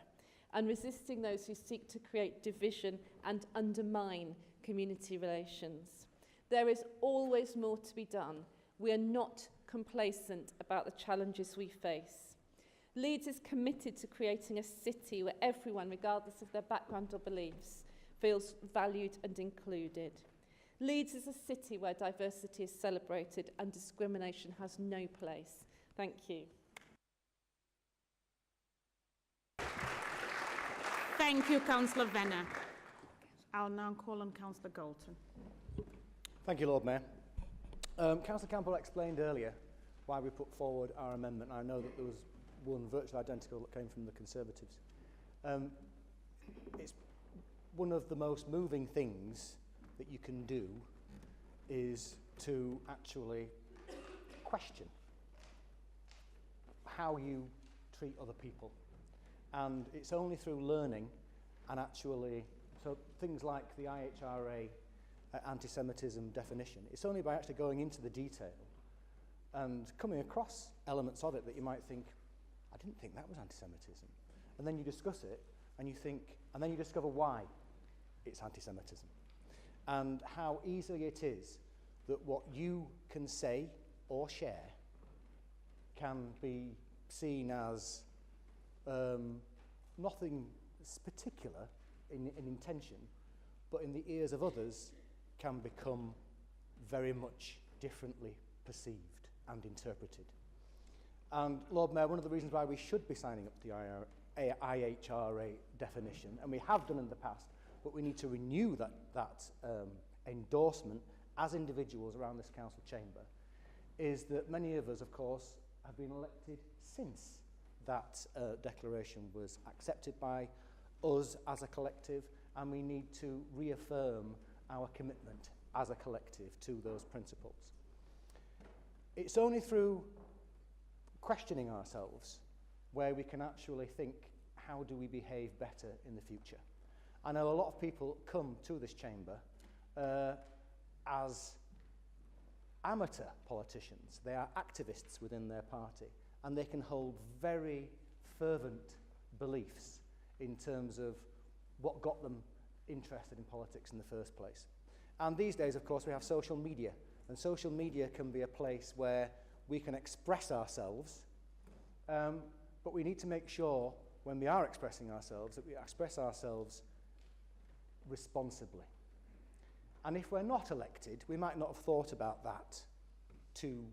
S3: and resisting those who seek to create division and undermine community relations. There is always more to be done. We are not complacent about the challenges we face. Leeds is committed to creating a city where everyone, regardless of their background or beliefs, feels valued and included. Leeds is a city where diversity is celebrated and discrimination has no place. Thank you.
S1: Thank you, Councillor Venner. I'll now call on Councillor Galton.
S15: Thank you, Lord Mayor. Councillor Campbell explained earlier why we put forward our amendment. I know that there was one virtually identical that came from the Conservatives. It's one of the most moving things that you can do is to actually question how you treat other people. And it's only through learning and actually, so things like the IHRA anti-Semitism definition, it's only by actually going into the detail and coming across elements of it that you might think, I didn't think that was anti-Semitism. And then you discuss it and you think, and then you discover why it's anti-Semitism. And how easy it is that what you can say or share can be seen as nothing particular in intention, but in the ears of others can become very much differently perceived and interpreted. And Lord Mayor, one of the reasons why we should be signing up to the IHRA definition, and we have done in the past, but we need to renew that endorsement as individuals around this council chamber, is that many of us, of course, have been elected since that declaration was accepted by us as a collective, and we need to reaffirm our commitment as a collective to those principles. It's only through questioning ourselves where we can actually think, how do we behave better in the future? I know a lot of people come to this chamber as amateur politicians. They are activists within their party, and they can hold very fervent beliefs in terms of what got them interested in politics in the first place. And these days, of course, we have social media, and social media can be a place where we can express ourselves, but we need to make sure when we are expressing ourselves that we express ourselves responsibly. And if we're not elected, we might not have thought about that too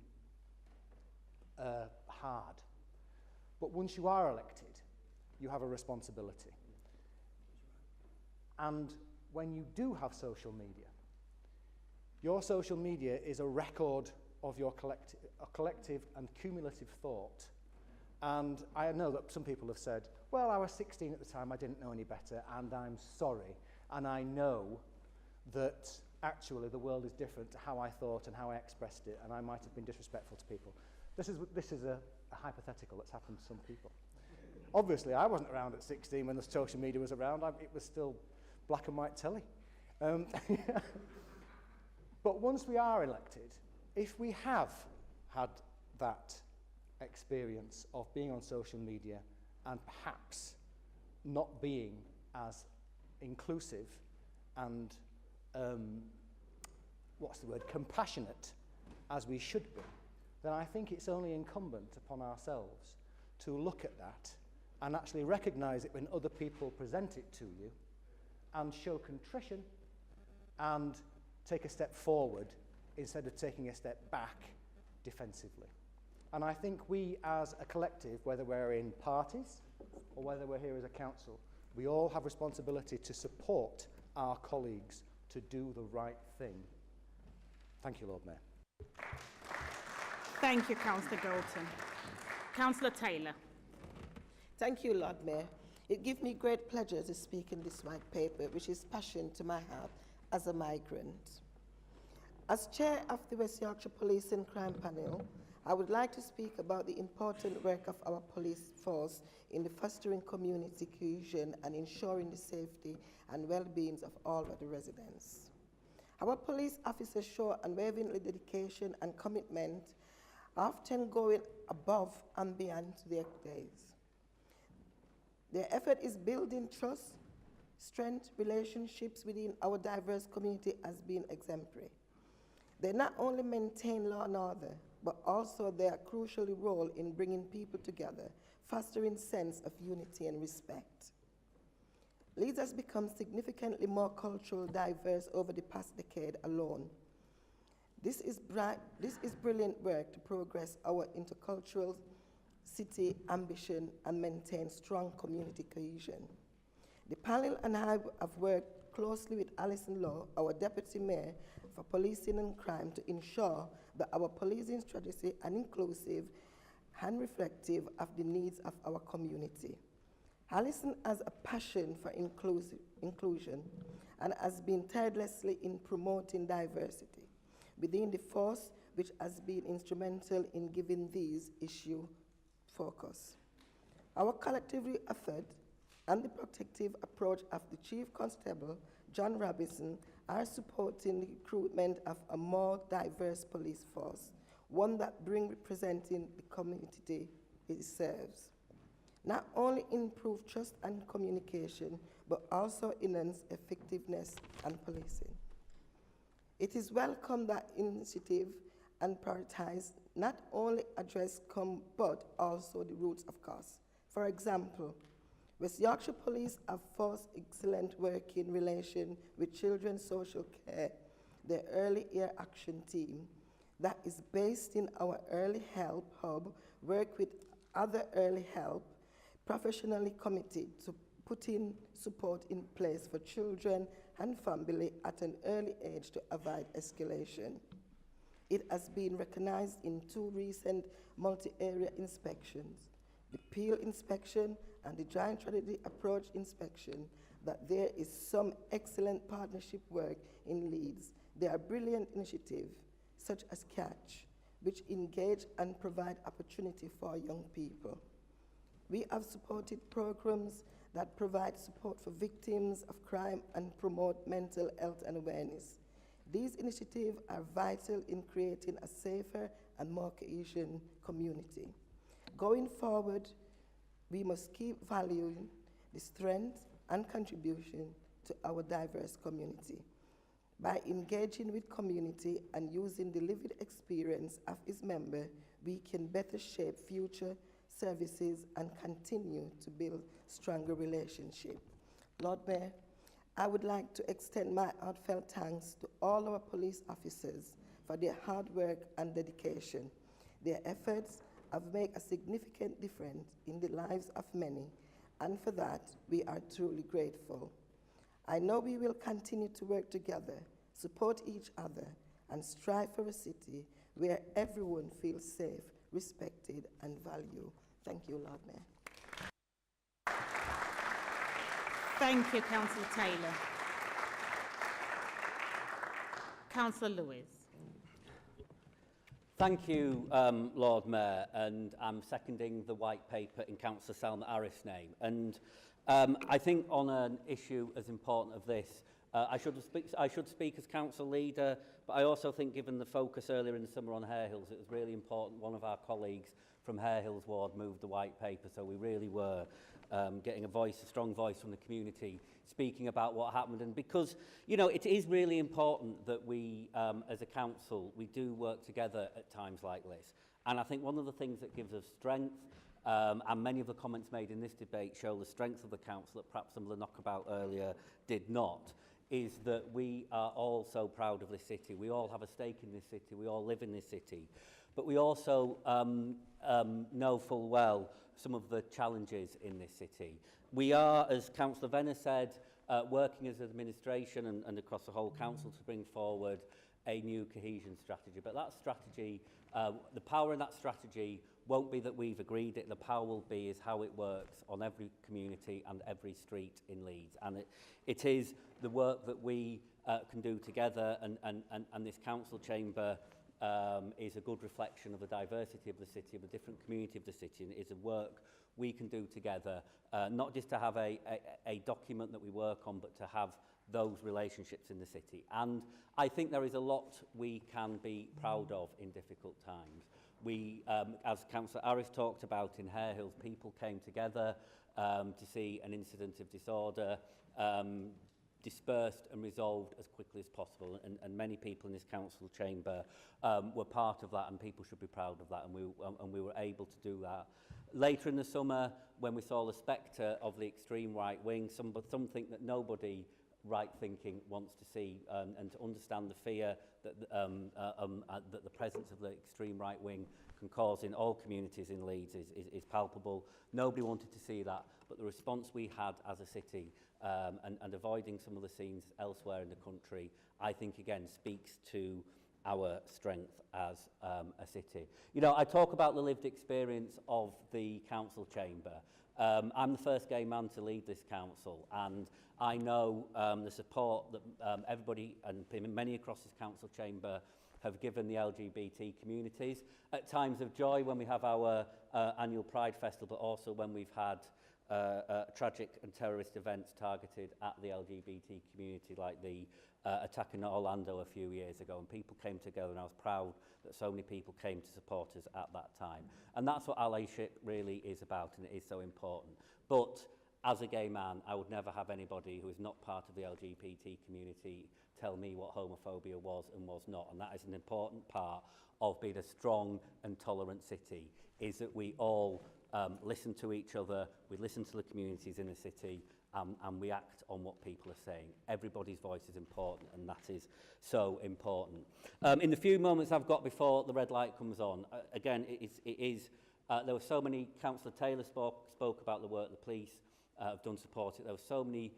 S15: hard. But once you are elected, you have a responsibility. And when you do have social media, your social media is a record of your collective and cumulative thought. And I know that some people have said, well, I was 16 at the time, I didn't know any better, and I'm sorry. And I know that actually the world is different to how I thought and how I expressed it, and I might have been disrespectful to people. This is a hypothetical that's happened to some people. Obviously, I wasn't around at 16 when the social media was around. It was still black and white telly. But once we are elected, if we have had that experience of being on social media and perhaps not being as inclusive and compassionate as we should be, then I think it's only incumbent upon ourselves to look at that and actually recognise it when other people present it to you and show contrition and take a step forward instead of taking a step back defensively. And I think we as a collective, whether we're in parties or whether we're here as a council, we all have responsibility to support our colleagues to do the right thing. Thank you, Lord Mayor.
S1: Thank you, Councillor Dalton. Councillor Taylor.
S4: Thank you, Lord Mayor. It gives me great pleasure to speak in this white paper, which is passion to my heart as a migrant. As chair of the West Yorkshire Police and Crime Panel, I would like to speak about the important work of our police force in the fostering community cohesion and ensuring the safety and well-being of all of the residents. Our police officers show unwavering dedication and commitment, often going above and beyond their days. Their effort is building trust, strength, relationships within our diverse community has been exemplary. They not only maintain law and order, but also their crucial role in bringing people together, fostering sense of unity and respect. Leeds has become significantly more culturally diverse over the past decade alone. This is brilliant work to progress our intercultural city ambition and maintain strong community cohesion. The panel and I have worked closely with Alison Law, our Deputy Mayor for Policing and Crime, to ensure that our policing strategy are inclusive and reflective of the needs of our community. Alison has a passion for inclusion and has been tirelessly in promoting diversity within the force, which has been instrumental in giving these issues focus. Our collective effort and the protective approach of the Chief Constable, John Robinson, are supporting the recruitment of a more diverse police force, one that brings representing the community it serves. Not only improve trust and communication, but also enhance effectiveness and policing. It is welcome that initiative and prioritize not only address but also the roots of cause. For example, West Yorkshire Police have forced excellent work in relation with Children's Social Care, the Early Year Action Team that is based in our Early Help Hub, work with other early help, professionally committed to putting support in place for children and family at an early age to avoid escalation. It has been recognized in 2 recent multi-area inspections, the Peel inspection and the Joint Strategy Approach inspection, that there is some excellent partnership work in Leeds. There are brilliant initiatives such as Catch, which engage and provide opportunity for young people. We have supported programs that provide support for victims of crime and promote mental health and awareness. These initiatives are vital in creating a safer and more cohesion community. Going forward, we must keep valuing the strength and contribution to our diverse community. By engaging with community and using the lived experience of its members, we can better shape future services and continue to build stronger relationships. Lord Mayor, I would like to extend my heartfelt thanks to all our police officers for their hard work and dedication. Their efforts have made a significant difference in the lives of many, and for that, we are truly grateful. I know we will continue to work together, support each other, and strive for a city where everyone feels safe, respected, and valued. Thank you, Lord Mayor.
S1: Thank you, Councillor Taylor. Councillor Lewis.
S19: Thank you, Lord Mayor, and I'm seconding the white paper in Councillor Salma Arif's name. And I think on an issue as important as this, I should speak as council leader, but I also think, given the focus earlier in the summer on Hare Hills, it was really important one of our colleagues from Hare Hills Ward moved the white paper, so we really were getting a strong voice from the community speaking about what happened. And because, you know, it is really important that we, as a council, we do work together at times like this. And I think one of the things that gives us strength, and many of the comments made in this debate show the strength of the council that perhaps some of the knockabout earlier did not, is that we are all so proud of this city. We all have a stake in this city. We all live in this city. But we also know full well some of the challenges in this city. We are, as Councillor Venner said, working as administration and across the whole council to bring forward a new cohesion strategy. But that strategy, the power in that strategy won't be that we've agreed it. The power will be is how it works on every community and every street in Leeds. And it is the work that we can do together, and this council chamber is a good reflection of the diversity of the city, of the different community of the city, and it is a work we can do together, not just to have a document that we work on, but to have those relationships in the city. And I think there is a lot we can be proud of in difficult times. We, as Councillor Arif talked about in Hare Hills, people came together to see an incident of disorder dispersed and resolved as quickly as possible, and many people in this council chamber were part of that, and people should be proud of that, and we were able to do that. Later in the summer, when we saw the spectre of the extreme right wing, something that nobody right-thinking wants to see, and to understand the fear that the presence of the extreme right wing can cause in all communities in Leeds is palpable. Nobody wanted to see that, but the response we had as a city, and avoiding some of the scenes elsewhere in the country, I think again speaks to our strength as a city. You know, I talk about the lived experience of the council chamber. I'm the first gay man to lead this council, and I know the support that everybody and many across this council chamber have given the LGBT communities at times of joy when we have our annual Pride Festival, but also when we've had tragic and terrorist events targeted at the LGBT community, like the attack in Orlando a few years ago, and people came together, and I was proud that so many people came to support us at that time. And that's what allyship really is about, and it is so important. But as a gay man, I would never have anybody who is not part of the LGBT community tell me what homophobia was and was not, and that is an important part of being a strong and tolerant city, is that we all listen to each other, we listen to the communities in the city, and we act on what people are saying. Everybody's voice is important, and that is so important. In the few moments I've got before the red light comes on, again, there were so many, Councillor Taylor spoke about the work the police have done to support it. There were so many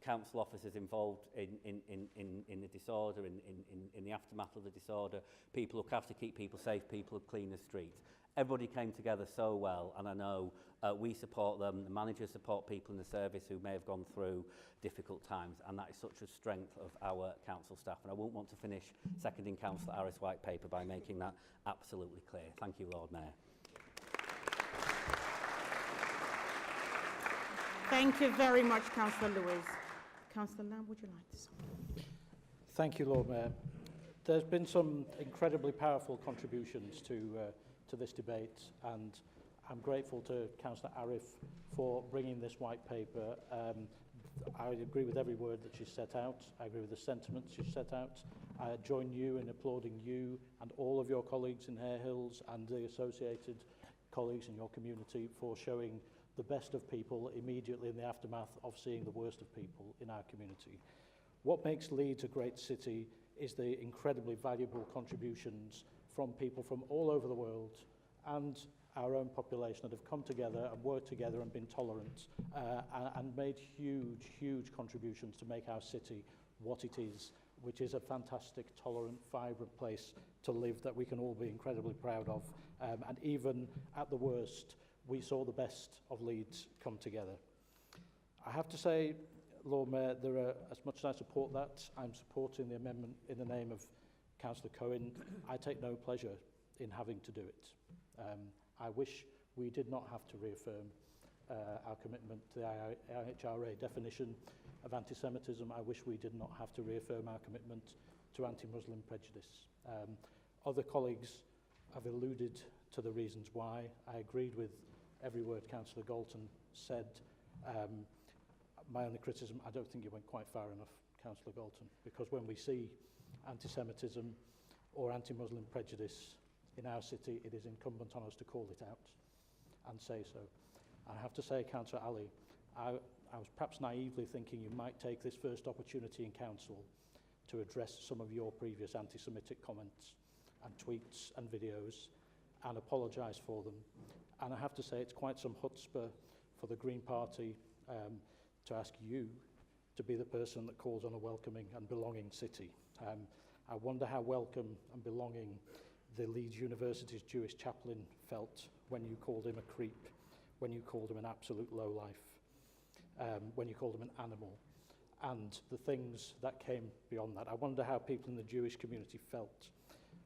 S19: council officers involved in the disorder, in the aftermath of the disorder. People look after, keep people safe, people clean the streets. Everybody came together so well, and I know we support them. The managers support people in the service who may have gone through difficult times, and that is such a strength of our council staff. And I won't want to finish seconding Councillor Harris' white paper by making that absolutely clear. Thank you, Lord Mayor.
S1: Thank you very much, Councillor Lewis. Councillor Lamb, would you like to say?
S2: Thank you, Lord Mayor. There's been some incredibly powerful contributions to this debate, and I'm grateful to Councillor Arif for bringing this white paper. I agree with every word that she set out. I agree with the sentiments she set out. I join you in applauding you and all of your colleagues in Hare Hills and the associated colleagues in your community for showing the best of people immediately in the aftermath of seeing the worst of people in our community. What makes Leeds a great city is the incredibly valuable contributions from people from all over the world and our own population that have come together and worked together and been tolerant and made huge, huge contributions to make our city what it is, which is a fantastic, tolerant, vibrant place to live that we can all be incredibly proud of. And even at the worst, we saw the best of Leeds come together. I have to say, Lord Mayor, as much as I support that, I'm supporting the amendment in the name of Councillor Cohen. I take no pleasure in having to do it. I wish we did not have to reaffirm our commitment to the IHRA definition of anti-Semitism. I wish we did not have to reaffirm our commitment to anti-Muslim prejudice. Other colleagues have alluded to the reasons why. I agreed with every word Councillor Galton said. My only criticism, I don't think you went quite far enough, Councillor Galton, because when we see anti-Semitism or anti-Muslim prejudice in our city, it is incumbent on us to call it out and say so. I have to say, Councillor Ali, I was perhaps naively thinking you might take this first opportunity in council to address some of your previous anti-Semitic comments and tweets and videos and apologise for them. And I have to say it's quite some chutzpah for the Green Party to ask you to be the person that calls on a welcoming and belonging city. I wonder how welcome and belonging the Leeds University's Jewish chaplain felt when you called him a creep, when you called him an absolute lowlife, when you called him an animal, and the things that came beyond that. I wonder how people in the Jewish community felt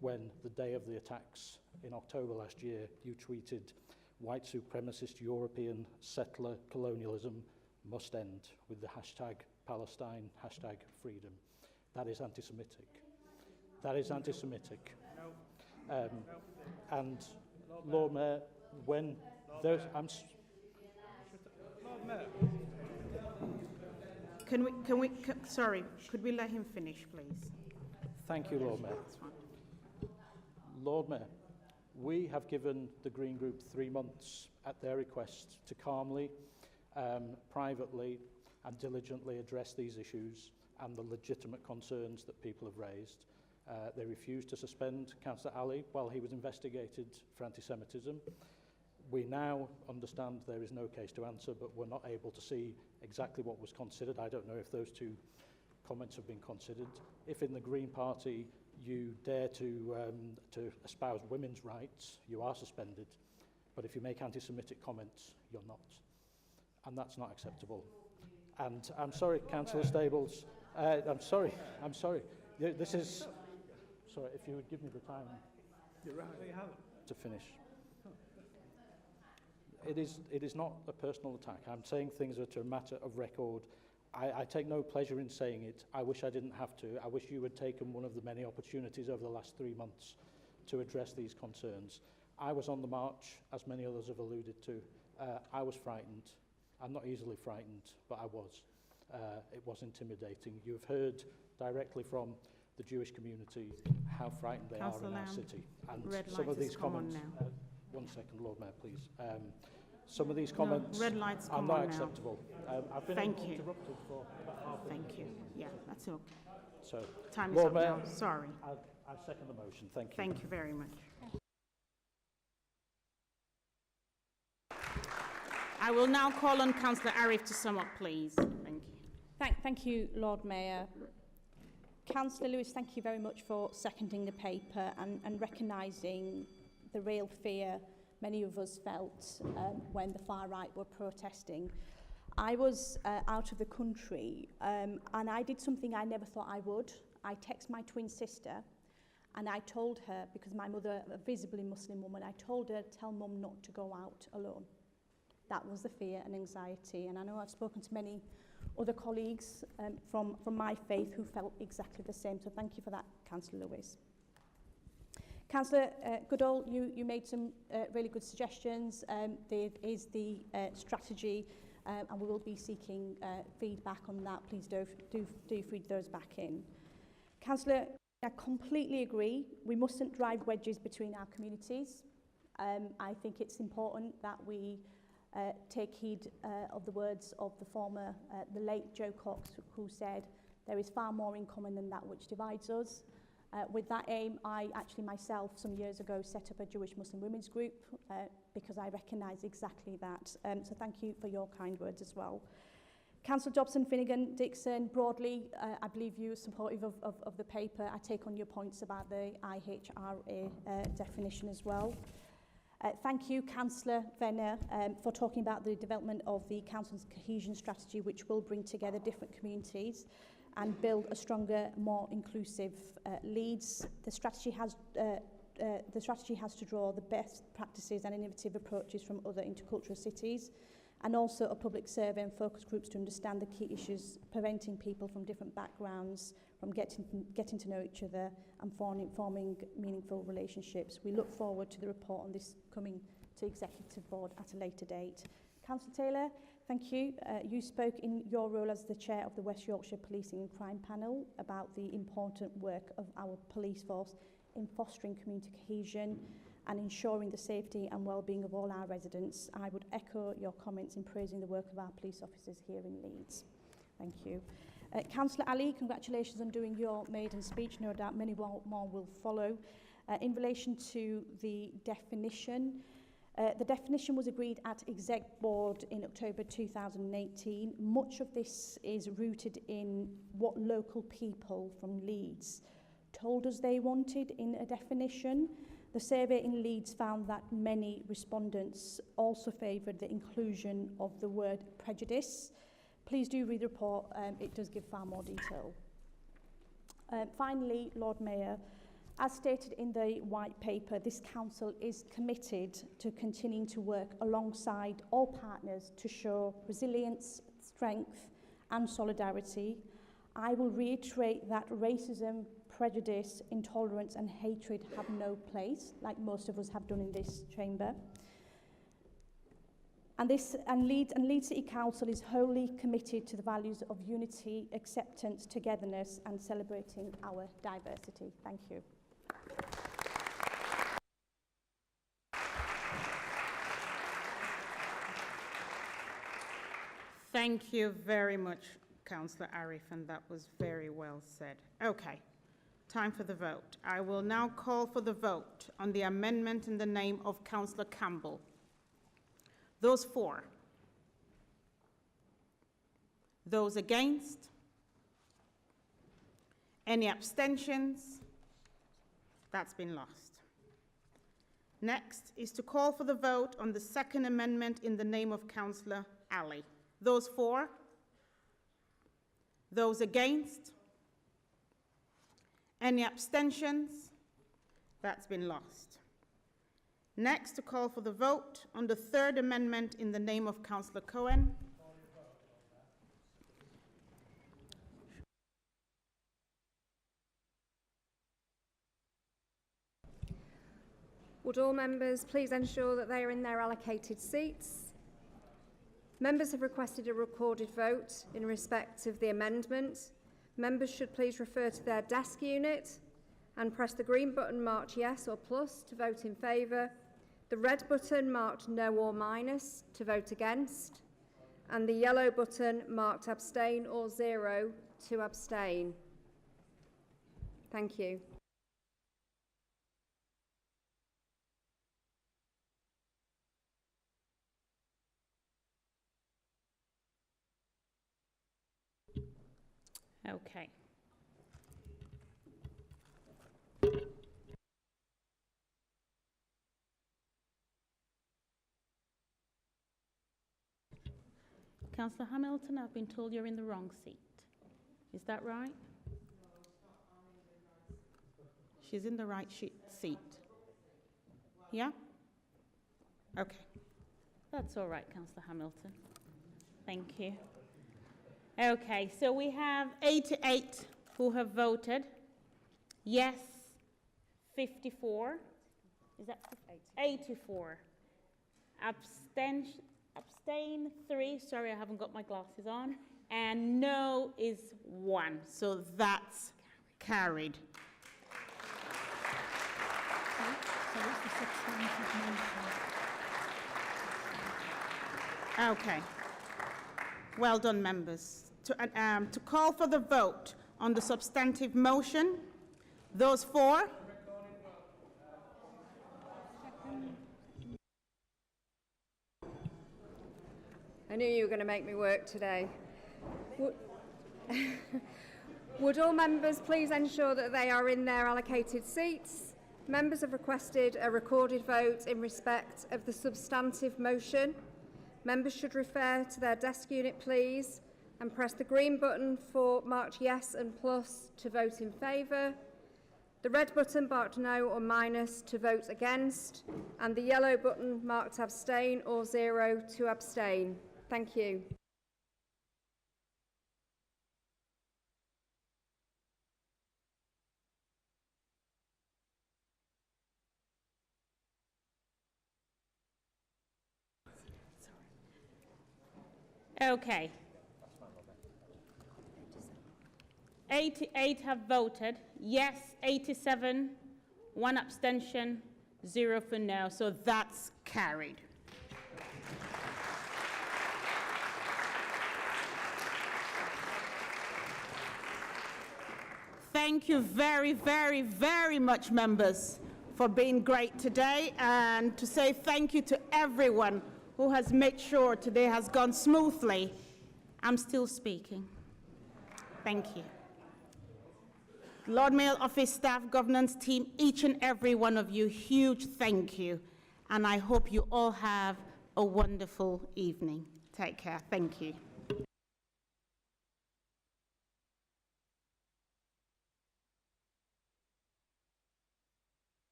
S2: when the day of the attacks in October last year, you tweeted, "White supremacist European settler colonialism must end," with the hashtag Palestine, hashtag freedom. That is anti-Semitic. That is anti-Semitic. And Lord Mayor, when those...
S12: Lord Mayor.
S1: Sorry, could we let him finish, please?
S2: Thank you, Lord Mayor.
S1: That's fine.
S2: Lord Mayor, we have given the Green Group 3 months at their request to calmly, privately and diligently address these issues and the legitimate concerns that people have raised. They refused to suspend Councillor Ali while he was investigated for anti-Semitism. We now understand there is no case to answer, but we're not able to see exactly what was considered. I don't know if those 2 comments have been considered. If in the Green Party you dare to espouse women's rights, you are suspended. But if you make anti-Semitic comments, you're not. And that's not acceptable. And I'm sorry, Councillor Stables. I'm sorry. This is... Sorry, if you would give me the time to finish. It is not a personal attack. I'm saying things that are a matter of record. I take no pleasure in saying it. I wish I didn't have to. I wish you had taken one of the many opportunities over the last 3 months to address these concerns. I was on the march, as many others have alluded to. I was frightened. I'm not easily frightened, but I was. It was intimidating. You've heard directly from the Jewish community how frightened they are in our city. And some of these comments... one second, Lord Mayor, please. Some of these comments are not acceptable. I've been interrupted for about half a minute.
S1: Thank you. Yeah, that's okay.
S2: So,
S1: time is
S2: Lord
S1: up
S2: Mayor,
S1: now. Sorry.
S2: I second the motion. Thank you.
S1: Thank you very much. I will now call on Councillor Arif to sum up, please. Thank you.
S18: Thank you, Lord Mayor. Councillor Lewis, thank you very much for seconding the paper and recognising the real fear many of us felt when the far right were protesting. I was out of the country and I did something I never thought I would. I texted my twin sister and I told her, because my mother, a visibly Muslim woman, I told her, tell mum not to go out alone. That was the fear and anxiety. And I know I've spoken to many other colleagues from my faith who felt exactly the same. So thank you for that, Councillor Lewis. Councillor Goodall, you made some really good suggestions. There is the strategy and we will be seeking feedback on that. Please do feed those back in. Councillor, I completely agree. We mustn't drive wedges between our communities. I think it's important that we take heed of the words of the late Joe Cox, who said, there is far more in common than that which divides us. With that aim, I actually myself, some years ago, set up a Jewish Muslim women's group because I recognise exactly that. So thank you for your kind words as well. Councillor Dobson, Finnegan, Dixon, broadly, I believe you are supportive of the paper. I take on your points about the IHRA definition as well. Thank you, Councillor Venner, for talking about the development of the Council's cohesion strategy, which will bring together different communities and build a stronger, more inclusive Leeds. The strategy has to draw the best practices and innovative approaches from other intercultural cities, and also a public survey and focus groups to understand the key issues preventing people from different backgrounds from getting to know each other and forming meaningful relationships. We look forward to the report on this coming to Executive Board at a later date. Councillor Taylor, thank you. You spoke in your role as the chair of the West Yorkshire Policing and Crime Panel about the important work of our police force in fostering community cohesion and ensuring the safety and well-being of all our residents. I would echo your comments in praising the work of our police officers here in Leeds. Thank you. Councillor Ali, congratulations on doing your maiden speech. No doubt many more will follow. In relation to the definition was agreed at Exec Board in October 2018. Much of this is rooted in what local people from Leeds told us they wanted in a definition. The survey in Leeds found that many respondents also favoured the inclusion of the word prejudice. Please do read the report, it does give far more detail. Finally, Lord Mayor, as stated in the White Paper, this Council is committed to continuing to work alongside all partners to show resilience, strength and solidarity. I will reiterate that racism, prejudice, intolerance and hatred have no place, like most of us have done in this chamber. And Leeds City Council is wholly committed to the values of unity, acceptance, togetherness and celebrating our diversity. Thank you.
S1: Thank you very much, Councillor Arif, and that was very well said. Okay, time for the vote. I will now call for the vote on the amendment in the name of Councillor Campbell. Those for? Those against? Any abstentions? That's been lost. Next is to call for the vote on the second amendment in the name of Councillor Ali. Those for? Those against? Any abstentions? That's been lost. Next, to call for the vote on the third amendment in the name of Councillor Cohen.
S13: Would all members please ensure that they are in their allocated seats? Members have requested a recorded vote in respect of the amendment. Members should please refer to their desk unit and press the green button marked yes or plus to vote in favour, the red button marked no or minus to vote against, and the yellow button marked abstain or 0 to abstain. Thank you.
S1: Okay. Councillor Hamilton, I've been told you're in the wrong seat. Is that right? She's in the right seat. Yeah? Okay. That's all right, Councillor Hamilton. Thank you. Okay, so we have 88 who have voted. Yes, 54. Is that 84? Abstain 3. Sorry, I haven't got my glasses on. And no is 1. So that's carried. Okay. Well done, members. To call for the vote on the substantive motion, those for?
S13: I knew you were going to make me work today. Would all members please ensure that they are in their allocated seats? Members have requested a recorded vote in respect of the substantive motion. Members should refer to their desk unit, please, and press the green button for marked yes and plus to vote in favour, the red button marked no or minus to vote against, and the yellow button marked abstain or 0 to abstain. Thank you.
S1: Okay. 88 have voted. Yes, 87. 1 abstention, 0 for no, so that's carried. Thank you very, very, very much, members, for being great today, and to say thank you to everyone who has made sure today has gone smoothly. I'm still speaking. Thank you. Lord Mayor Office staff, governance team, each and every one of you, huge thank you. And I hope you all have a wonderful evening. Take care. Thank you.